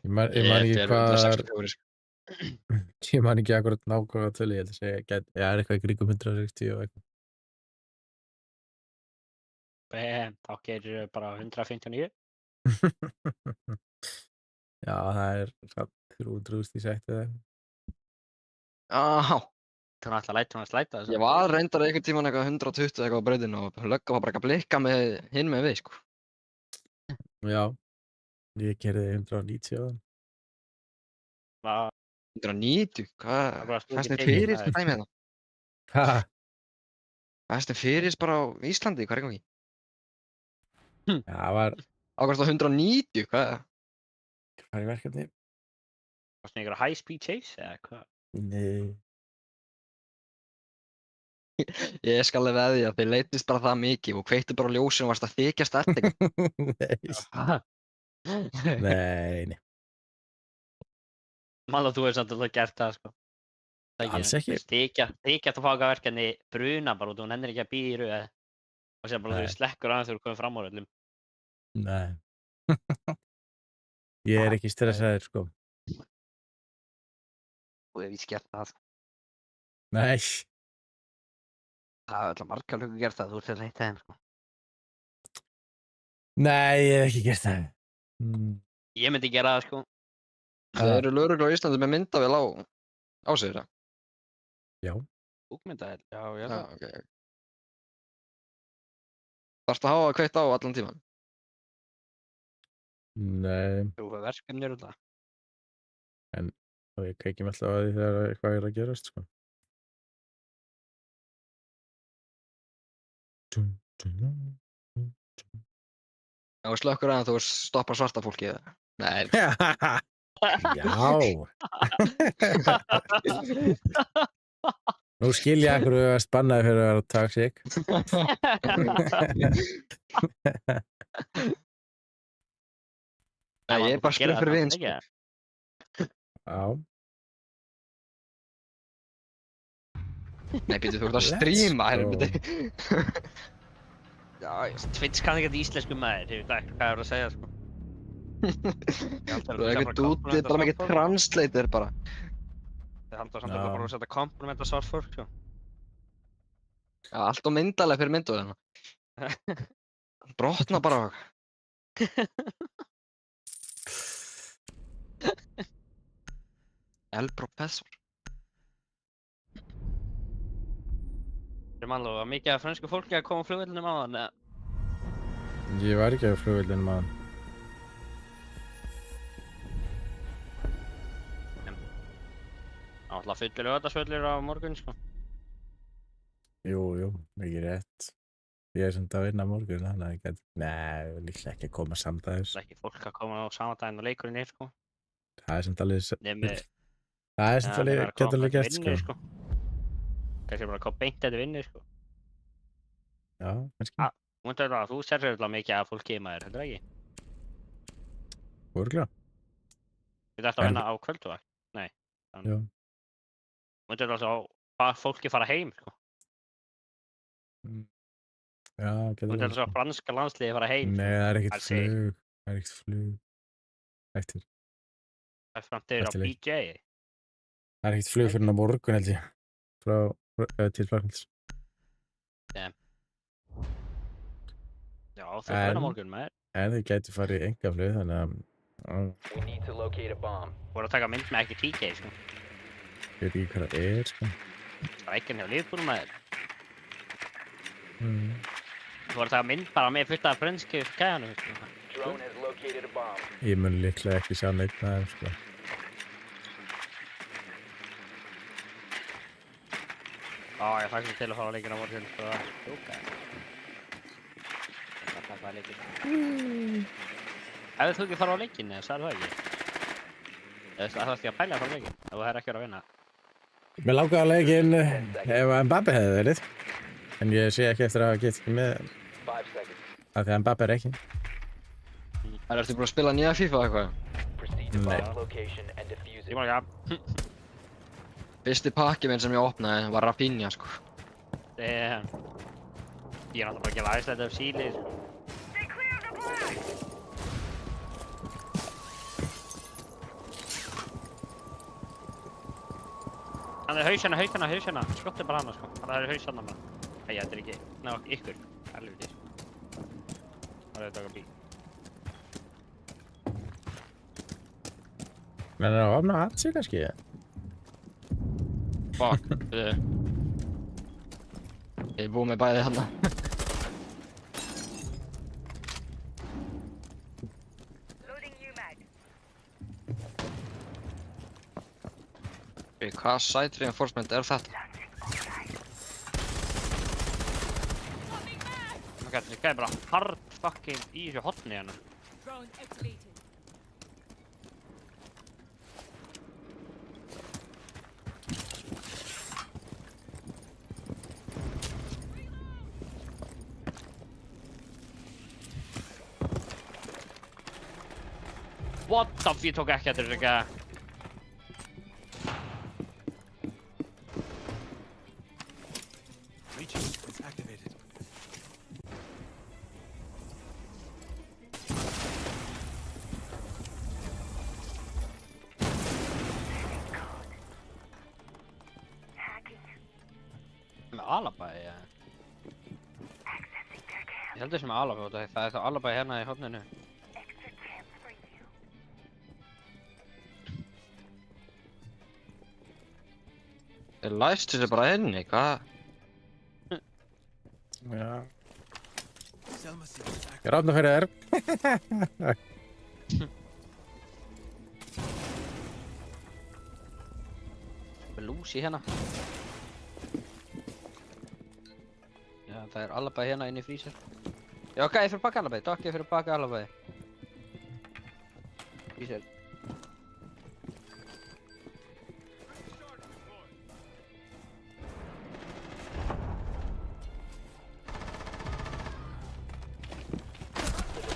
Ég man ekki Þetta er hvað... 164, sko. Ég man ekki akkurat nákvæmlega tölu. Ég held að segja, ég er eitthvað í kringum 160 og eitthvað. Þá gerir bara 159. Já, það er 300.000 í sekt eða eitthvað. Já, Þú ætlar að slæta þessu. ég var reyndar einhvern tímann eitthvað 120 eitthvað á breytinu og lögga var bara ekki að blikka með hinn með við, sko. Já, Ég gerði 190 á þann. 190? Hvað? Það bara stóð Fæst ekki þið tekið, fyrir það þetta dæmi hérna? Ha? Fæst þið fyrir bara á Íslandi? Hvað er í gangi? Já, það var Ákvæmst á 190? Hvað? hvað er verkefni? Varstu með einhverja high speed chase eða hvað? Nei. Ég skal alveg veðja að þið leittist bara það mikið og kveiktu bara á ljósinu og varst að þykjast eftir. Nei. Mála þú hefur samt alltaf gert það, sko. Alls ekki. Þykjast að fá eitthvað verkefni bruna bara út og hún ennir ekki að býða í rauð og sem bara Nei. þú slekkur aðeins þegar þú komið fram á öllum. Nei. Ég er ekki stressaður, sko. Þú hefur víst gert það, sko. Nei. Það er alltaf margar hlugur gert það, þú ert að leita þeim, sko. Nei, ég hef ekki gert það. Ég myndi gera það, sko. Það eru lögreglu á Íslandi með myndavél á sig það? Já. Búkmyndavél, já, Já, það. ok. Þarftu að hafa það kveikt á allan tíman? Nei. Þú hefur verkefni eru það. Og ég kveikjum alltaf að því þegar eitthvað er að gerast, sko. Já, slökkur aðeins þú stoppar svarta fólkið eða? Nei. Já. Nú skil ég að hverju varst bannaði fyrir að vera toxic. Nei, ég er bara spil fyrir vin, sko. Já. Nei, býttu, þú ert að stríma, helviti. Já, Twitch kann ekki íslensku maður, ég veit ekki hvað ég voru að segja, sko. Þú er ekkert úti, bara mikið translator bara. Þið haldur samt eitthvað bara að setja kompliment á svart fólk, sko. Já, allt og myndalega fyrir myndu þarna. Brotna bara. El Professor. Það er mannlega mikið af frönsku fólki að koma á flugvellinum á þann, eða? Ég var ekki á flugvellinum á hann. Það var alltaf fullir lögadagsvöllir á morgun, sko. Jú, mikið rétt. Ég er samt að vinna á morgun, þannig að ég get... Nei, líklega ekki að koma samdægis. Það er ekki fólk að koma á sama daginn og leikurinn er, sko. Það er samt alveg... Nefnir... Það er samt alveg... Getur alveg gert, sko. Kannski bara að koma beint eftir vinnu, sko. Já, kannski. Þú serður alltaf mikið af fólki í maður, heldur ekki? Örugglega. Þú ert að vinna á kvölduvakt? Nei. Já. Þú myndir alltaf að fólki fara heim, sko. Já, getur Þú myndir alltaf að franska landsliði fara heim. Nei, það er ekkert flug. Það er ekkert flug. Eftir. Það er framtíður á BJ. Það er ekkert flug fyrir á morgun, held ég. Til Frakklands. Já, þú fyrir á morgun, maður. En þið gætu farið í einkaflug, þannig að... We need to locate a bomb. Þú voru að taka mynd með ekki TK, sko. Ég veit ekki hvað það er, sko. Strækinn hjá Liverpool, maður. Þú voru að taka mynd bara með fullt af frönsku gæjanum, sko. Drone has located a bomb. Ég mun líklega ekki sjá neitt með þeim, sko. Ég hlakka til að fara á leikinn á morgun, sko. Jóka. Það er leikinn. Hefðu þú ekki fara á leikinn, eða sagði það ekki? Það þarf ekki að pæla að fara á leikinn, ef þú hefur ekki verið að vinna. Mér langaði á leikinn ef Mbappe hefði verið. En ég sé ekki eftir að hafa getið ekki með... 5 seconds. Af því að Mbappe er ekki. Ertu búin að spila nýja FIFA eitthvað? Proceed to bomb location and defuse Ég it. má ekki að... Fyrsti pakki minn sem ég opnaði var Rafinha, sko. Ég er náttúrulega bara ekki læst þetta af síli, sko. Hann er hausana. Skottu bara hana, sko. Það er hausana bara. Æ, þetta er ekki... Ná, ykkur. Helviti, sko. Það er þetta að bí. Men það var að hatsi, kannski. Fuck. Ég er búið með bæði hana. Hvað site reinforcement þetta? Þetta er bara hard fucking í þessu hotni hérna. Drone activated. What the f*** ég tók ekki eftir þessu gæða. It's activated. Með alabæi, ja. Ég held þessi með alabæi út af því það er þá alabæi hérna í hotninu. Þeir læstu sig bara inni, hvað? Já. Selma seat is activated. Ég er átna fyrir þér. Með lúsi hérna. Já, það er alabæi hérna inn í freezer. Já, ok, ég fyrir baka alabæi. Takk, ég fyrir baka alabæi. Freezer.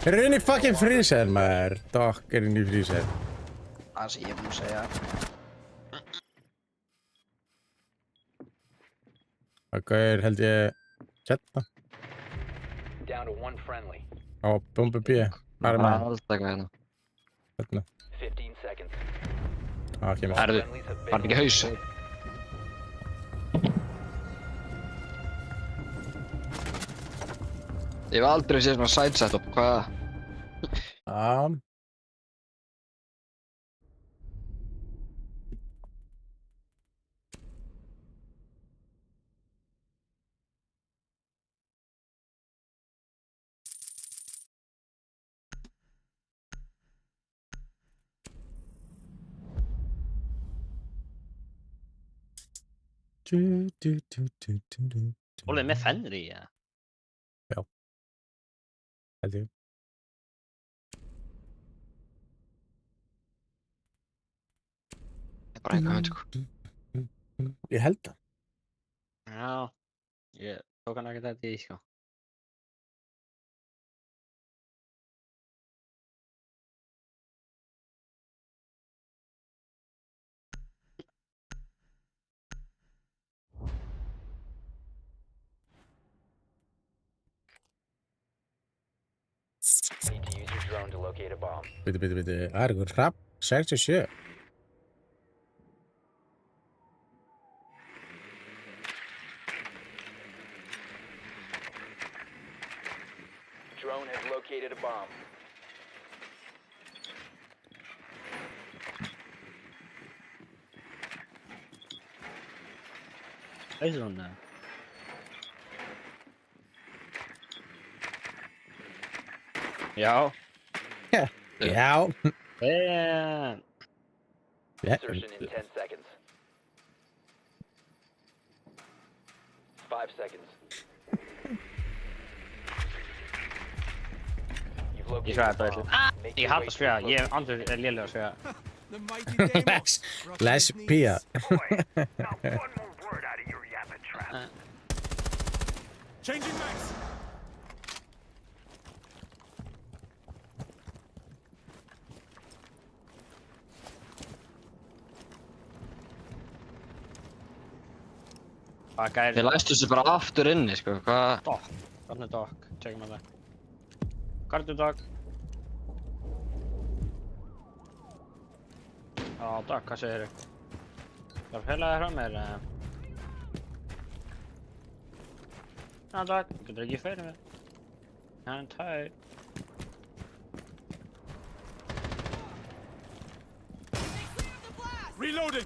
Þeir eru inn í fucking freezer, maður. Doc er inn í freezer. Það sem ég er búinn að segja. Það er held ég hérna Down to one friendly. á bombu B. Hvað er maður? Alltaf eitthvað hérna. Hérna. 15 seconds. Á, kemur. Herðu, Friendlies have var hann ekki haus? Ég hef aldrei séð svona side setup, hvað? Já. Ólega með Fenrir í, ja. Held ég. Ég bara eitthvað veit, sko. Ég held það. Já. Ég tók hann ekkert eftir því, sko. Need to use your drone to locate a bomb. Biti. Það er einhver hrapp. 67. Drone has located a bomb. Veist þú hún, Já. Já. Damn. Insertion in 10 seconds. 5 seconds. You've located Ég svæði a þetta bomb. eitthvað. Make Ég your hata way að to svega. its Ég location. andur er lélega að svega. The mighty Demos. Les Pia. Boy, not one more word out of your yapping trap. Changing max. Hvað gæri Þeir læstu sig bara aftur inni, sko, hvað? Doc. Hvernig Doc? Tjekkum að það. Hvað er þú Doc? Já, Doc, hvað segir þú? Það er heilaði frá mér, eða? Já, Doc, getur ekki fyrir mig. Hann tæ. Reloading.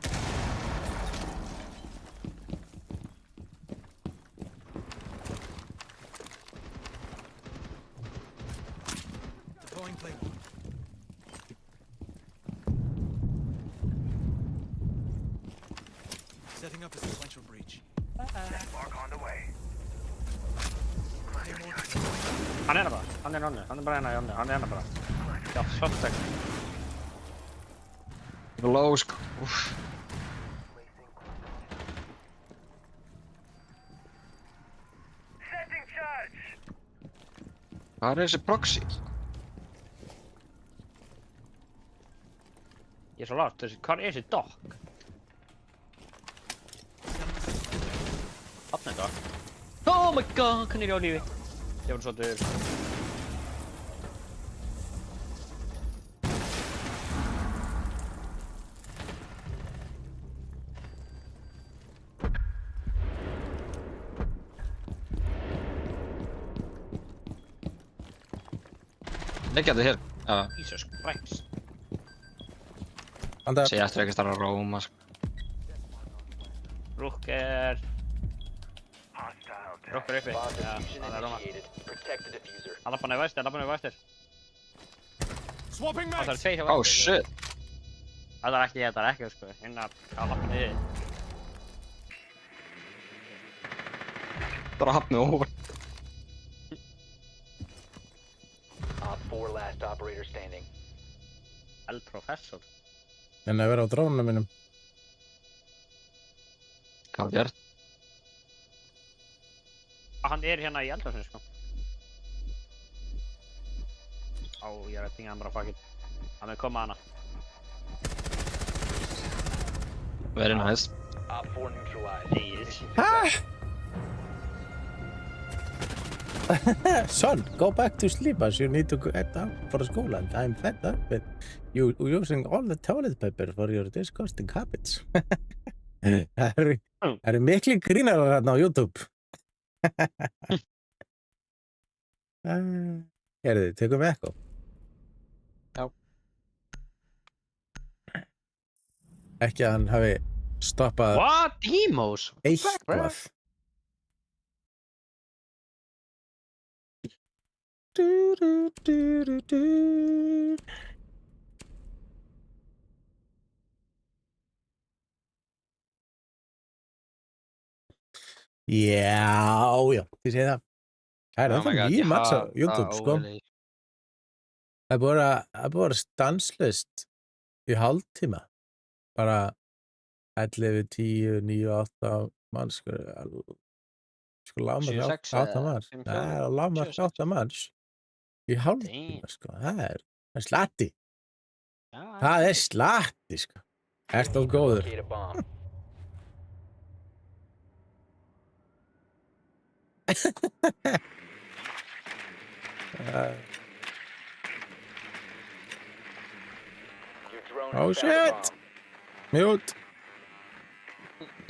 Deploying playbook. Setting up a sequential breach. Mark on the way. Claymore deployed. Hann er bara, hann er nonni, hann er bara hérna í onni, hann er hérna bara. Já, svartek. Low, sko. Úff. Setting charge. Hvað er þessi proxy? Ég er svo lágt, hvað er þessi dock? Þarna er dock. Oh my god, hann er á lífi. Ég var svo döður. Leggja þetta hér. Já, Jesus Christ. Anda. sé eftir ekki starra róma, sko. Rúk er... Hostile. Rúk er uppi. Bomb Já, diffusion hann er róma. initiated. Protect the diffuser. Hann lappa hann í væstir, Swapping Það er mags. tveir hjá Oh væstir. shit. Það er ekki, sko. Hérna, hann lappa niður. Bara hafði mig óvart. Op 4 last operator standing. El Professor. En að vera á drónunum mínum. Hvað gert? Hann er hérna í eldhúsinu, sko. Á, ég er að pinga hann bara fuck it. Hann er komað hana. Very nice. Op 4 neutralized. Jeez. Son, go back to sleep as you need to get up for school and I'm fed up with you using all the toilet paper for your disgusting habits. Það eru mikli grínarar hérna á YouTube. Herðu, tökum við eitthvað? Já. Ekki að hann hafi stoppað What? Demos? eitthvað. Já, þið segið það. Það er ennþá nýjum match á YouTube, sko. Það er búið að vera stanslaust í hálftíma. Bara 11, 10, 9, 8 manns, sko lágmark 8 manns. Það er lágmark 8 manns í hálftíma, sko. Það er slatti. Það er slatti, sko. Ertu of góður? Locate a bomb. Your drone Oh has found a shit! bomb. Mute!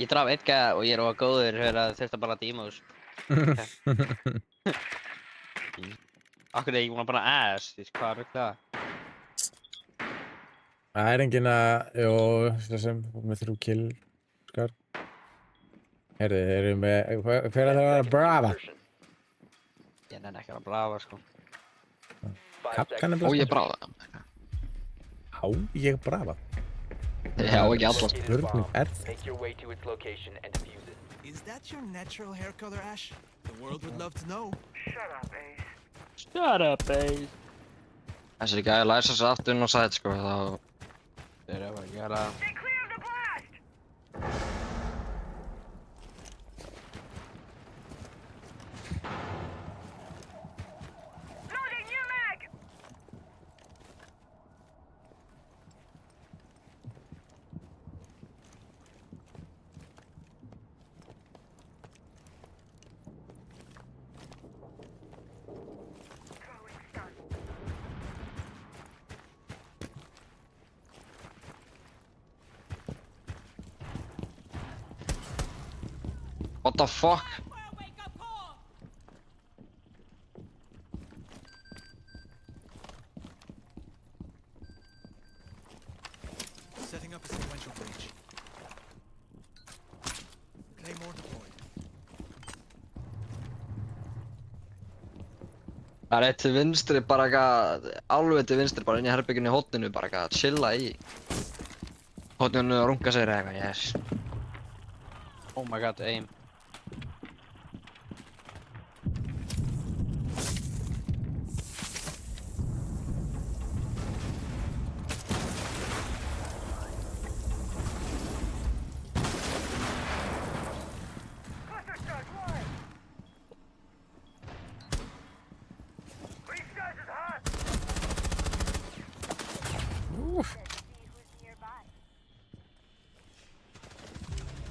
Ég draf eitt gæða og ég er of góður fyrir að þurfta bara demos. Akkur er ég búinn að bara ass, því hvað er það? Það er enginn að, jú, þessum, með 3 kill, skar. Heyrðu, þeir eru með, hver er það að vera brava? Ég nenni ekki að brafa, sko. Kapkan er Ó, ég bráða. Á, ég brava. Já, ekki allar. Spurning er það. Make your way to its location and defuse it. Is that your natural hair color, Ash? The world would love to know. Shut up, Ace. Shut up, Ace. Þessi gæði læsa sér aftur inn á sæt, sko, þá... Þeir eru að gera... Stay clear of the blast! Loading new mag! Throwing stun. What the fuck? Setting up a sequential breach. Claymore deployed. Það er eitt til vinstri, bara eitthvað, alveg til vinstri, bara inn í herbygginu í hotninu, bara eitthvað að chilla í. Hotninu og runga sér eitthvað, yes. Oh my god, aim.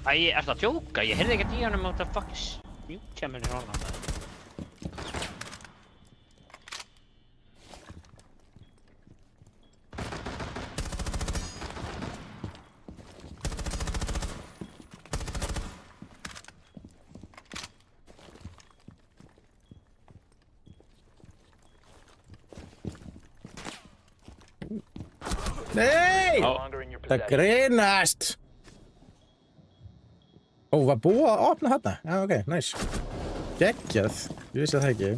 Æ, ertu að djóka? Ég heyrði ekkert í honum út af fucking smjúkja minni svona. Nei! No longer in your Það possession. grínast! Ó, var búið að opna þarna? Já, ok, nice. Geggjað. Ég vissi það ekki.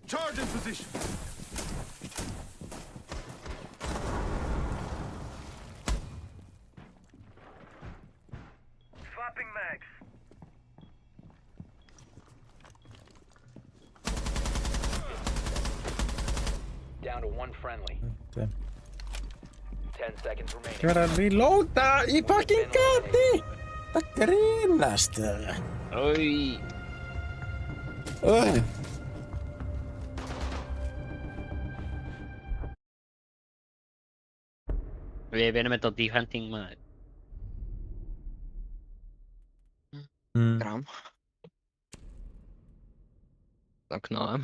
Charge in position. Swapping mags. Down to one friendly. 10 seconds remaining. Ég verð að reloada í fucking gati! Það grínast. Oi. Við vinnum þetta á defending maður. Gram. Það knáðum.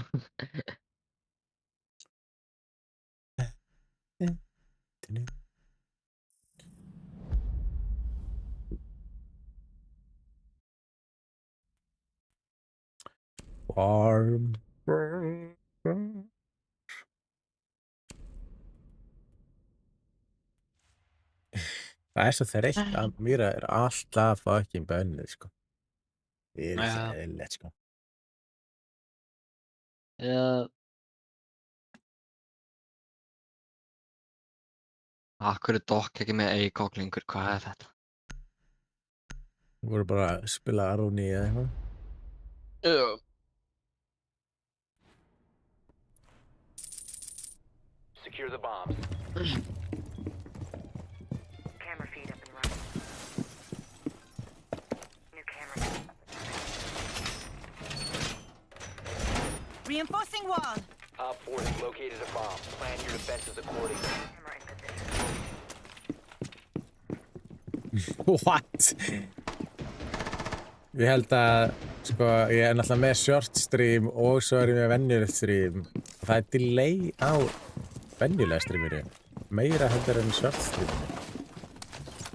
Warm. Það er svo þreytt að mér er alltaf fucking bönnið, sko. Það er svo eðlilegt, sko. Akkur er dokk ekki með A-koklingur, hvað er þetta? Þú voru bara að spila Aroni eða eitthvað. Secure the bombs. Camera feed up and running. New camera feed. Reinforcing wall. Op 4 has located a bomb. Plan your defenses accordingly. Camera in position. What? Ég held að, sko, ég er náttúrulega með short stream og svo er ég með venjulegt stream. Það er delay á venjulega streaminu. Meira heldur en short streaminu.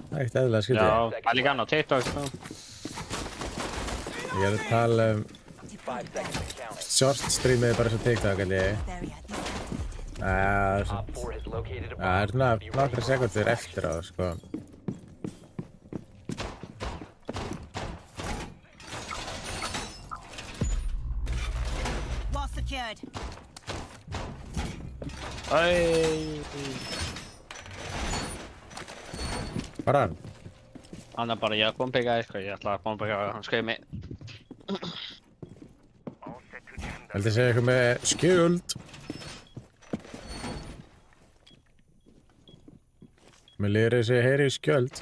Það er ekkert eðlilega skyldið. Já, það er líka hann á TikTok, sko. Ég er að tala 5 seconds and counting. short streamið bara svo TikTok, held ég. Op 4 has located a bomb. Það er svona nokkra sekundur eftir á, sko. Wall secured. Hvað er hann? Hann er bara, ég bombega, sko. Ég ætla að bombega, hann skauði mig. All set to jam. Heldur segja eitthvað með skjöld. Mér líður þessi heyri skjöld.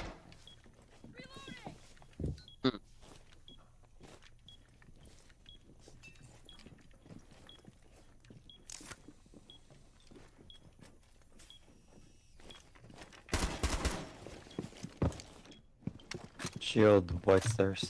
Shield, white stairs.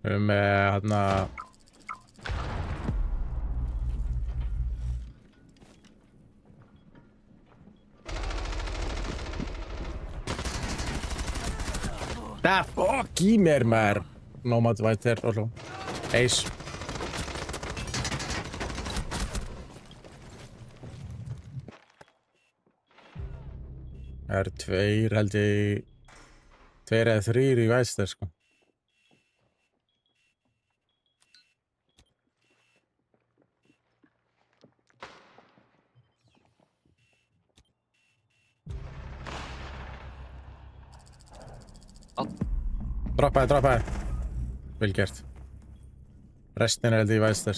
Við erum með hérna Það fokk í mér maður. Nomad white there also. Ace. Það eru tveir held ég, 2 eða 3 í Væster sko. Droppaði. Vel gert. Restin er held ég í Væster.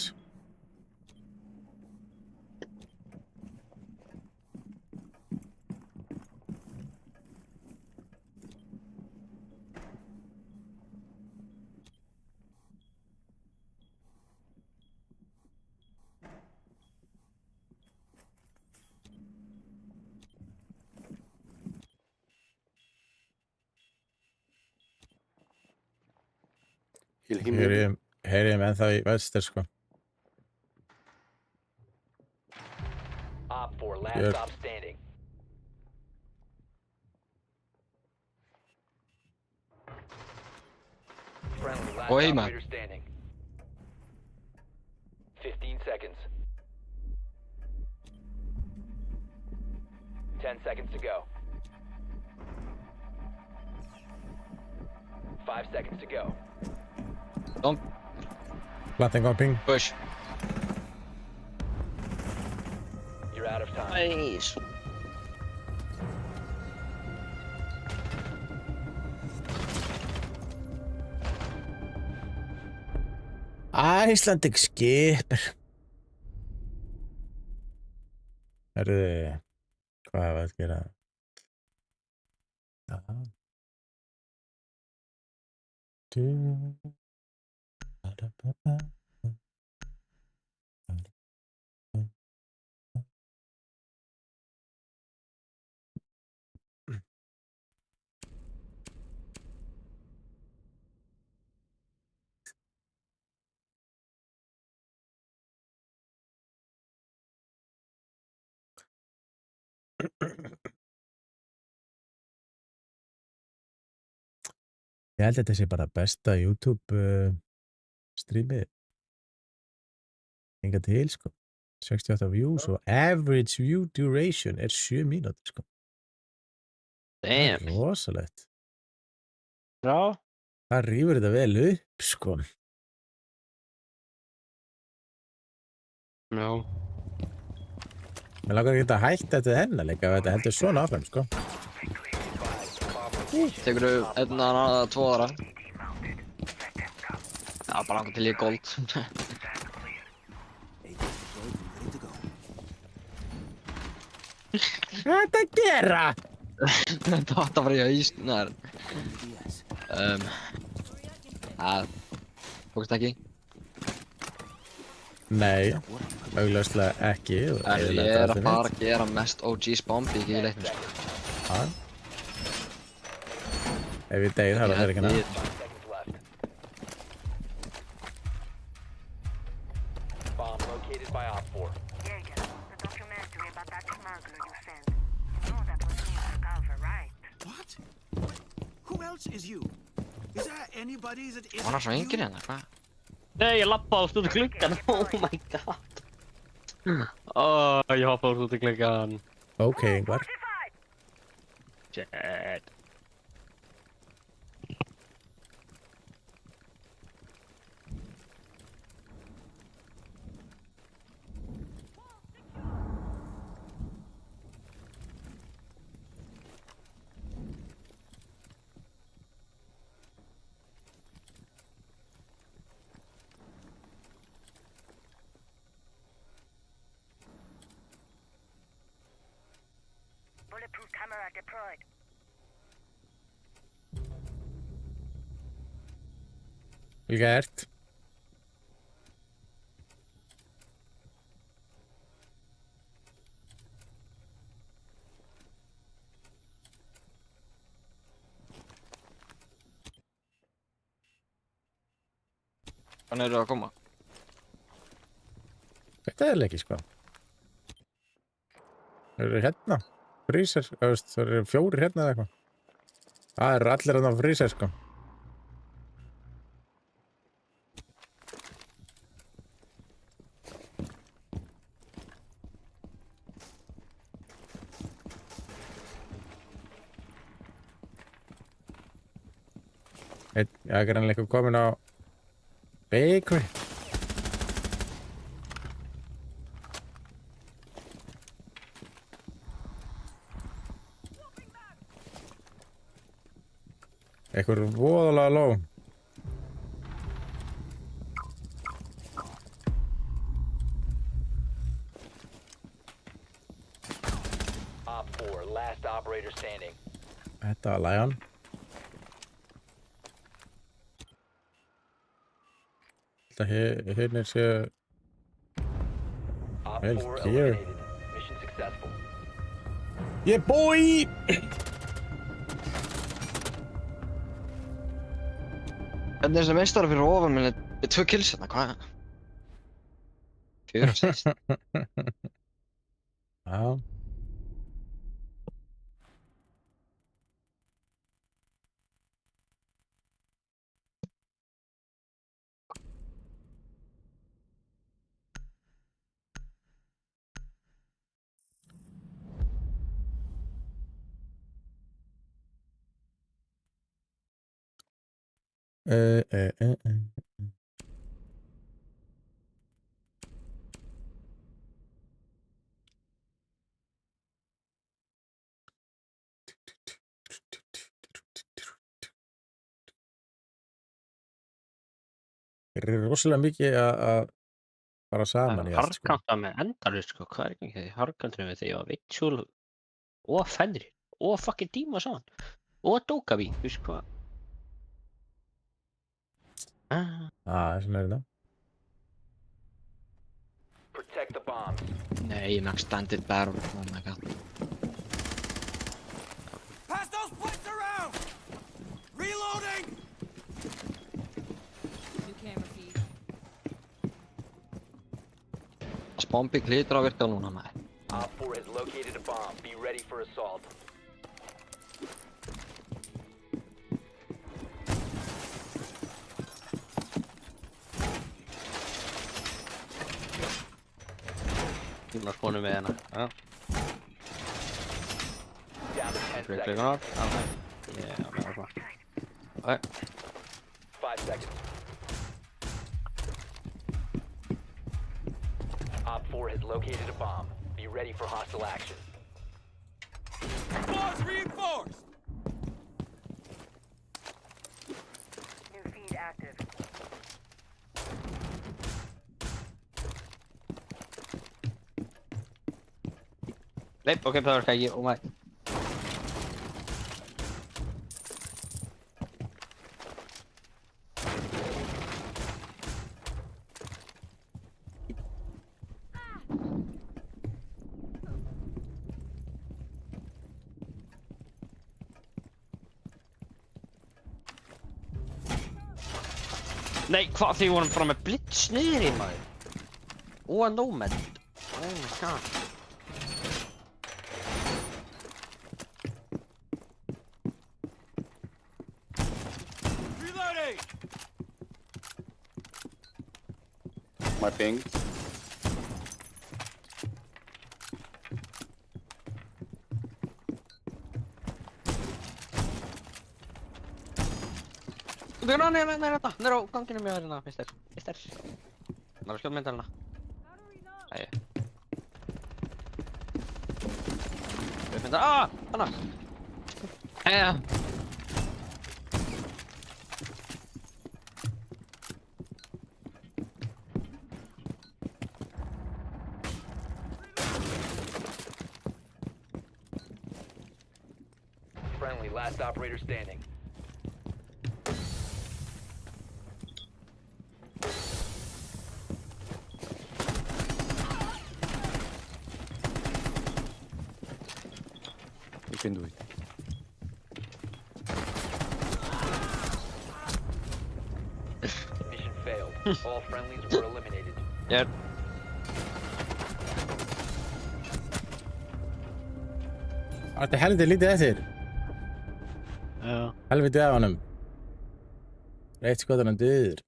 Heyrim ennþá í Væster sko. Op 4, last Good. stop standing. Friendly, last Oi, man. operator standing. 15 seconds. 10 seconds to go. 5 seconds to go. Don't Planting on ping. push. You're out of time. Nice. Icelandic skipper. Herðu, hvað var að gera? Já. Ég held að þetta sé bara besta YouTube streamið. Enga til sko. 68 views og average view duration er 7 mínútur sko. Damn. Það er rosalegt. Já. Það rífur þetta vel upp sko. Já. Mér langar ekki að hætta þetta hennar leika ef þetta heldur svona áfram sko. Tekur þú einn aðra, 2 aðra. Já, bara langar til ég gold. Hvað er þetta að gera? Þetta var í hausnar. Fókst ekki? Nei, augljóslega ekki. Ég er að fara að gera mest OG's bombing í leiknum sko. Já. Ef ég deyr, það er ekki hana. 5 seconds left. Bomb located by Op 4. Jaeger, the documentary about that smuggler you sent. You know that was me undercover, right? What? Who else is you? Is there anybody that isn't Var hann svo you? enginn hérna, hvað? Nei, ég lappaði út úr gluggan. Oh my god. Ég hoppaði út úr gluggan. Ok, Ingvar. Shit. Bulletproof camera deployed. Vel gert. Hvernig eru það að koma? Þetta er ekki sko. Það eru hérna. Freezer, það eru 4 hérna eða eitthvað. Það eru allir hérna á freezer sko. Já, greinlega eitthvað komin á bakery. Eitthvað voðalega low. Op 4, last operator standing. Þetta var Lion. Þetta hérna séu... Op Well, 4 here. eliminated. Mission successful. Yeah, boy! Hvernig er þessi meistari fyrir ofan minni? Við 2 kills hérna, hvað? 4 og 6. Já. Uh, uh, uh, uh. Þeir eru rosalega mikið að fara saman í allt, sko. Harkanta með endalaust, sko. Hvað er ekki því? Harkantum við því að Vitsjúl og Fenrir og fucking Díma saman. Og Dókaví, þú veist hvað? Svona er þetta. Protect the bombs. Nei, max standard barrel. Oh my god. Pass those points around! Reloading! New camera feed. Spombi hlýtur að virka núna, maður. Op 4 has located a bomb. Be ready for assault. Díma konum með hérna. Já. Down to 10 Click seconds. on. Yeah, með það. Okay. 5 seconds. Op 4 has located a bomb. Be ready for hostile action. Force reinforced! New feed active. Nei, ok, það var ekki. Oh my. Nei, hvað því vorum bara með blitz niður í maður? Og að nómend. Oh my god. Reloading! My ping. Nei, nýr á ganginu með hérna, mister. Það var skjóðmyndalina. Æi. Skjóðmyndal, hana! Æja. Friendly, last operator standing. You can do it. Mission failed. All friendlies were eliminated. Yeah. Þetta er helviti lítið eftir. Já. Helviti af honum. Eitt skotan hann döður.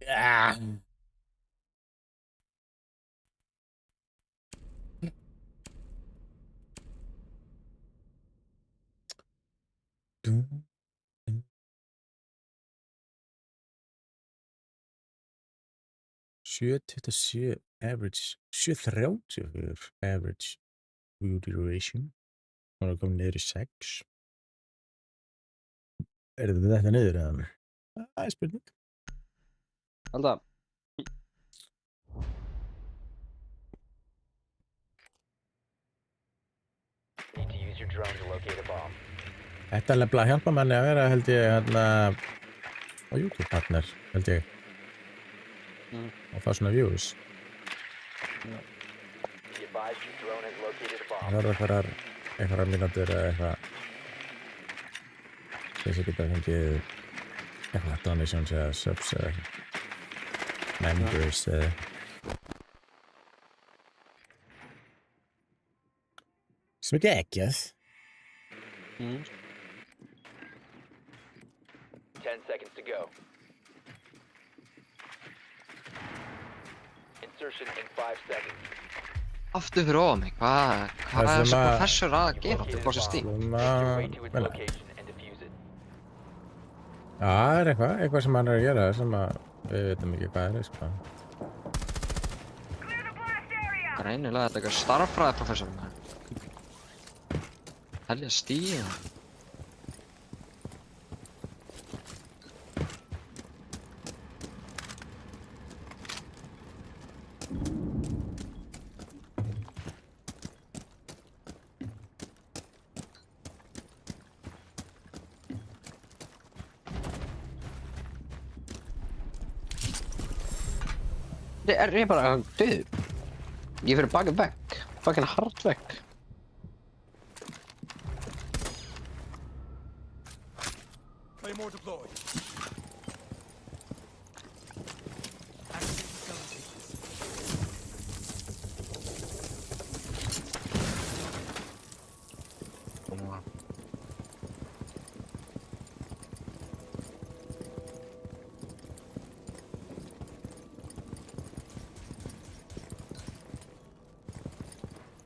Ja. .727 average 734 average view duration og það kom niður í 6. Þetta niður eða? Það er spurning. Alltaf. Need to use your drone to locate a bomb. Þetta er nefnilega að hjálpa manni að vera held ég hérna á YouTube partner held ég. Og fá svona views. Be advised your drone has located a bomb. Það verður einhverjar mínútur eða eitthvað þess að geta fengið eitthvað donations eða subs eða members eða sem ekki ekkert. 10 seconds to go. Insertion in 5 seconds. Aftur fyrir ofan mig, hvað er þessi professor að gera til þessi stíl? Your way to its location and defuse it. Já, það er eitthvað sem hann er að gera sem að við veitum ekki hvað er sko. Greinilega þetta er eitthvað starffræði professor með. Helja stíl. Er ég bara döð? Ég fyrir baka vekk, fucking hard vekk. Claymore deployed.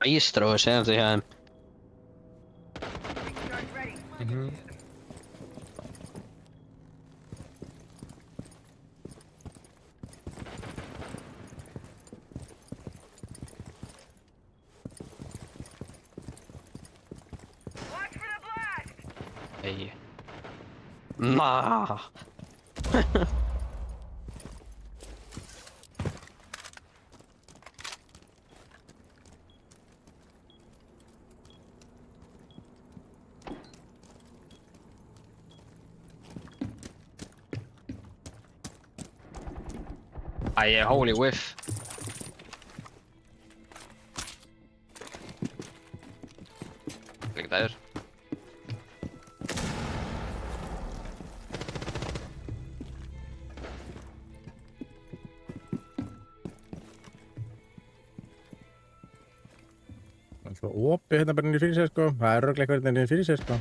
I just throw us out there. Hey. Nah. Holy whiff. Klik daar. Það er svo opið hérna bara niður fyrir sér sko. Það er örugglega eitthvað hérna niður fyrir sér sko.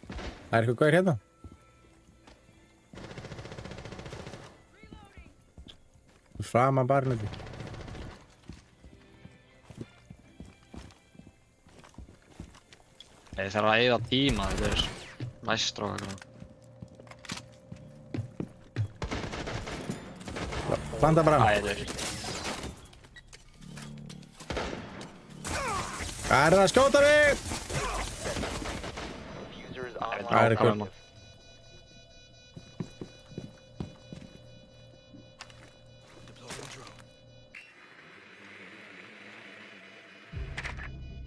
Það er eitthvað gauður hérna. Framan barnið. Ég þarf að eyða tíma, þetta er læstur og eitthvað. Planta bara. Æ, þetta er... Hvað er það að skjóta mig? Diffuser is online. Það er eitthvað.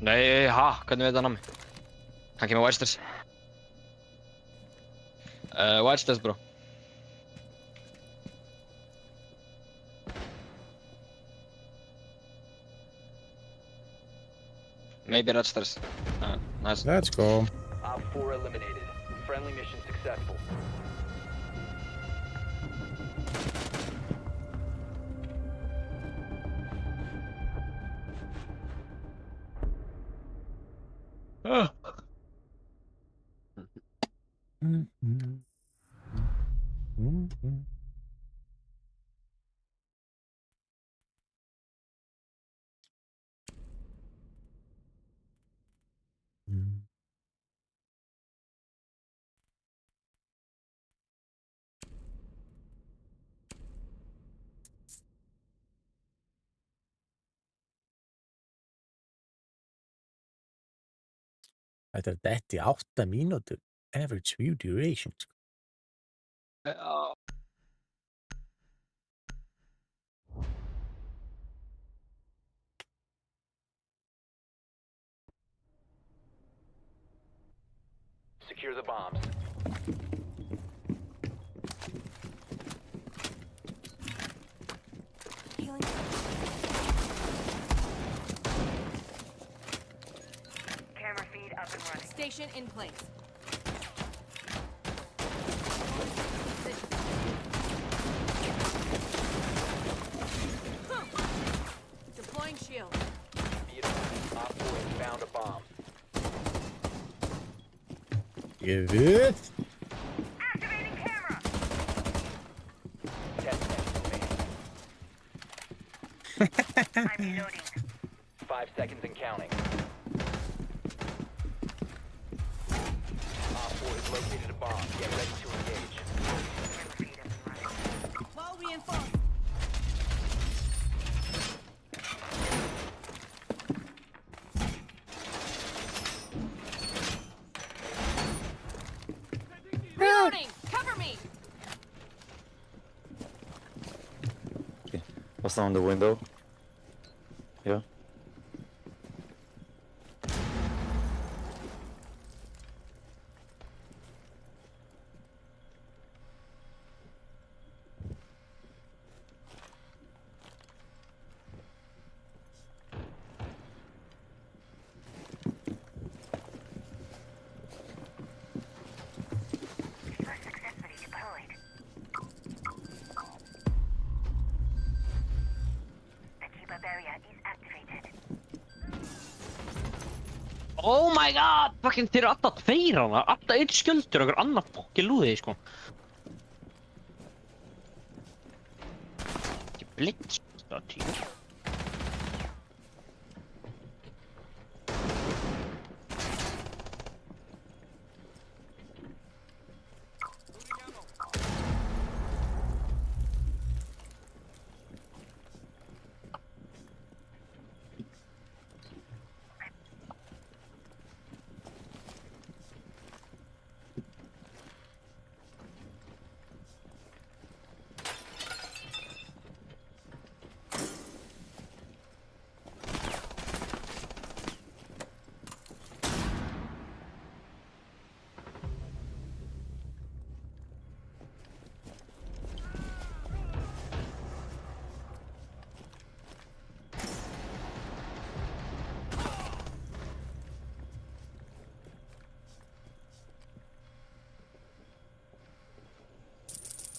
Nei, ha, hvernig veit hann á mig? Hann kemur Whitestairs. Whitestairs, bro. Maybe Red Stairs. Nice. Let's go. Op 4 eliminated. Friendly mission successful. Þetta er detti 8 mínútur. Average view duration, sko. Já. Secure the bombs. Camera feed up and running. Station in place. Deploying shield. Be advised, Op 4 has found a bomb. Good. Activating camera. 10 seconds remaining. I'm reloading. 5 seconds and counting. Op 4 has located a bomb. Get ready to engage. Camera feed up and running. Wall reinforced. Reloading! Cover me! What's down the window? Yeah. First successfully deployed. The keeper barrier is activated. Oh my god! Fucking þeir eru alltaf tveir hana. Alltaf einn skjöldur og einhver annar fokkin lúði, sko. Ekki blitz, það tíu.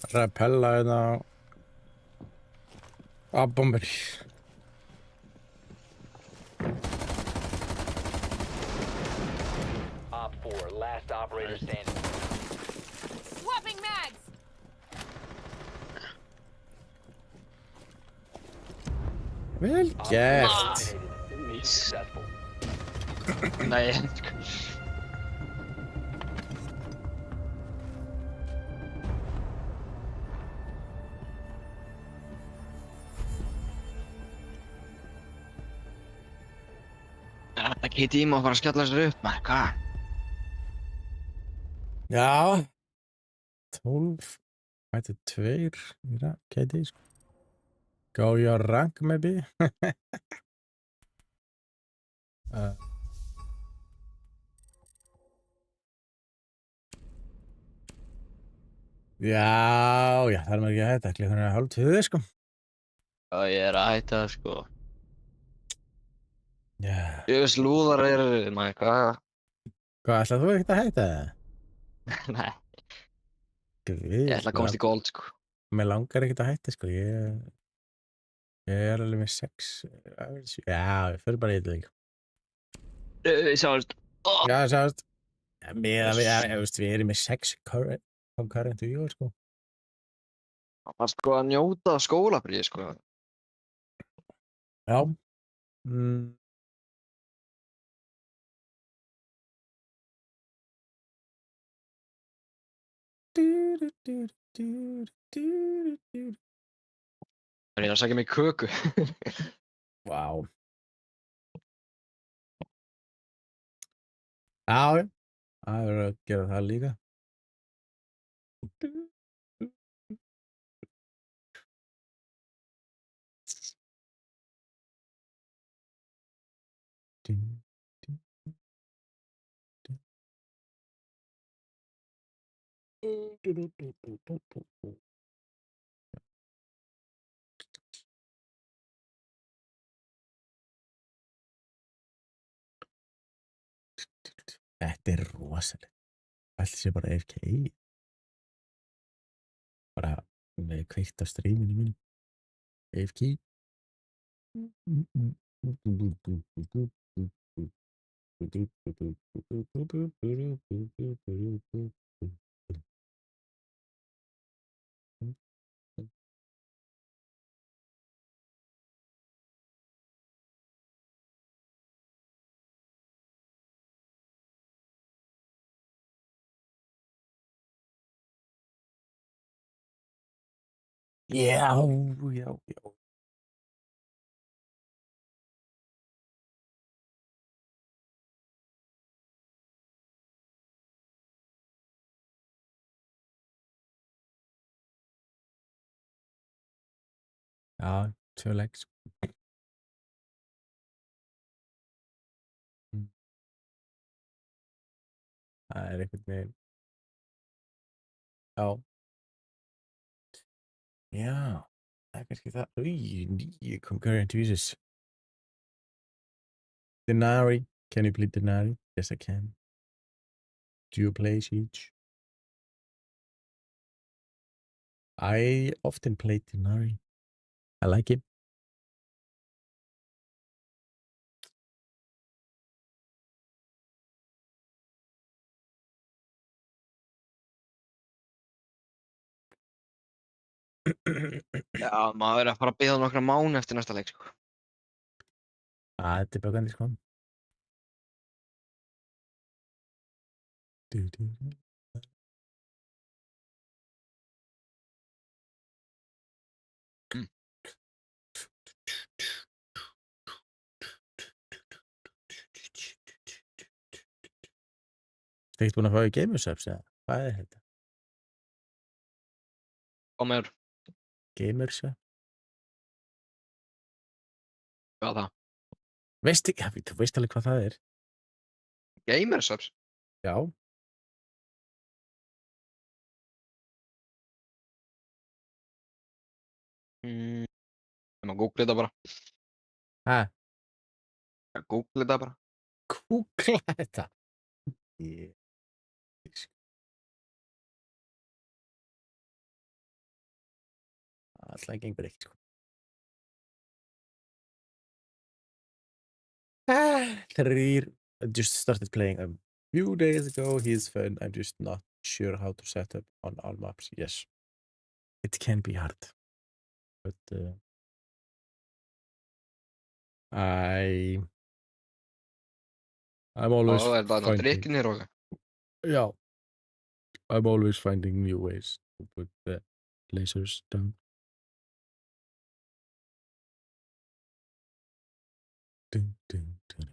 Repella hérna á bombunni. Op 4, last operator standing. Swapping mags! Vel Op 4 gert. eliminated. Mission successful. Nei. Þetta ekki tíma að fara að skella sér upp, maður, hvað? Já. 12. Mæti 2. KD, sko. Go your rank, maybe. Já, já, það er maður ekki að hætta. Klukkan er 1:30, sko. Já, ég er að hætta það, sko. Já. Ég veist lúðar eru, maður, hvað? Hvað, ætlað þú ekkert að hætta það? Nei, Guð, ég ætla að komast í gold, sko. Mér langar ekkert að hætta, sko. Ég er alveg með 6. Já, ég fyrir bara í þetta líka. Sjáumst. Já, sást. Við erum með 6 concurrent viewer, sko. Það var sko að njóta skólafríi, sko. Já. Það er að sækja mig köku. Vá. Já, það verður að gera það líka. Þetta er rosalegt. Ætli sé bara AFK. Bara með kveikt á streaminu mínu. AFK. Já, já, já. Já, 2 legs. Það er einhvern veginn. Já. Já, það er kannski það. Új, concurrent users. Denari. Can you play Denari? Yes, I can. Do you play Siege? I often play Denari. I like it. Já, maður er að fara að bíða nokkra mánu eftir næsta leik, sko. Þetta er böggandi, sko. Þú ert búin að fá í Gamersubs, eða? Hvað er þetta? Hvað meður? Gamersub? Hvað er það? Veistu, ja, þú veist alveg hvað það er. Gamersubs? Já. Ég má googla þetta bara. Hæ? Googla þetta bara. Googla þetta? Ég... Alltaf gengur ekkert, sko. Threer just started playing a few days ago. He's fun. I'm just not sure how to set up on all maps. Yes. It can be hard. But I'm always Er það finding... drikkinir og... Já. I'm always finding new ways to put the lasers down. Dun, dun, dun.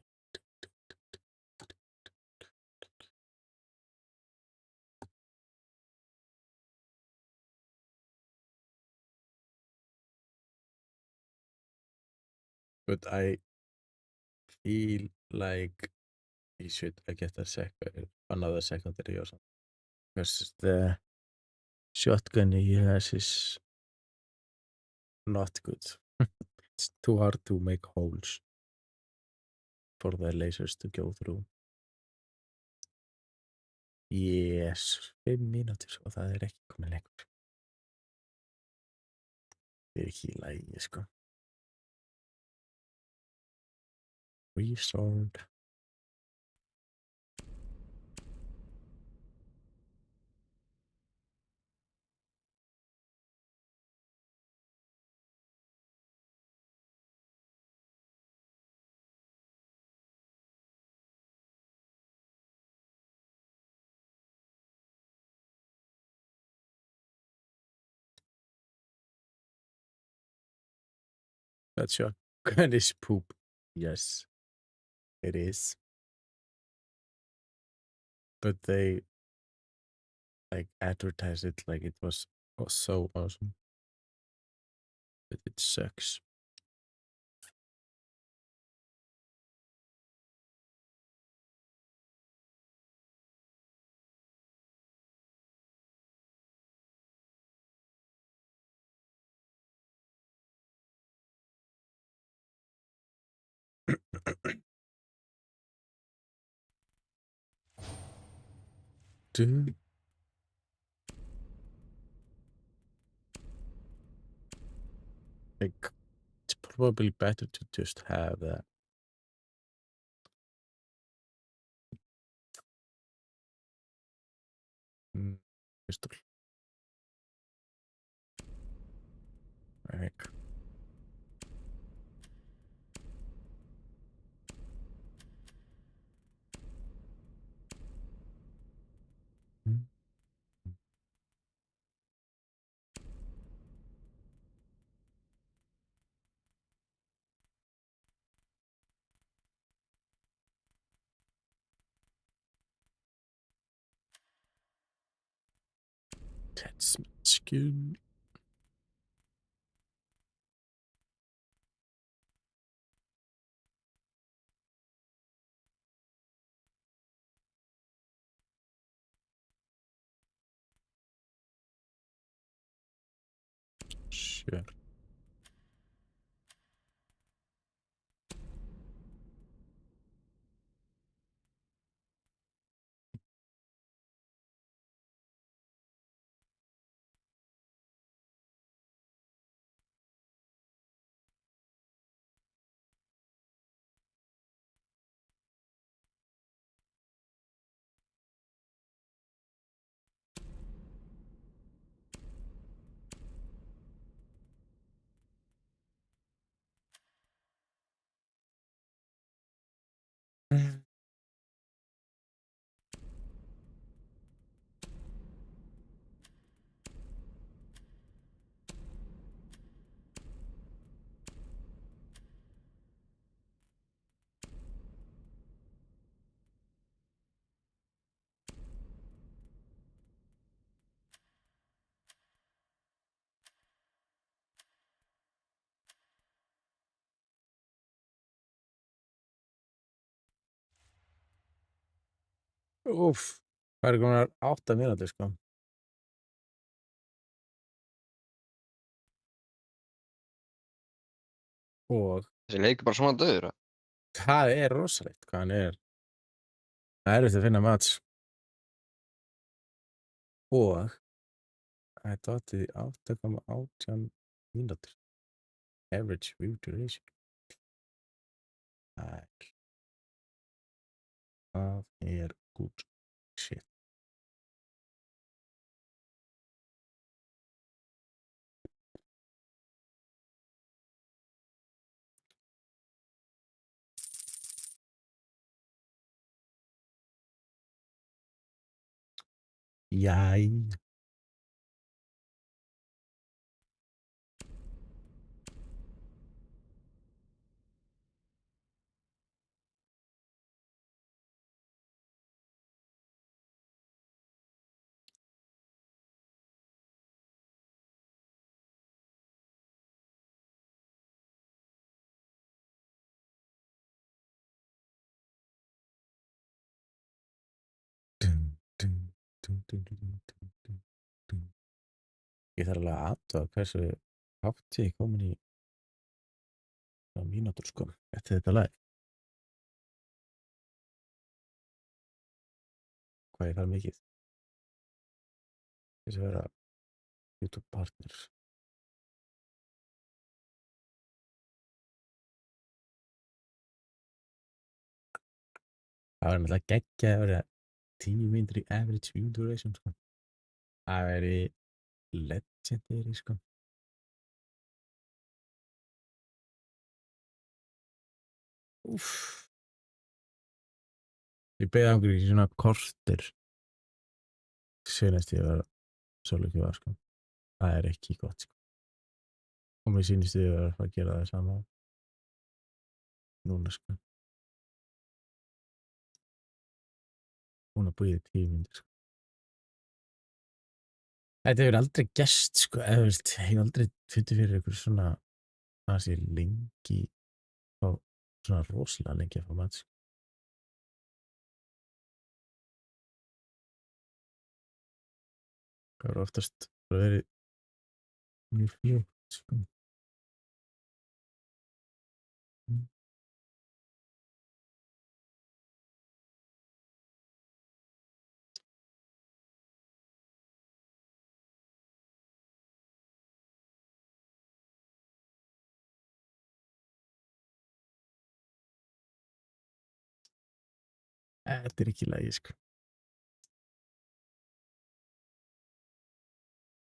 But I feel like he should get another secondary or something. Because the shotgun US is not good. It's too hard to make holes for the lasers to go through. Yes, 5 mínútur og það er ekki komið lengur. Það er ekki í lagi, sko. Resort. That shotgun is poop. Yes, it is. but they like advertise it like it was so awesome. But it sucks. Dude. Like, it's probably better to just have that. Pistol. Right. That's skin. Sure. Úff, það eru konar 8 mínútur sko. Og Þessi leikur bara svona döður. það er rosalegt hvað hann er. Það er eftir að finna match. Og það er dottið í 8,18 mínútur. Average view duration. Það er good shit. Jæja. Ég þarf alveg að athuga hversu hátt ég er komin í mínútur sko, eftir þetta lag. Hvað ég þarf mikið. Þess að vera YouTube partner. Það var náttúrulega geggjað að vera 10 mínútur í average view duration sko. Það væri legendary sko. Úff. Ég beið á einhverju í svona korter. Seinast ég var svolítið var sko. Það er ekki gott sko. Og mér sýnist ég að fara að gera það sama núna sko. búin að búið í 10 mínútur, sko. Þetta hefur aldrei gerst, sko, eða þú veist, ég hef aldrei fundið fyrir ykkur svona, það sé lengi, og svona rosalega lengi að fá mat, sko. Það hefur oftast bara verið mjög fljótt, sko. Þetta er ekki í lagi, sko.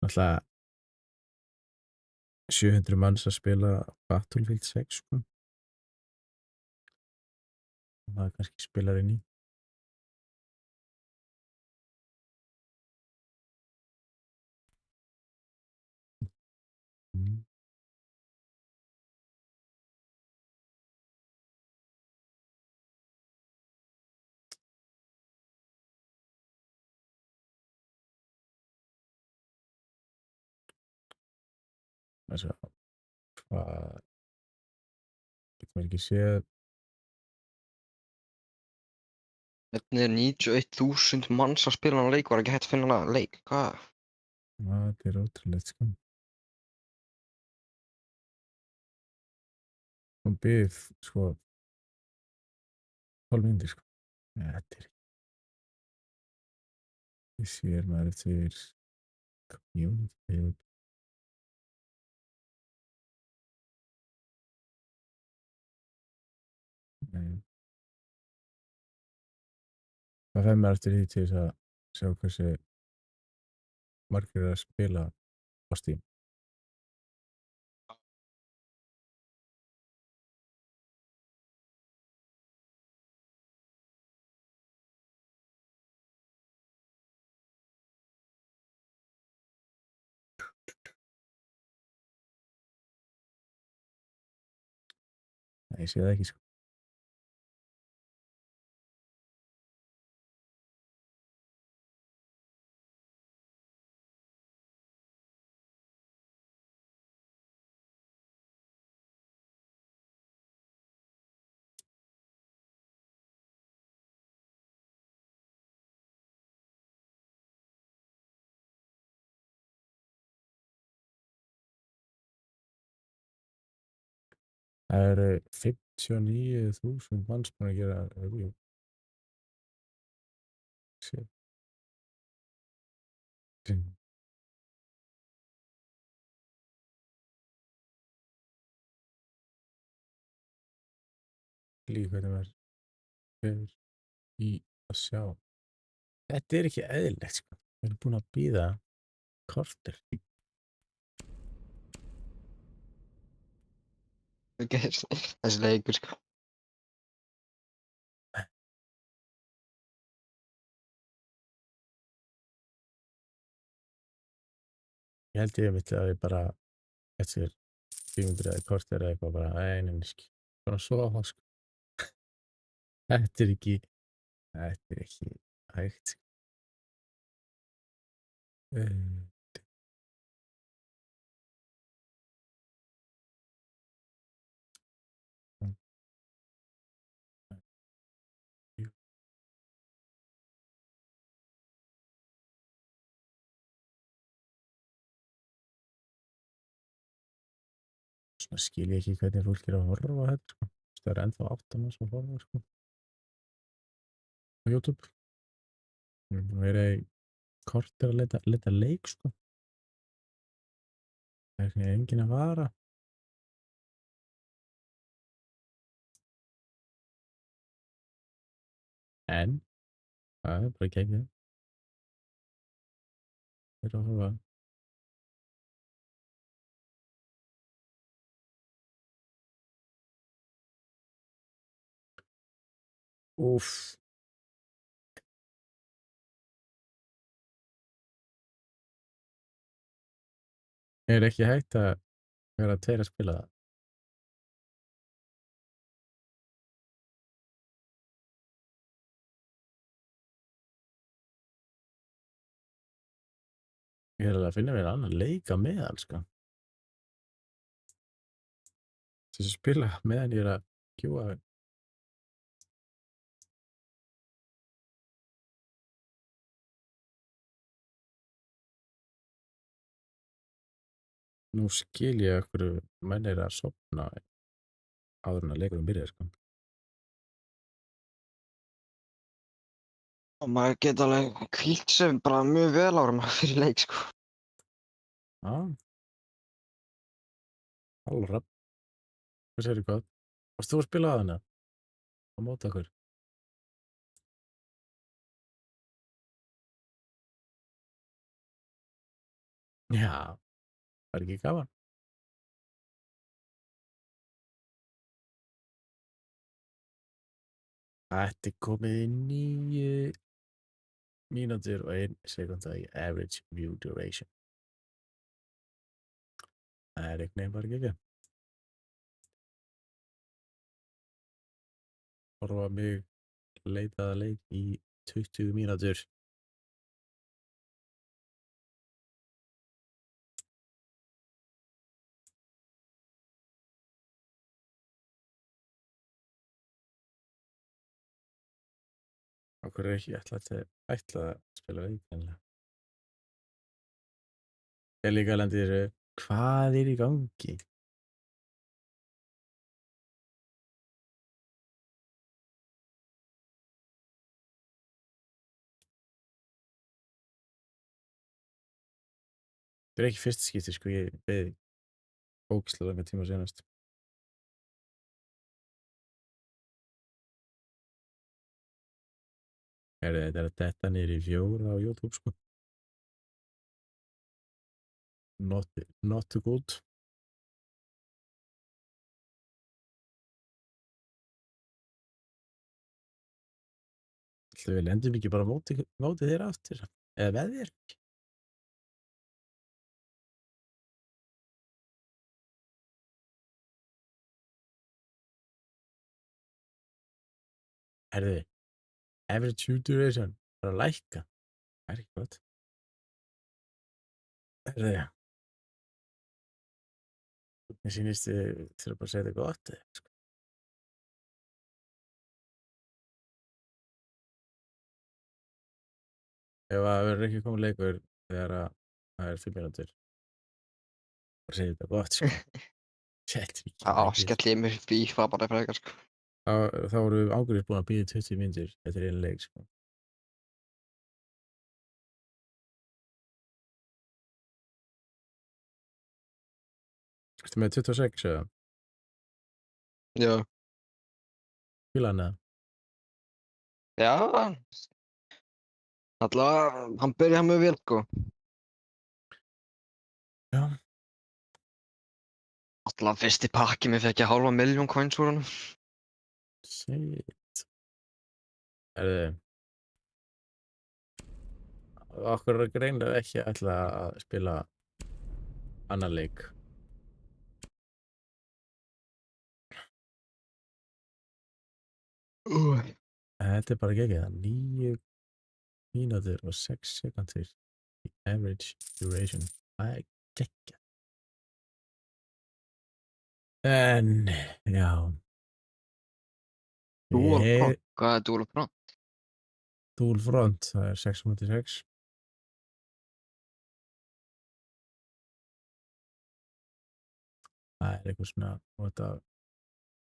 Náttúrulega 700 manns að spila Battlefield 6, sko. Og það kannski spilar inn í. Þess að, hvað, getur maður ekki séð, Hvernig er 91.000 manns að spila hann leik? Var ekki hægt að finna hann leik? Hvað? þetta er ótrúlegt, sko. Hún byggð, sko, 12 mínútur, sko. Þetta er ekki. Ég sér maður eftir community. Nei. Það fer maður eftir því til þess að sjá hversu margir eru að spila á Steam. Nei, ég sé það ekki, sko. Það eru 59.000 manns búin að gera review. Shit. Líka hvernig maður fer í að sjá. Þetta er ekki eðlilegt, sko. Við erum búin að bíða korter. Þessi leikur, sko. Ég held ég mitt að við bara eftir 400 eða korter eða eitthvað bara einnig, bara sofa, sko. Þetta er ekki hægt, sko. Svona skil ég ekki hvernig fólk er að horfa á þetta, sko. Það er ennþá 8 manns að horfa, sko. Á YouTube. Við erum búin að vera í korter að leita leik, sko. Það er enginn að vara. En það er bara geggjað. Þeir eru að horfa. Úff. Er ekki hægt að vera 2 að spila það? Ég er alveg að finna mér annan leik á meðan, sko. Til að spila meðan ég er að kjúa. Nú skil ég af hverju menn eru að sofna áður en að leikurinn byrjar, sko. Og maður geta alveg hvílt sig bara mjög vel árum fyrir leik, sko. Já. Halló, Hrafn. Hvað segirðu gott? Varst þú að spila að hana? Á móti okkur? Já, var ekki gaman? Þetta er komið í 9 mínútur og 1 sekúnda í average view duration. Það er einhvern veginn bara ekki. Horfa mig leitaða leik í 20 mínútur. Af hverju er ekki ætla að spila leik þannig? Ég líka að lendi þessu, hvað er í gangi? Þetta er ekki fyrsta skipti, sko, ég beði ógeðslega langa tíma senast. Þetta er að detta niður í 4 á YouTube, sko. Not too good. Ætli við lendum ekki bara á móti þeirra aftur, eða með þér? Herðu, average view duration bara að lækka. Það er ekki gott. Herðu, mér sýnist þið þurfa bara að segja þetta gott, sko. Ef það verður ekki komið leikur þegar það er 5 mínútur, bara segja þetta gott, sko. Settir ekki Já, margir. skell ég mér FIFA bara frekar, sko. Þá voru águrist búin að bíða 20 mínútur eftir einu leik, sko. Ertu með 26 eða? Já. Fíla hana? Já. Allavega, hann byrjaði mjög vel, sko. Já. Allavega fyrsti pakki, mér fekk ég 500.000 coins úr honum. Shit. Herðu. Okkur er greinlega ekki að ætla að spila annan leik. Þetta er bara geggjað. 9 mínútur og 6 sekúndur í average duration. Það er geggjað. En, já. Dual front. Hvað er dual front? Dual front, það er 6.6. Það er eitthvað svona, þú veit að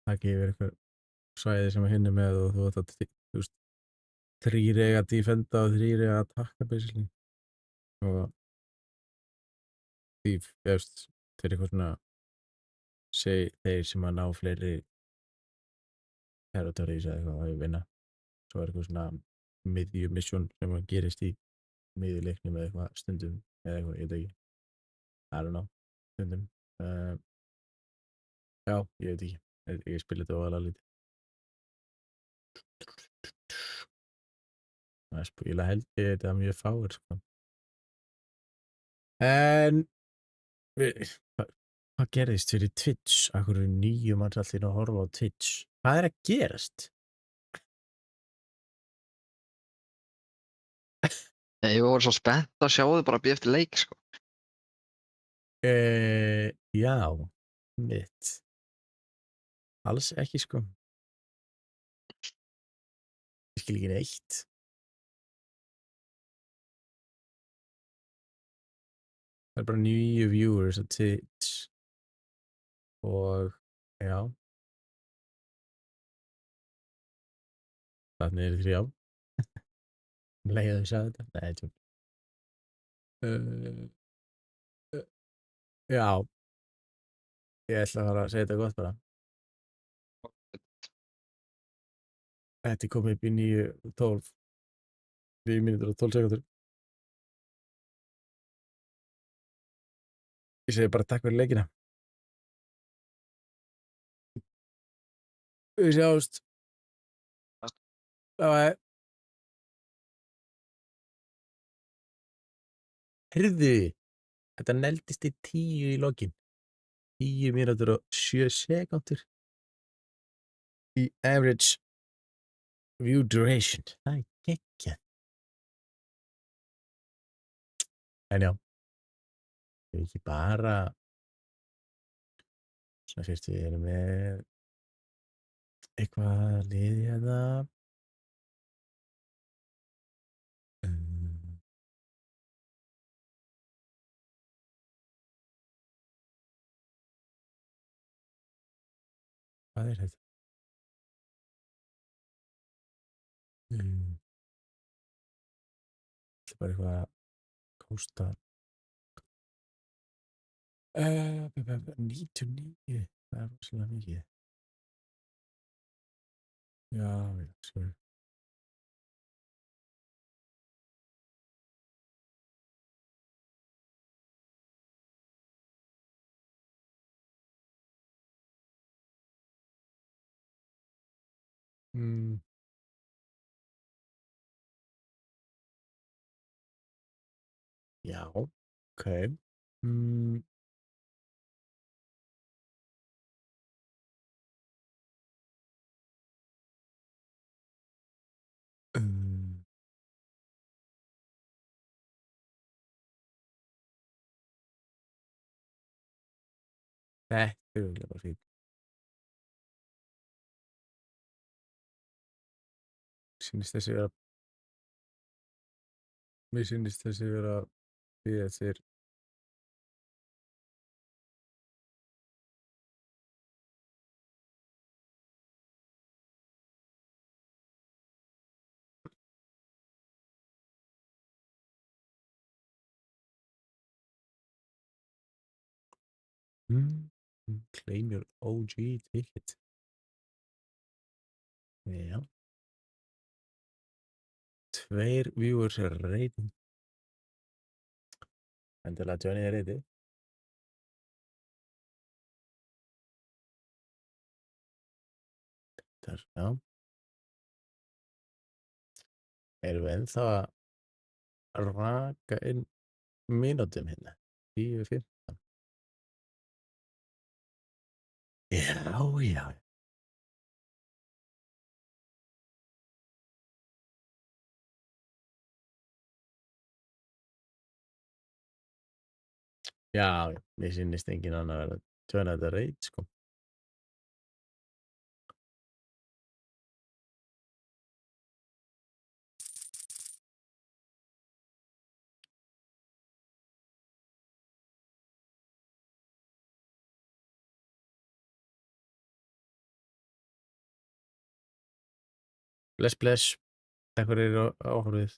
taka yfir eitthvað svæði sem hinn er með og þú veit að, þú veist, 3 eiga að defenda og 3 eiga að takka, basically. Og því, veist, þeir eitthvað svona, þeir sem að ná fleiri territories eða eitthvað að vinna. Svo er eitthvað svona miðjumission sem að gerist í miðjuleiknum eða eitthvað stundum eða eitthvað, ég veit ekki. I don't know, stundum. Já, ég veit ekki. Ég spila þetta óalega lítið. Það er spila held ég þetta mjög fáir, sko. En hvað gerðist fyrir Twitch? Akkur eru 9 manns allir að horfa á Twitch. Hvað er að gerast? Ég var svo spennt að sjá þið bara að býja eftir leik, sko. Já, mitt. Alls ekki, sko. Ég skil ekki neitt. Það bara 9 viewers á Twitch. Og, já. Þannig eru 3. Leið að sjá þetta. Nei, tjók. Já. Ég ætla að fara að segja þetta gott bara. Þetta er komið upp í 9:12. 9 mínútur og 12 sekúndur. Ég segi bara takk fyrir leikina. Við sjáumst. Bye bye. Heyrðu, þetta neldist í 10 í lokin. 10 mínútur og 7 sekúndur. Í average view duration. Það er geggjað. En já, ég ekki bara svona fyrst við erum með eitthvað liði hérna. Hvað er þetta? Þetta er bara eitthvað að kósta 99. Það er rosalega mikið. Já, sorry. Já, ok. Þetta er örugglega bara fínt. Mér sýnist þessi vera að bíða eftir claim your OG ticket. Já. 2 viewers rating. Endilega Johnny er reyti. Þar, já. Erum við ennþá að raka inn mínútum hérna? 10:15. Já, já. Já, mér sýnist enginn annar vera að joina þetta raid, sko. Bless, bless. Takk fyrir áhorfið.